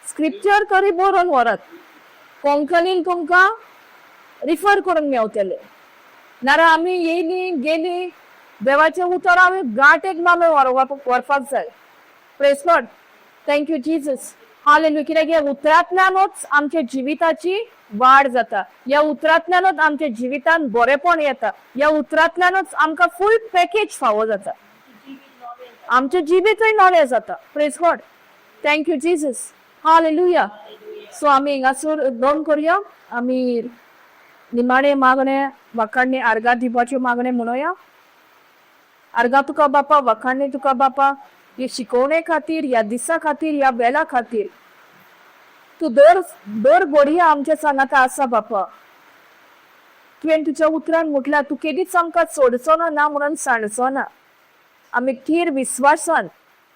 Speaker 1: स्क्रिप्चर तरी बरोवन व्हरात. कोंकणीन तुमकां रिफर करून मेवतले. नाल्यार आमी येयली गेली देवाचें उतर आमी गांठ एक मामे व्हरपाक जाय. Praise God. Thank you Jesus. Hallelujah. कित्याक ह्या उतरांतल्यानूच आमच्या जिविताची वाड जाता. ह्या उतरांतल्यानूच आमच्या जिवितान बरेपण येता. ह्या उतरांतल्यानूच आमकां फूल पॅकेज फावो जाता. आमचे जिबीतूय नवे जाता. Praise God. Thank you Jesus. Hallelujah. So आमी हिंगासर दोन करया. आमी निमाणे मागणे वखाणणे आर्गां दिवपाच्यो मागणे म्हणोया. आर्गां तुका बापा, वखाणणे तुका बापा, हे शिकोवणे खातीर, ह्या दिसा खातीर, ह्या वेळा खातीर तू दर घडये आमच्या सांगाता आसा बापा. तुवें तुज्या उतरान म्हटल्या तू केदीच आमकां सोडचो ना म्हणून सांडचो ना. आमी थीर विस्वासान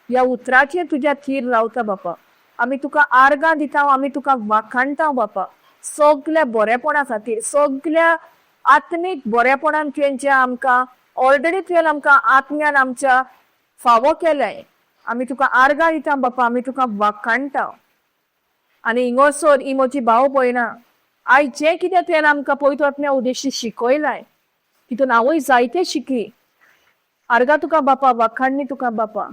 Speaker 1: ह्या उतराचेर तुज्या थीर रावता बापा. आमी तुका आर्गां दिता, आमी तुका वाखाणटा बापा. सगल्या बरेपणा खातीर, सगल्या आत्मीक बरेपणान तुवें जें आमकां ऑलरेडी तुवें आमकां आत्म्यान आमच्या फावो केलाय. आमी तुका आर्गां दिता बापा. आमी तुका वाखाणटा. आनी हिंगोसर ही म्हजी भाव पळयना, आयज जें कितें तुवें आमकां पयतो आत्म्या उद्देशी शिकयलाय तितून हांवूय जायते शिकली. आर्गां तुका बापा, वाखाणणी तुका बापा.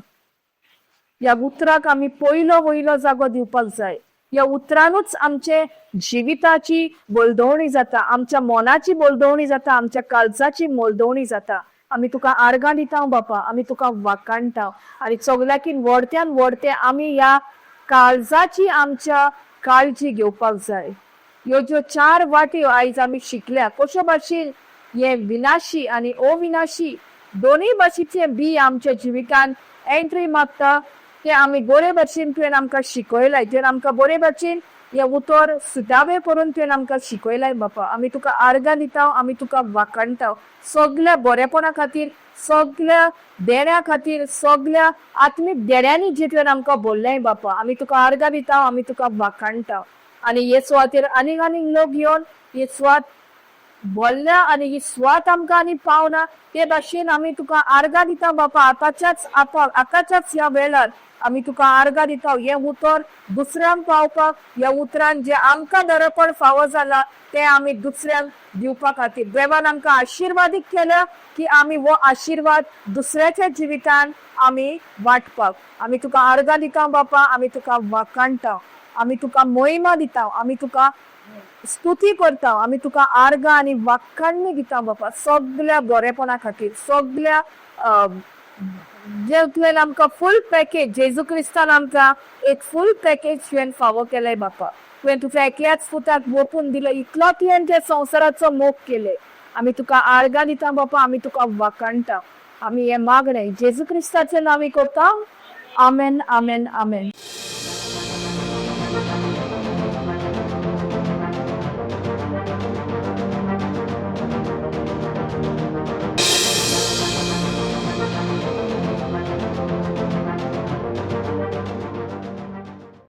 Speaker 1: ह्या उतराक आमी वयलो जागो दिवपाक जाय. ह्या उतरानूच आमचे जिविताची बोलदोवणी जाता, आमच्या मोनाची बोलदोवणी जाता, आमच्या काळजाची मोलदोवणी जाता. आमी तुका आर्गां दिता बापा. आमी तुका वाखाणटा. आनी सगल्याकीन व्हडत्यान व्हडते आमी ह्या काळजाची आमच्या काळजी घेवपाक जाय. ह्यो ज्यो 4 वाट्यो आयज आमी शिकल्या, कशे भाशेन हे विनाशी आनी अविनाशी दोनूय भाशेचे बी आमच्या जिवितान एंट्री मागता ते आमी बरे भाशेन तुवें आमकां शिकयलाय. तुवें आमकां बरे भाशेन हे उतर सुदावे करून तुवें आमकां शिकयलाय बापा. आमी तुका आर्गां दिता, आमी तुका वाखाणटा. सगल्या बरेपणा खातीर, सगल्या देण्या खातीर, सगल्या आत्मीक देण्यांनी जे तुवें आमकां बोल्लें बापा. आमी तुका आर्गां दिता, आमी तुका वाखाणटा. आनी हे सुवातेर आनीक लोक येवन हे सुवात बोल्ल्या आनी ही सुवात आमकां आनी पावना ते भाशेन आमी तुका आर्गां दिता बापा. आताच्याच ह्या वेळार आमी तुका आर्गां दिता. हे उतर दुसऱ्यांक पावपाक, ह्या उतरान जे आमकां दरपण फावो जाला ते आमी दुसऱ्यांक दिवपा खातीर. देवान आमकां आशिर्वादीत केल्या की आमी हो आशिर्वाद दुसऱ्याच्या जिवितान आमी वाटपाक. आमी तुका आर्गां दिता बापा. आमी तुका वाखाणटा. आमी तुका मोहिमा दिता. आमी तुका स्तुती करता. आमी तुका आर्गां आनी वाखाणणी दिता बापा. सगल्या बरेपणा खातीर, सगल्या जे तुवें आमकां फूल पॅकेज जेजू क्रिस्तान आमकां एक फूल पॅकेज तुवें फावो केलें बापा. तुवें तुज्या एकल्याच पुताक ओपून दिलो. इतलो तुवें त्या संवसाराचो मोग केले. आमी तुका आर्गां दिता बापा. आमी तुका वाखाणटा. आमी हे मागणें जेजू क्रिस्ताचें नांवी करता. आमेन, आमेन, आमेन.